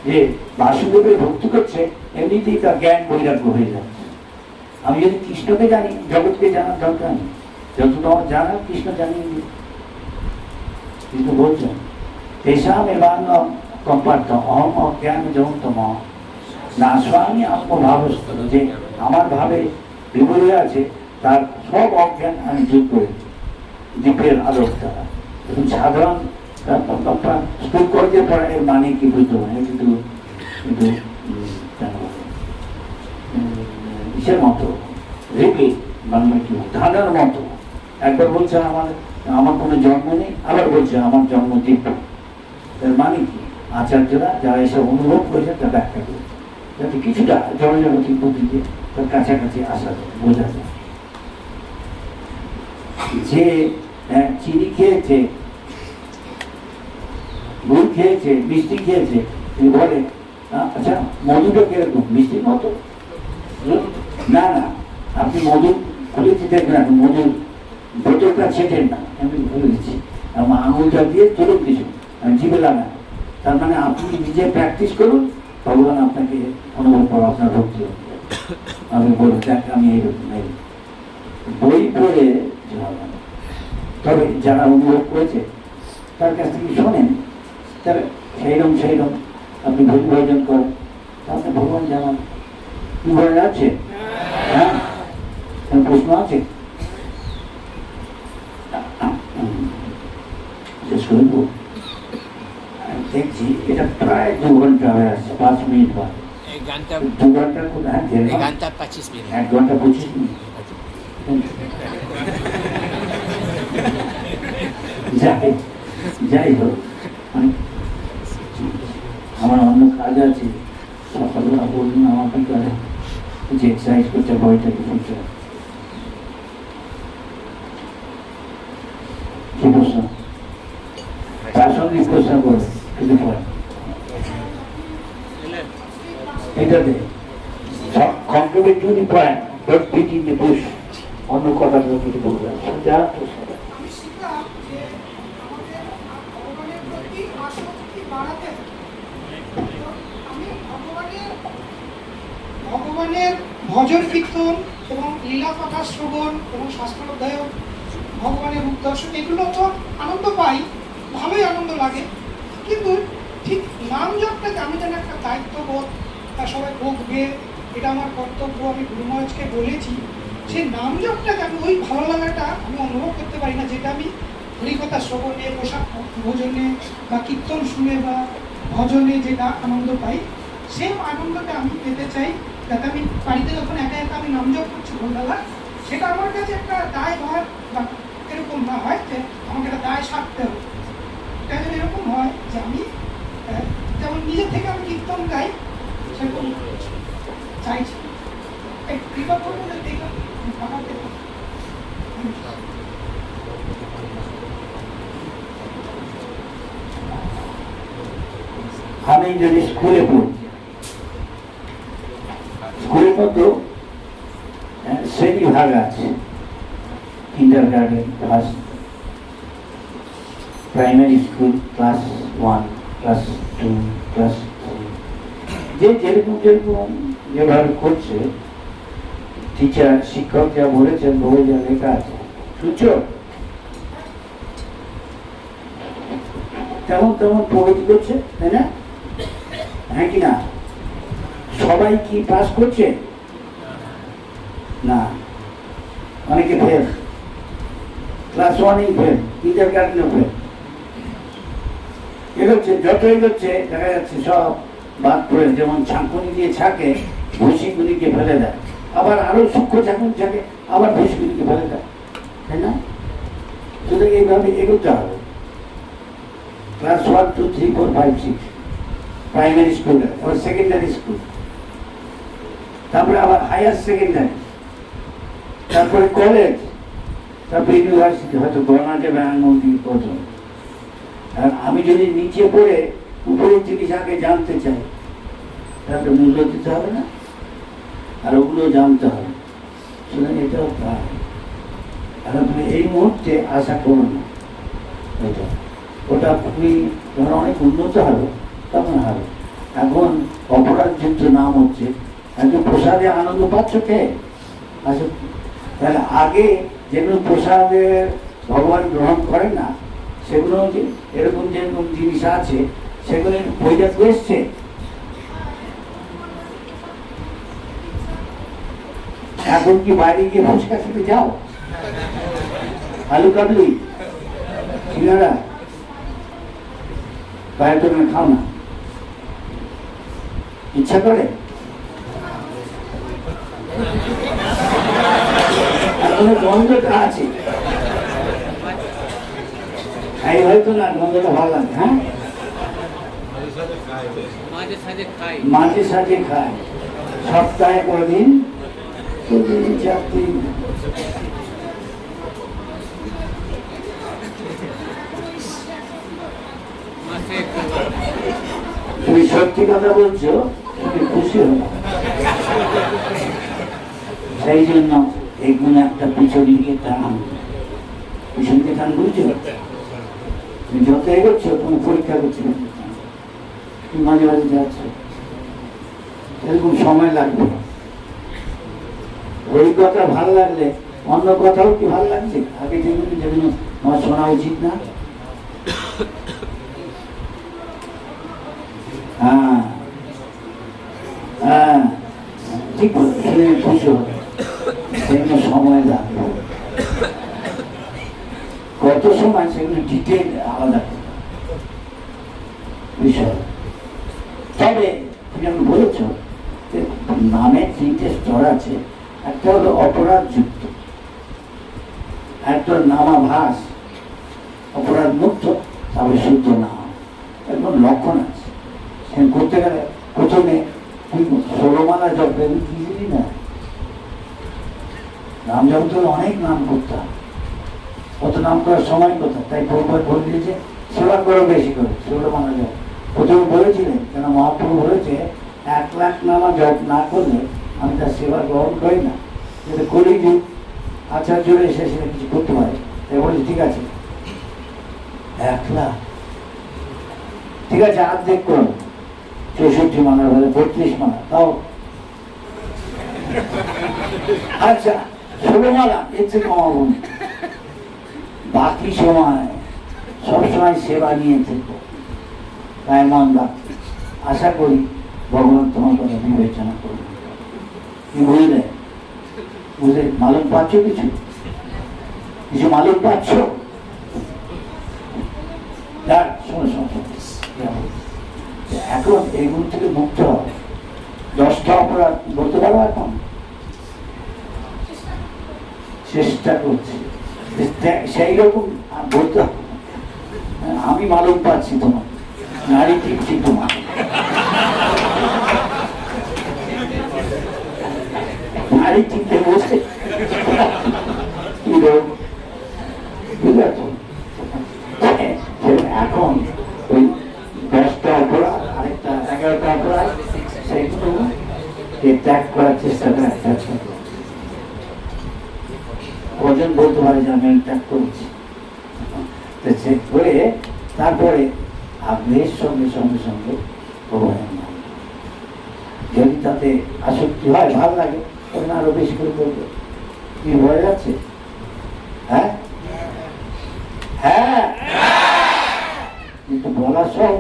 যে বাসুদেবের ভক্তি করছে এমনিতেই তার জ্ঞান বৈরাগ্য হয়ে যাচ্ছে। আমি যদি কৃষ্ণকে জানি, জগৎকে জানার দরকার নেই, যতটা আমার জানা কৃষ্ণ জানিয়ে দিই। কৃষ্ণ বলছেন তেষাম এবান্ন কম্পার্থ অহম অজ্ঞান যৌতম না স্বামী আত্মভাবস্থ, যে আমার ভাবে বিপরীত আছে তার সব অজ্ঞান আমি দূর করে দীপের আলোক দ্বারা। এবং সাধারণ স্কুল কলেজে পড়া এর মানে কি বুঝতে পারে, কিন্তু কিন্তু ইসের মতো রেপে বাংলা কি ধাঁধার মতো, একবার বলছে আমার কোনো জন্ম নেই, আবার বলছে আমার জন্ম দিব্য। এর মানে কি আচার্যরা যারা এসব অনুভব করেছে তা ব্যাখ্যা করে, যাতে কিছুটা জনজাগতিক বুদ্ধিতে তার কাছাকাছি আসা যায়, বোঝা যায়। যে চিনি খেয়েছে, গুড় খেয়েছে, মিষ্টি খেয়েছে, তিনি বলে আচ্ছা মধুটা কিরকম, মিষ্টির মতো? না না, আপনি মধু খুলেছি দেখবেন, মধুর বোতলটা ছেটেন না, আমি বলে দিচ্ছি, আমার আঙুলটা দিয়ে চলুন কিছু, আমি জিভে লাগান। তার মানে আপনি নিজে প্র্যাকটিস করুন, ভগবান আপনাকে অনুভব করো, আপনার ভক্তি হবে। আমি বলবো দেখ আমি এইরকম এই বই পড়ে, তবে যারা অনুভব করেছে তার কাছ থেকে শোনেন, তার সেইরকম আপনি ভক্তি ভজন করেন, তাহলে ভগবান জানান। কি বলে যাচ্ছে? হ্যাঁ, প্রশ্ন আছে? দেখছি এটা প্রায় 2 ঘন্টা হয়ে আসছে, 5 মিনিট বাদ। 2 ঘন্টা কোথায়? 1 ঘন্টা 25 মিনিট। 1 ঘন্টা 25 মিনিট। যাই হোক, আমার অন্য কাজ আছে, সকালবেলা বলুন আমার বিকালে যে এক্সারসাইজ করছে বইটাকে শুনছে। কি প্রশ্ন? প্রাসঙ্গিক প্রশ্ন করবে, কিন্তু পরে এটাতে কন্ট্রিবিউট টু দি পয়েন্ট, ডট বিট ইন দি বুশ। অন্য কথা কিছু বলবে যা ভগবানের ভজন কীর্তন এবং লীলা কথা শ্রবণ এবং শাস্ত্র অধ্যয়ন, ভগবানের রূপ দর্শন, এগুলো তো আনন্দ পাই, ভালোই আনন্দ লাগে। কিন্তু ঠিক নাম জপটাকে আমি যেন একটা দায়িত্ববোধ, তার সবাই বকবে, এটা আমার কর্তব্য, আমি গুরু মহারাজকে বলেছি, সেই নাম জপটাকে আমি ওই ভালো লাগাটা আমি অনুভব করতে পারি না, যেটা আমি হরিকথা শ্রবণে, পোশাক ভোজনে বা কীর্তন শুনে বা ভজনে যেটা আনন্দ পাই, সেই আনন্দটা আমি পেতে চাই, যাতে আমি বাড়িতে যখন একা একা আমি নাম জপ করছি ভোরবেলা, সেটা আমার কাছে একটা দায় ভার বা এরকম না হয় যে আমাকে একটা দায় সারতে হবে। এটা যদি এরকম হয় যে আমি যেমন নিজের থেকে আমি কীর্তন গাই, সেরকম চাইছি। কৃপা করবেন আমি যদি স্কুলে পড়ি, স্কুলের মতো শ্রেণী ভাগ আছে, kindergarten, class primary school, class 1, class 2, class 3, যে যেরকম যেভাবে করছে, টিচার শিক্ষক যা বলেছেন, বই যা লেখা আছে, শুনছো, তেমন প্রগতি করছে, তাই না? হ্যাঁ কি না? সবাই কি পাস করছে না? অনেকে ফেল, ক্লাস 1-এই ফেল, কিন্ডার গার্ডেনও ফেল। এগোচ্ছে, যত এগোচ্ছে দেখা যাচ্ছে সব বাদ পড়ে, যেমন ছাঁকুনি দিয়ে ছাঁকে, ভুসিগুলিকে ফেলে দেয়, আবার আরো সূক্ষ্ম ছাঁকুনি ছাঁকে, আবার ভুসিগুলিকে ফেলে দেয়, তাই না? সুতরাং এইভাবে এগোতে হবে। ক্লাস 1, 2, 3, 4, 5, 6 প্রাইমারি স্কুল, আবার সেকেন্ডারি স্কুল, তারপরে আবার হায়ার সেকেন্ডারি, তারপরে কলেজ, তারপরে ইউনিভার্সিটি, হয়তো গণা যাবে আনন্দি প্রথম। আর আমি যদি নিচে পড়ে উপরের জিনিস আগে জানতে চাই, তাহলে মূল্য দিতে হবে না, আর ওগুলো জানতে হবে। সুতরাং এটাও তাই। আর আপনি এই মুহূর্তে আশা করুন না, এটা ওটা খুবই যখন অনেক উন্নত হবে তখন হবে। এখন অপরাধ যুক্ত নাম হচ্ছে, একটু প্রসাদে আনন্দ পাচ্ছ কে? আচ্ছা, তাহলে আগে যেগুলো প্রসাদের ভগবান গ্রহণ করেন না, সেগুলো যে এরকম যেরকম জিনিস আছে সেগুলো বইটা এসছে। এখন কি বাইরে গিয়ে ফুচকা খেতে যাও? আলু কাবলি, সিঙ্গারা বাইরে তো খাও না, ইচ্ছা করে? এখন গন্ধটা আছে, এই হয়তো না গন্ধটা ভালো লাগে। হ্যাঁ, মাঝে সাঝে খায়, সপ্তাহে কোনদিন 4 দিন। তুমি সত্যি কথা বলছো, তুমি খুশি হলো, সেই জন্য এগুলো একটা পিছনকে টান, পিছনকে টান বুঝছো? তুমি যত এগোচ্ছ তুমি পরীক্ষা করছো, তুমি মাঝে মাঝে যাচ্ছ, এরকম সময় লাগবে। ওই কথা ভালো লাগলে অন্য কথাও কি ভালো লাগছে? আগে যেগুলো যেগুলো আমার শোনা উচিত না। হ্যাঁ হ্যাঁ, ঠিক খুশি হবে, সেগুলো সময় লাগবে। কত সময় সেগুলো ডিটেল আলাদা বিষয়। তবে তুমি আমি বলেছ নামের 3টে স্তর আছে। একটা হলো অপরাধ যুক্ত, একটা নামাভাস, অপরাধ মুক্ত, তারপরে শুদ্ধ নাম। এখন লক্ষণ আছে, সে করতে গেলে প্রথমে তুই 16 মালা জপ দেবেন, কি না নাম জপ করলে অনেক নাম করতাম, অত নাম করার সময় কোথায়? তাই পূর্বে বলে দিয়েছে সেবা করো বেশি করে, 16 মালা জপ। প্রথমে বলেছিলেন কেন মহাপ্রভু বলেছে 1 লাখ নামা জপ না করলে আমি তার সেবা গ্রহণ করি না। যদি করি দিই আচার্যরা এসে সেটা কিছু করতে পারে, তাই বলেছি ঠিক আছে 1 লাখ, ঠিক আছে অর্ধেক করো, 64 মালার বলে 32 মালা তাও। আচ্ছা 16 মালা এর থেকে কমাবো, বাকি সময় সবসময় সেবা নিয়ে থাকবো। তাই মন্দা আশা করি ভগবান তোমার কথা বিবেচনা করবে। কি বুঝলে? বুঝলে মালুম পাচ্ছ? কিছু কিছু মালুম পাচ্ছ? শোনো শোনো, এখন এইগুলো থেকে মুক্ত হবে। 10টা অপরাধ বলতে পারো এখন? চেষ্টা করছি সেই রকম বলতে হবে। আমি মালুম পাচ্ছি তোমার, নারী টিপছি তোমার, নারী টিপতে বসে এখন ওই 10টা অপরাধ, আরেকটা 11টা অপরাধ, সেইগুলো ত্যাগ করার চেষ্টা করে। কজন বলতে পারে যে আমি ত্যাগ করেছি? চেক করে তারপরে আগ্রহের সঙ্গে সঙ্গে সঙ্গে ভগবানের নাম, যদি তাতে আসক্তি হয়, ভালো লাগে, তখন আরো বেশি করে বলবে। কি হয়ে যাচ্ছে? হ্যাঁ হ্যাঁ, কিন্তু বলা সব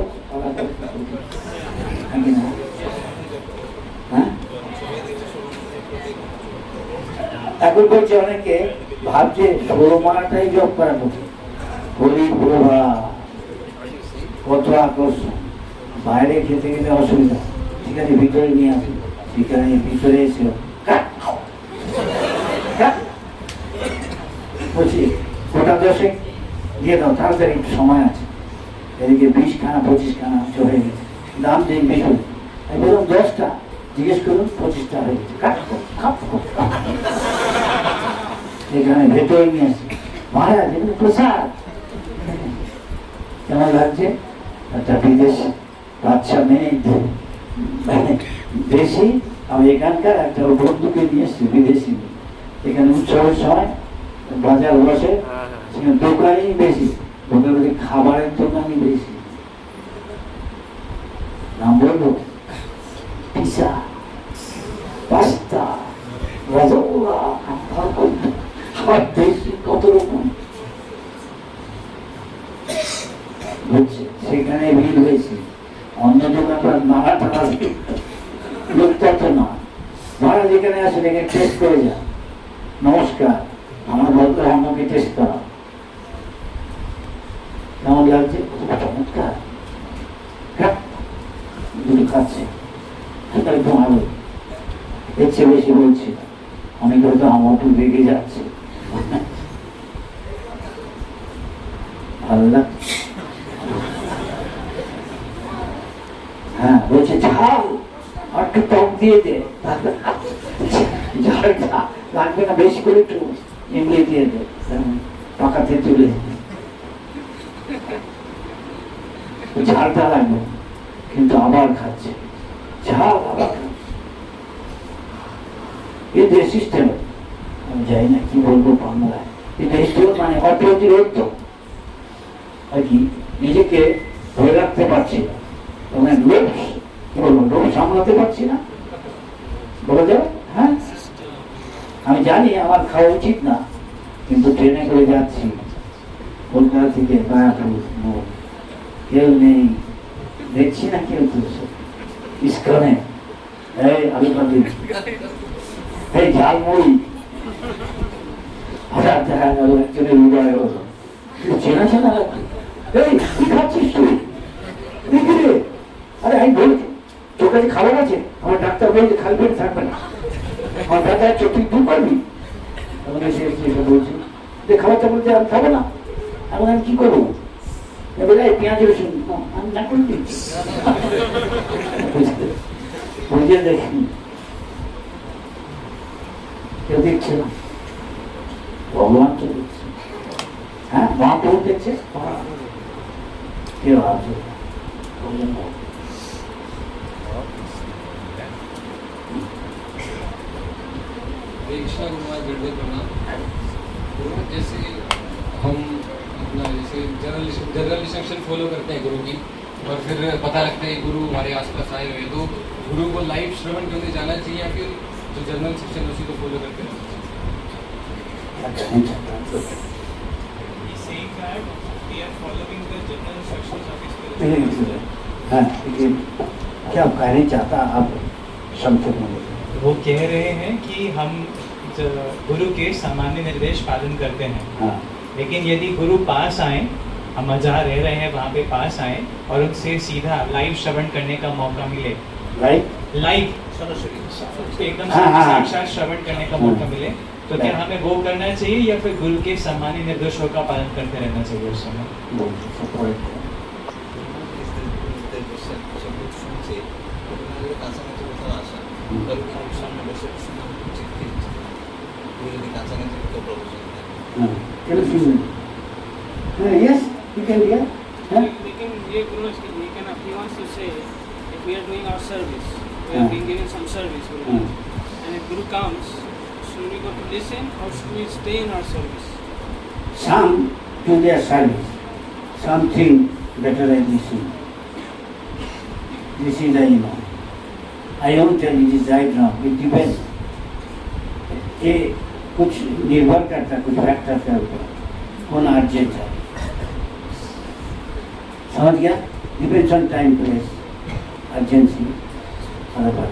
হ্যাঁ। এখন বলছে অনেকে ভাবছে 16 মালাটাই জপ করা কঠিন। হরি প্রভা, কত আকর্ষণ, বাইরে খেতে গেলে অসুবিধা, ঠিক আছে ভিতরে নিয়ে আসি, সেখানে ভিতরে এসে বলছি গোটা 10 দিয়ে দাও, তাড়াতাড়ি সময় আছে। এদিকে 20 খানা 25 খানা হয়ে গেছে, দাম দিন বেশি। আমি বললাম 10টা, জিজ্ঞেস করুন 25টা হয়ে গেছে, এখানে ভেতরে নিয়ে আসি। মহারাজ এগুলো প্রসাদ, কেমন লাগছে? একটা বিদেশি বাচ্চা মেয়ে, দেশি, আমি এখানকার একটা বন্ধুকে নিয়ে এসছি, বিদেশি। এখানে উৎসবের সময় বাজার বসে, সেখানে দোকানই বেশি, বলে বলে খাবারের দোকানই বেশি, নাম বলবো পিজা, পাস্তা, রসগোল্লা, সব বেশি কত রকম হচ্ছে, সেখানে ভিড় হয়েছে। অন্য দোকানদার নাড়া টাড়া লোক তত না, ভাড়া যেখানে আসে এখানে টেস্ট করে যান, নমস্কার আমার বলতে অন্যকে টেস্ট করা কেমন লাগছে, চমৎকার দুটো খাচ্ছে, একটু ভালো, এর চেয়ে বেশি বলছি না, অনেকে হয়তো আমার একটু রেগে যাচ্ছে, ভালো লাগছে। হ্যাঁ বলছে ঝাল আর একটু টক দিয়ে দে, ঝালটা লাগবে না, বেশি করে একটু ইমলি দিয়ে দে, পাকাতে তুলে ঝালটা লাগবে, কিন্তু আবার খাচ্ছে ঝাল, আবার খাচ্ছে, এই দেশ সিস্টেম আমি যাই না কি বলবো বাংলায়, এই দেশটা মানে অপ্রতিরোধ আর কি, নিজেকে ধরে রাখতে পারছি না, লোভ কি বলবো, লোভ সামলাতে পারছি না বলা যাবে। হ্যাঁ আমি জানি আমার খাওয়া উচিত না, কিন্তু ট্রেনে করে যাচ্ছি কলকাতা থেকে মায়াপুর, কেউ নেই, দেখছি না কেউ তুলছে ইস্কনে, এই আলু কাঁদি, এই ঝালমুড়ি, হঠাৎ দেখা গেল একজনের হৃদয় হলো, চেনা চেনা লাগবে, এই কি খাচ্ছিস তুই, আরে আমি বলছি তোর কাছে খাবার আছে, আমার ডাক্তার বলছে খালি পেটে থাকবে না, আমার ডাক্তার চোখ দূর করবি, তখন এসে বলছি যে খাবারটা বলতে আমি খাবো না, এখন আমি কি করবো, এবারে পেঁয়াজ রসুন আমি না করে দিচ্ছি, বুঝে দেখি কেউ দেখছে না, ভগবান তো দেখছে, হ্যাঁ মহাপ্রভু দেখছে, কেউ আছে कृष्णा गुरु महाराज गुरुदेव प्रणाम। जैसे हम अपना जैसे जनरल इंस्ट्रक्शन फॉलो करते हैं गुरु की, और फिर पता लगता है गुरु हमारे आसपास आए हुए, तो गुरु को लाइव श्रवण करने जाना चाहिए या फिर जो जनरल इंस्ट्रक्शन उसी को फॉलो करते हैं। क्या कहना चाहता आप संक्षेप में? वो कह रहे हैं कि हम गुरु के सामान्य निर्देश पालन करते हैं, हाँ। लेकिन यदि गुरु पास आए, हम जहाँ रह रहे हैं वहाँ पे पास आए और उनसे सीधा लाइव श्रवण करने का मौका मिले, लाइव एकदम साक्षात श्रवण करने का मौका मिले, तो क्या हमें वो करना चाहिए या फिर गुरु के सामान्य निर्देशों का पालन करते रहना चाहिए उस समय? Yes, you can hear. Lekin ye Guru he can, he wants to say, if we are doing our service, we are being given some service, and if Guru comes, should we go to listen or should we stay in our service? Some do their service, some think better than listen. This is I know. I don't tell it is right now. It depends. ये कुछ निर्भर करता है, कुछ factor के ऊपर, कौन urgent है, समझ गया? Depends on time, place, urgency, सारा बात।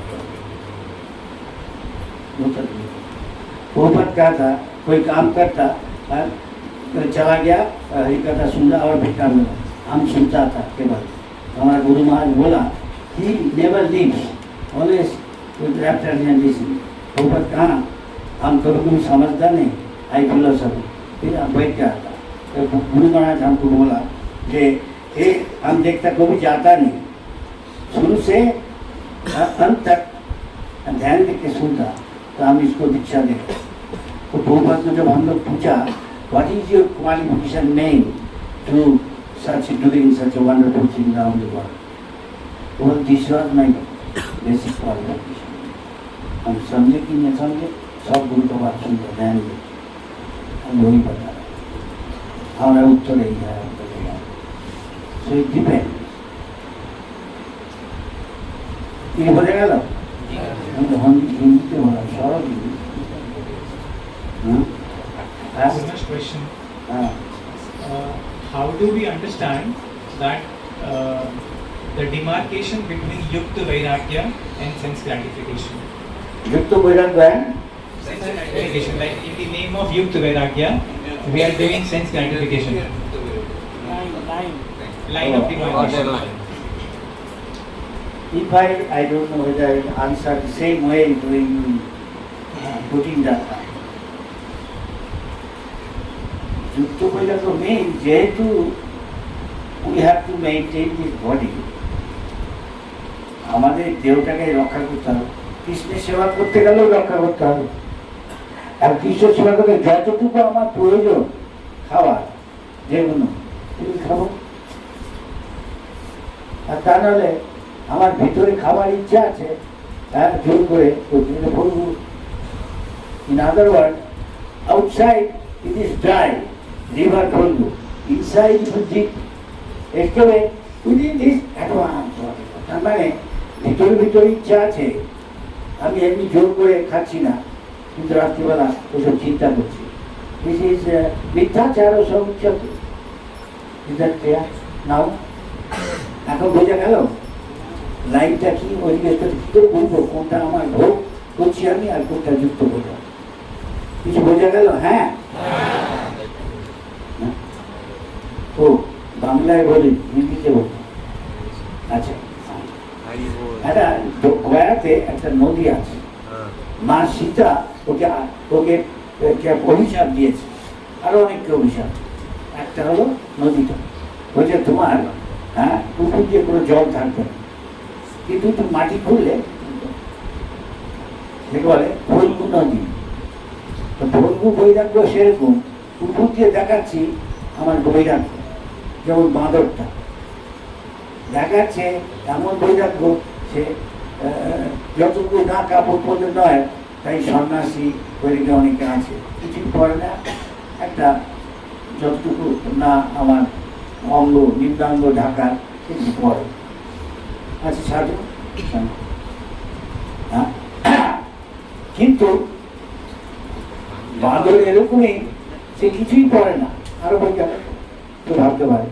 वो बात क्या था, कोई काम करता चला गया, हरी कथा सुनता और भिक्षा मिला, हम सुनता था केवल। हमारा गुरु महाराज बोला he never leaves, always with rapture and listening. वो बात कहाँ, हम कभी समझता नहीं, आई फिलोसफी, फिर हम बैठ के आता, तो गुरु महाराज हमको बोला कि ये हम देखता कभी जाता नहीं, शुरू से अंत तक ध्यान देके सुनता, तो हम इसको दीक्षा देते। तो भूपत में जब हम लोग पूछा what is your qualification name to such doing such a wonderful thing around the world, well this was my basic qualification. हम समझे कि नहीं समझे, सब गुरु का बात सुनते ध्यान दे, हम वही बता रहे, हमारा उत्तर यही है। it depends. কি বোঝা গেল? হিন্দিতে বলা সরল Next question. How do we understand that the demarcation between Yukta Vairagya and sense gratification? Yukta Vairagya and sense gratification, like in the name of Yukta Vairagya, we are doing sense gratification. Line of demarcation. If I don't know whether I answer the same way doing putting that. Yukta Vairagya means যেহেতু we have to maintain this body, আমাদের দেহটাকে রক্ষা করতে হবে, কৃষ্ণের সেবা করতে গেলেও রক্ষা করতে হবে। আর কৃষ্ণ সেবা করতে যতটুকু আমার প্রয়োজন খাওয়ার, যেগুলো তুমি খাবো, আর তা নাহলে আমার ভিতরে খাবার ইচ্ছা আছে, হ্যাঁ, জোর করে বলবো। In other word, outside it is dry, river বলবো, ইনসাইড ডিপ, একেবারে উইদিন দিস অ্যাডভান্স। তার মানে ভিতরে ভিতরে ইচ্ছা আছে, আমি এমনি জোর করে খাচ্ছি না, কিন্তু রাত্রিবেলা ওসব চিন্তা করছি। দিস ইজ মিথ্যাচার ও সব উচ্চত। নাও এখন বোঝা গেল লাইনটা কি, ওইদিকে কি করে বলবো কোনটা আমার ভোগ করছি আমি আর কোনটা যুক্ত বোঝা, কিছু বোঝা গেল? হ্যাঁ, ও বাংলায় বলি, হিন্দিতে বলি। আচ্ছা, একটা গয়াতে একটা নদী আছে, মা সীতা ওকে ওকে অভিশাপ দিয়েছে, আরো অনেককে অভিশাপ। একটা হলো নদীটা, বলছে তোমার হ্যাঁ পুকুর দিয়ে কোনো জল থাকবে না, কিন্তু তুমি মাটি খুললে বলে ফলগু নদী। তো ফলগু বৈরাগ্য সেরকম, পুকুর দিয়ে দেখাচ্ছি আমার বৈরাগ্য, যেমন বাঁদরটা দেখাচ্ছে এমন বৈরাগ্য, সে যতটুকু না কাপড় পরলে নয়, তাই সন্ন্যাসী বৈরাগ্য অনেকে আছে, কিছুই পরে না, একটা যতটুকু না আমার অঙ্গ নিম্নাঙ্গ ঢাকার সেটি পরে। আচ্ছা সাধু, কিন্তু বাঁদর এরকমই, সে কিছুই পরে না, আরো বই গেল তো ভাবতে পারে।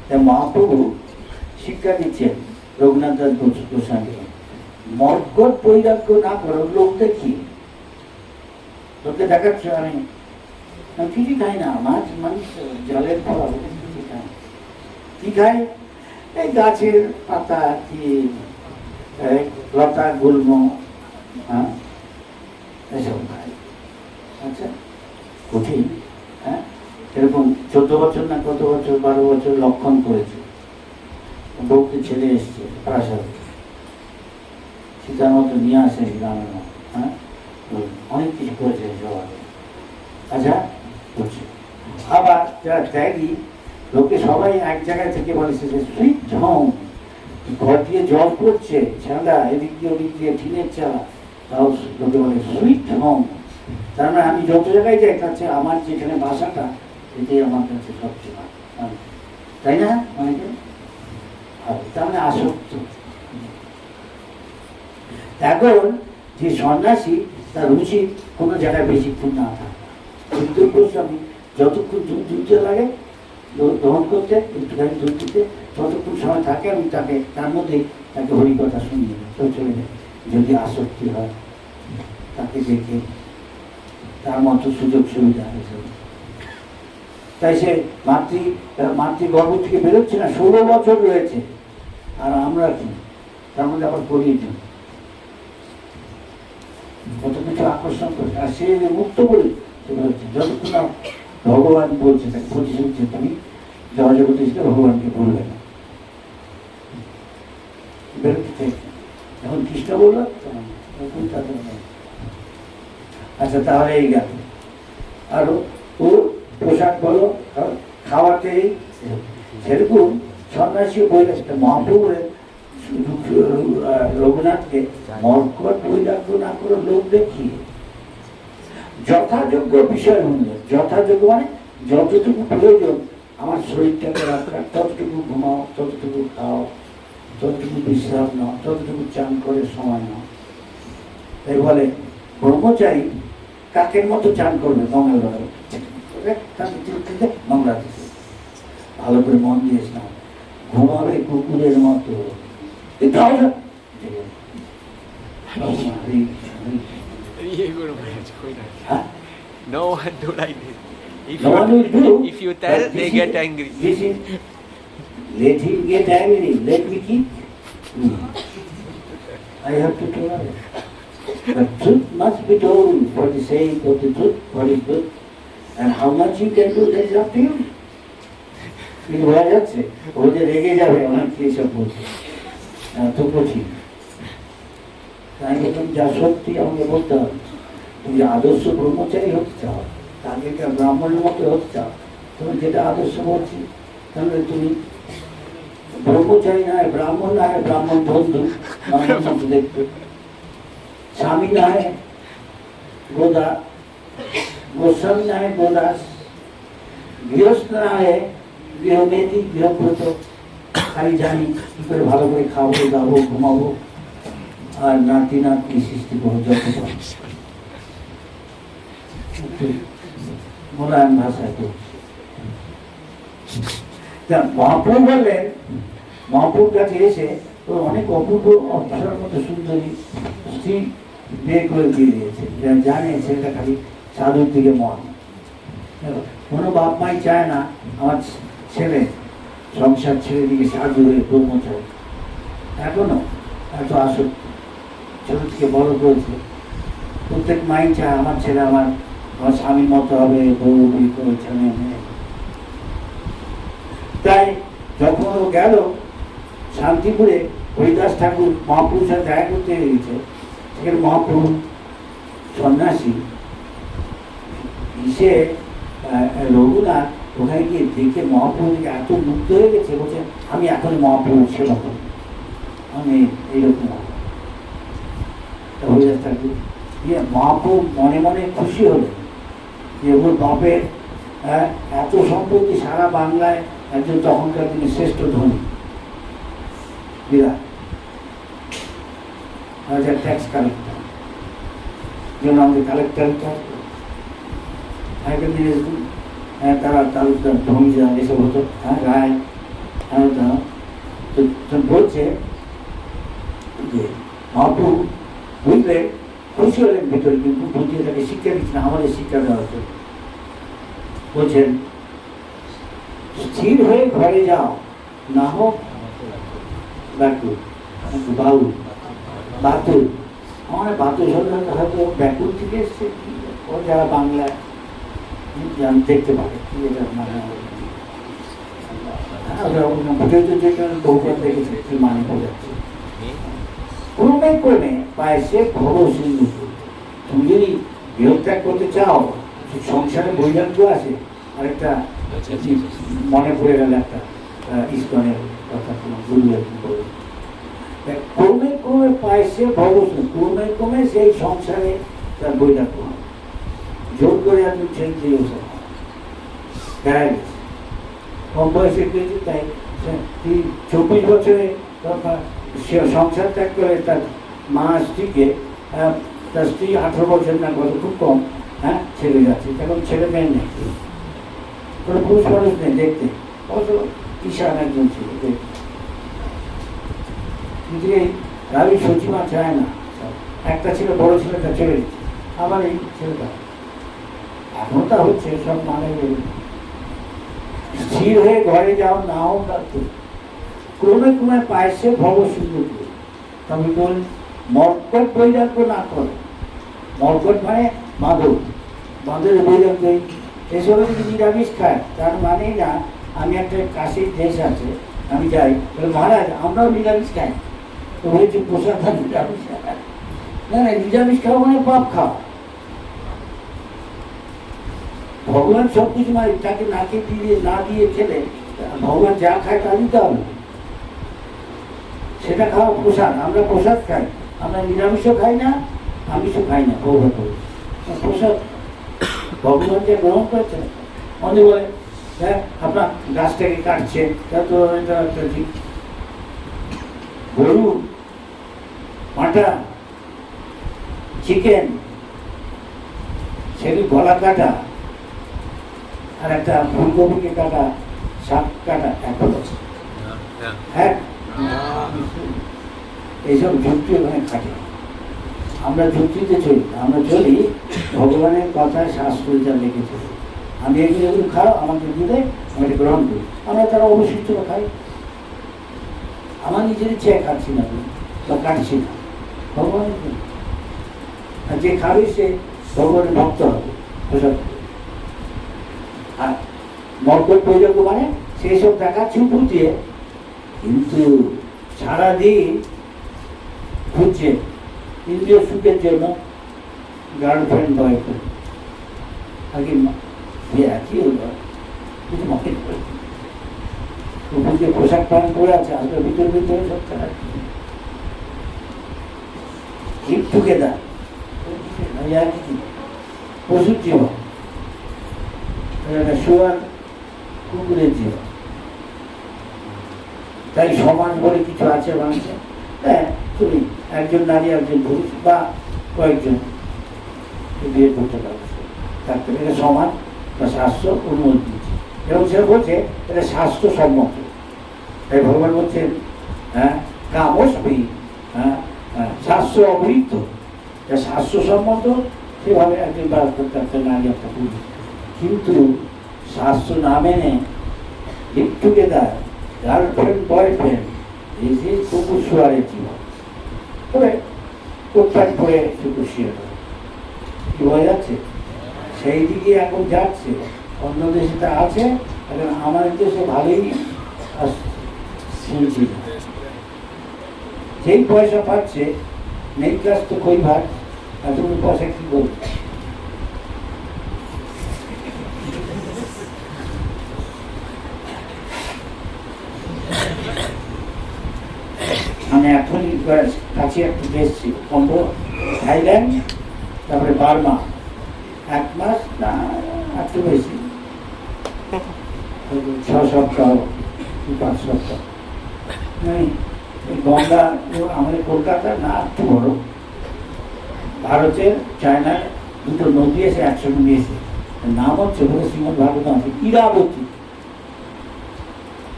তাই মহাপ্রভু শিক্ষা দিচ্ছেন রঘুনাথ দাস গোস্বামীকে, মর্গত বৈরাগ্য না করো, লোক দেখি, লোকে দেখাচ্ছে আমি কিছু খাই না, মাছ মাংস জলের ফল কিছু খাই, কি খাই? এই গাছের পাতা, কি লতা গুল্ম, হ্যাঁ এসব খাই। আচ্ছা, কঠিন। হ্যাঁ, এরকম 14 বছর না কত বছর, 12 বছর লক্ষণ করেছে, বউকে ছেড়ে এসছে প্রাসাদ, সীতার মতো নিয়ে আসে গ্রামের মতো, হ্যাঁ অনেক কিছু করেছে সবাই। আচ্ছা করছে, আবার যারা ত্যাগী লোকে সবাই এক জায়গায় থেকে বলে সুইট হোম, ঘর দিয়ে জল পড়ছে, ছাঁদা এদিক দিয়ে ওদিক দিয়ে টিনের চালা, তাও লোকে বলে সুইট হোম। তার মানে আমি যত জায়গায় যাই কাছে আমার যেখানে বাসাটা, এটাই আমার কাছে সবচেয়ে ভালো, তাই না? অনেকে তার মানে আসক্ত। এখন যে সন্ন্যাসী, তার উচিত কোনো জায়গায় বেশিক্ষণ না থাকা, কিন্তু গোস্বামী যতক্ষণ দুধ দিতে লাগে দহন করতে, একটুখানি দুধ দিতে, ততক্ষণ সময় থাকে আমি তাকে তার মধ্যে তাকে হরিকথা শুনিয়ে তো চলে যায়। যদি আসক্তি হয় তাকে দেখে তার মতো সুযোগ সুবিধা হয়েছে, তাই সে মাতৃগর্ভ থেকে বেরোচ্ছে না, 16 বছর রয়েছে। আর আমরা কি তার মধ্যে আবার করিয়ে দিই, কত কিছু আকর্ষণ করে, আর সে মুক্ত করে যতক্ষণ না ভগবান বলছে তাকে প্রতিশ্রুতি দিচ্ছে, তুমি জগতে ভগবানকে বলবে না, বেরোতে চাইছে। এখন কৃষ্ণ বলল, আচ্ছা তাহলে এই গেল। আরো ও পোশাক বলো, খাওয়াতে সেরকম সন্ন্যাসী বলে মহাপ্রভুরের রঘুনাথকে মর্কট বৈরাগ্য না করে লোক দেখিয়ে যথাযোগ্য বিষয় হল, যথাযোগ্য মানে যতটুকু প্রয়োজন আমার শরীরটাকে রাখার, ততটুকু ঘুমাও, ততটুকু খাও, ততটুকু বিশ্রাম নাও, ততটুকু চান করে সময় নাও। তাই বলে ব্রহ্মচারী কাকের মতো চান করবে মঙ্গলবার, নোংরা দিচ্ছে, ভালো করে মন দিয়েছ না, ঘুমাবে কুকুরের মতো। ये Guru Maharaj, कोई ना. Huh? No one do like this. No one will do. If you tell, But they this get is- angry. This is, let him get angry. Let me keep. I have to tolerate. But truth must be told for the sake of the truth, for the truth. And how much you can do, that is up to you. কিন্তু বোঝা যাচ্ছে ও যে রেগে যাবে অনেক এসব বলছে, তো কঠিন। তাই বললাম যা সত্যি আমাকে বলতে হবে। তুমি আদর্শ ব্রহ্মচারী হতে চাও, তাকে ব্রাহ্মণের মতো হতে চাও, তুমি যেটা আদর্শ বলছি, তাহলে তুমি ব্রহ্মচারী না হয় ব্রাহ্মণ, না হয় ব্রাহ্মণ বন্ধু, ব্রাহ্মণ মতো দেখতে, স্বামী না হয় গোদা, গোস্বামী না হয় গোদাস, গৃহস্থ না হয় গৃহমেধি, গৃহব্রত। খালি জানি কি করে ভালো করে খাবো, যাবো, ঘুমাবো, আর নাতি নাতনি সৃষ্টি করো যত মোলায়ম ভাষায় করছি। মহাপ্রভু বললেন, মহাপ্রভুর কাছে এসে তো অনেক অপূর্ব অপ্সরার মতো সুন্দরী স্ত্রী বিয়ে করে দিয়ে দিয়েছে, জানে ছেলেটা খালি সাধুর দিকে মন। কোনো বাপ মাই চায় না আমার ছেলে সংসার ছেড়ে দিকে সাধু হয়ে ব্রহ্মচারী। এখনো এত আসক্তি, ছোট থেকে বড় করেছে। প্রত্যেক মাই চায় আমার ছেলে আমার স্বামীর মতো হবে, বউ বিয়ে করে ছেলে মেয়ে। তাই যখন ও গেল শান্তিপুরে, হরিদাস ঠাকুর মহাপ্রভুর সাথে দেখা করতে গেছে, সেখানে মহাপ্রভু সন্ন্যাসী এসে রঘুনাথ ওখানে গিয়ে দেখে মহাপ্রভু থেকে এত মুগ্ধ হয়ে গেছে, বলছে আমি এখন মহাপ্রভুর সেবা করি, আমি এইরকম। হরিদাস ঠাকুর মহাপ্রভু মনে মনে খুশি হলেন যে ওর বাপের এত সম্পত্তি, সারা বাংলায় একজন তখনকার দিনে শ্রেষ্ঠ ধনী, বিরাট ট্যাক্স কালেক্টর, যেন আমাদের কালেক্টর তারা তালুকদার ধমিজা এসব হতো, রায় বলছে যে মহাপ্রভু বুঝলে খুশি হলেন ভেতরে, কিন্তু বুঝিয়ে তাকে শিক্ষা দিচ্ছেন, আমাদের শিক্ষা দেওয়া হতো। বলছেন স্থির হয়ে ঘরে যাও, না হোক ব্যাকুল, বাউল, বাতুল। আমার বাতুল সন্ধান হয়তো ব্যাকুল থেকে এসছে, ও যারা বাংলায় দেখতে পারে কি এটা মানে বহুবার দেখেছে কি মানে বোঝাচ্ছে। ক্রমে ক্রমে পায় সে ভব সিন্ধু। তুমি যদি গৃহত্যাগ করতে চাও, সংসারে বৈরাগ্য আছে। আরেকটা মনে পড়ে গেল একটা ইস্কনের কথা, তোমার গুরু একদিন বলে, ক্রমে ক্রমে পায় সে ভব সিন্ধু, ক্রমে ক্রমে সেই সংসারে তার বৈরাগ্য হয়। জোর করে একজন ছেলে দিয়ে দেখা গেছে কম বয়সে পেয়েছে, তাই 24 বছরে সে সংসার ত্যাগ করে তার মা স্ত্রীকে, তার স্ত্রী 18 বছর না কত, খুব কম, ছেলে যাচ্ছে। তখন ছেলে মেয়ে নেই, কোনো পুরুষ মানুষ নেই দেখতে, অত ঈশান একজন ছিল দেখতে। কিন্তু এই রাবি সচিমা চায় না, একটা ছিল বড় ছেলেটা চলে গেছে, আবার এই ছেলেটা এখন তা হচ্ছে সব মানে স্থির হয়ে ঘরে যাও, নাও ক্রমে ক্রমে পায় সে ভব সিন্ধু। তবে বল মর্কট বৈরাগ্য না করে, মর্কট মানে মাদক, মাদকের বৈরাগ্য এসব যদি নিরামিষ খায়, তার মানে না আমি একটা কাশির দেশ আছে আমি যাই, মহারাজ আমরাও নিরামিষ খাই, তো বলছি প্রসাদ নিরামিষ খায় না, না নিরামিষ খাওয়া মানে পাপ খাওয়া। ভগবান সব কিছু মানে তাকে নাকে দিয়ে না দিয়ে খেলে ভগবান যা খায় তা দিতে হবে, সেটা খাওয়া প্রসাদ। আমরা প্রসাদ খাই, আমরা নিরামিষও খাই না, আমিষও খাই না, প্রসাদ ভগবান যে গ্রহণ করেছে। অনেকে বলে হ্যাঁ আপনার গাছটাকে কাটছে, তা তো এটা একটা ঠিক। গরু, মাটন, চিকেন, সেটি গলা কাটা আর একটা ফুলকপিকে কাটা, শাক কাটা এক হচ্ছে। হ্যাঁ, এইসব যুক্তি ওখানে খাটে। আমরা যুক্তিতে চলি, আমরা চলি ভগবানের কথায় শাস্ত্র যা লিখেছে। আমি এগুলো এগুলো খাও, আমাকে দিলে আমি এটা গ্রহণ করি। আমরা তারা অবশিষ্ট খাই। আমার নিজের ইচ্ছায় খাচ্ছি না বা কাটছি না, ভগবানের জন্য। আর যে খাবে সে ভগবানের ভক্ত হবে। আর মর্কট বৈরাগ্য মানে সেই সব টাকা চুপ দিয়ে, কিন্তু সারাদিন খুঁজছে ইন্দ্রিয় সুখের জন্য গার্লফ্রেন্ড বয়ফ্রেন্ড। আগে একই হলো কিছু মনে করে যে পোশাক পালন করে আছে, আজকাল ভিতরে ভিতরে সব টাকা হিপ টুগেদার পশুর জীবন, শুয়ার কুকুরের জীবন। তাই সমাজ বলে কিছু আছে মানুষের। হ্যাঁ, তুমি একজন নারী একজন পুরুষ বা কয়েকজন বিয়ে করতে পারছে, থাকতে এটা সমাজ বা স্বাস্থ্য অনুমতি দিচ্ছে। এবং সে বলছে এটা স্বাস্থ্যসম্মত। তাই ভগবান বলছেন হ্যাঁ কামস্মি, হ্যাঁ স্বাস্থ্য অবৃত্ত, স্বাস্থ্যসম্মত সেভাবে একজন একটা নারী একটা পুরুষ। কিন্তু স্বাস্থ্য না মেনে লিভ টুগেদার গার্লফ্রেন্ড বয়ফ্রেন্ড এই যে কুকুর শুয়ারের জীবন। তবে কোটপ্যাট পরে কুকুর শুয়ে কি বোঝা যাচ্ছে? সেই দিকে এখন যাচ্ছে। অন্য দেশে তা আছে, এখন আমাদের দেশে ভালোই শুনছি। যেই পয়সা পাচ্ছে নেই কাজ তো কই ভাগ, আর তুমি পয়সা কি করবে? আমি এখনই কাছে একটু দেশ ছিল, থাইল্যান্ড, তারপরে বার্মা, 1 মাস না একটু বেশি, 6 সপ্তাহ কি 5 সপ্তাহ। গঙ্গা আমাদের কলকাতা না একটু বড়, ভারতের চায়নার দুটো নদী এসে একসঙ্গে নিয়েছে। নাম হচ্ছে বলে শ্রীমদ ভাগবত আছে ইরাবতী।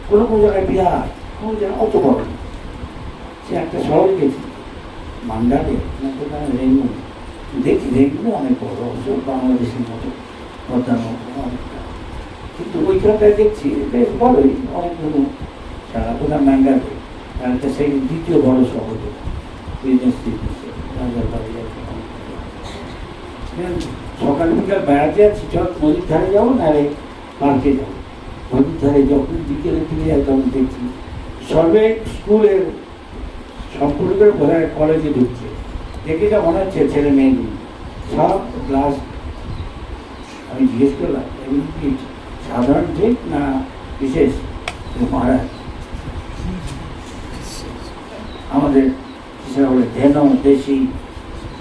কোনো কোনো জায়গায় বিহার, কোনো জায়গায় অত বড়। সে একটা শহরে গেছি মান্ডারে, রেঙ্গুন দেখি, রেঙ্গুনে অনেক বড়, অবশ্য বাংলাদেশের মতো পদ্মার মতো অনেকটা। কিন্তু ওইখানটায় দেখছি বেশ বড়ই, অনেকগুলো সারা কোথাও ম্যাঙ্গারে, একটা সেই দ্বিতীয় বড় শহর বিজনেস সকাল বিকাল বেড়াতে যাচ্ছি, চল নদীর ধারে যাবো না রে পার্কে যাবো। নদীর ধারে যখন বিকেলে ফিরে যাই তখন দেখছি সবে স্কুলের সম্পূর্ণ করে বোঝায় কলেজে ঢুকছে। দেখে যা মনে হচ্ছে ছেলে মেয়েগুলো সব ক্লাস। আমি জিজ্ঞেস করলাম এগুলো কি সাধারণ ঠিক না বিশেষ? মহারাজ আমাদের বলে ধেন দেশি,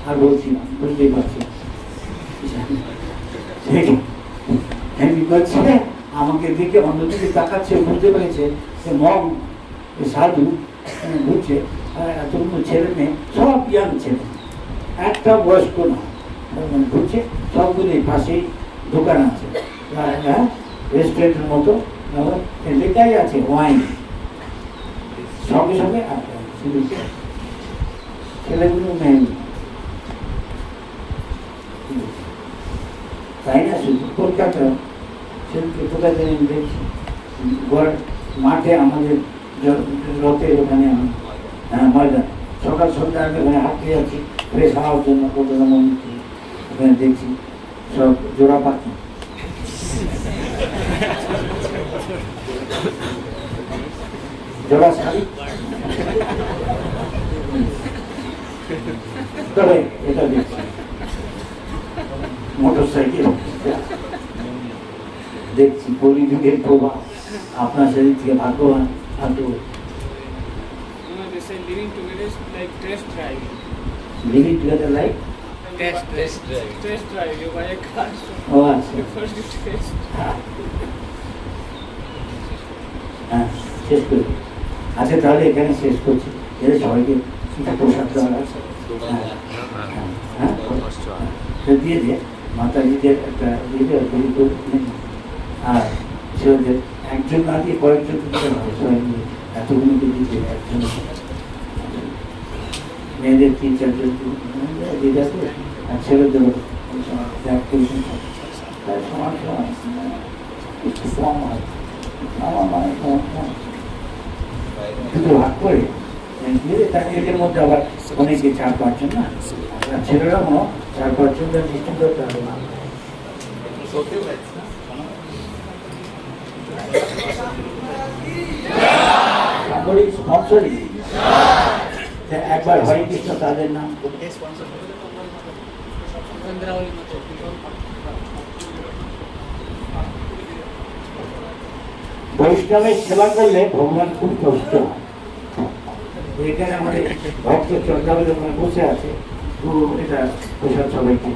আর বলছি না, বুঝতেই পারছি করছে। আমাকে দেখে অন্যদিকে তাকাচ্ছে, বুঝতে পেরেছে সে মগ সাধু বুঝছে। এতগুলো ছেলে মেয়ে সব ইয়াং ছেলে, একটা বয়স্ক না, বুঝছে। সবগুলি পাশেই দোকান আছে, হ্যাঁ রেস্টুরেন্টের মতো, লেখাই আছে ওয়াইন। সঙ্গে সঙ্গে ছেলেগুলো মেয়েগুলো, তাই না? শুধু কলকাতা সেদিকে কোথায় জানি দেখছি মাঠে আমাদের রথের ওখানে ময়দান, সকাল সন্ধ্যা আমি ওখানে হাঁটতে যাচ্ছি ফ্রেশ হওয়ার জন্য। কলকাতা মন্দির ওখানে দেখছি সব জোড়া পাখি, জোড়া শাড়ি। তবে এটা দেখছি মোটর সাইকেল দেখছি, কলিযুগের প্রভাব। আপনার শরীর থেকে ভাগ্যবান। They say living together is like test driving. Living together like? Test drive. You buy a car, so Oh, you first you test. হ্যাঁ শেষ করি। আচ্ছা তাহলে এখানে শেষ করছি, এদের সবাইকে কিছু প্রসাদ দেওয়া আছে। হ্যাঁ দিয়ে দিয়ে মাতাজিদের একটা দিয়ে দেওয়া তৈরি করে, আর ছেলেদের একজন না দিয়ে কয়েকজন সবাই মিলে এতগুলোকে দিতে একজন, মেয়েদের 3-4 জন দিয়ে যাবে, আর ছেলেদেরও ত্যাগ করছেন সমান সমান একটু কম হয়। আমার মানে দুটো ভাগ করে এদের মধ্যে আবার অনেকে 4-5 জন না, ছেলেরাও 4-5 জন সিস্টেম করতে হবে না। একবার হরে কৃষ্ণ তাদের নাম বৈষ্ণবের সেবা করলে ভগবান খুব কষ্ট হয়। এখানে আমাদের ভক্ত চন্দ্রাবলী ওখানে বসে আছে, তো এটা প্রসাদ সবাইকে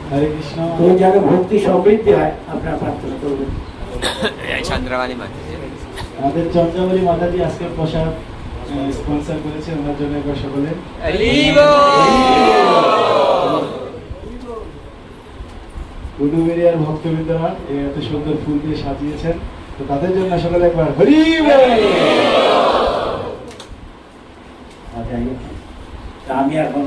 হরে কৃষ্ণ। তো যেন ভক্তি সমৃদ্ধি হয় আপনারা প্রার্থনা করবেন। চন্দ্রাবলী মাতা, আমাদের চন্দ্রাবলী মাতাজি আজকে প্রসাদ স্পন্সর করেছে, ওনার জন্য একবার সকলে উডুবেরিয়ার ভক্তবৃন্দরা এত সুন্দর ফুল দিয়ে সাজিয়েছেন, তো তাদের জন্য সকলে একবার হরি আমি এখন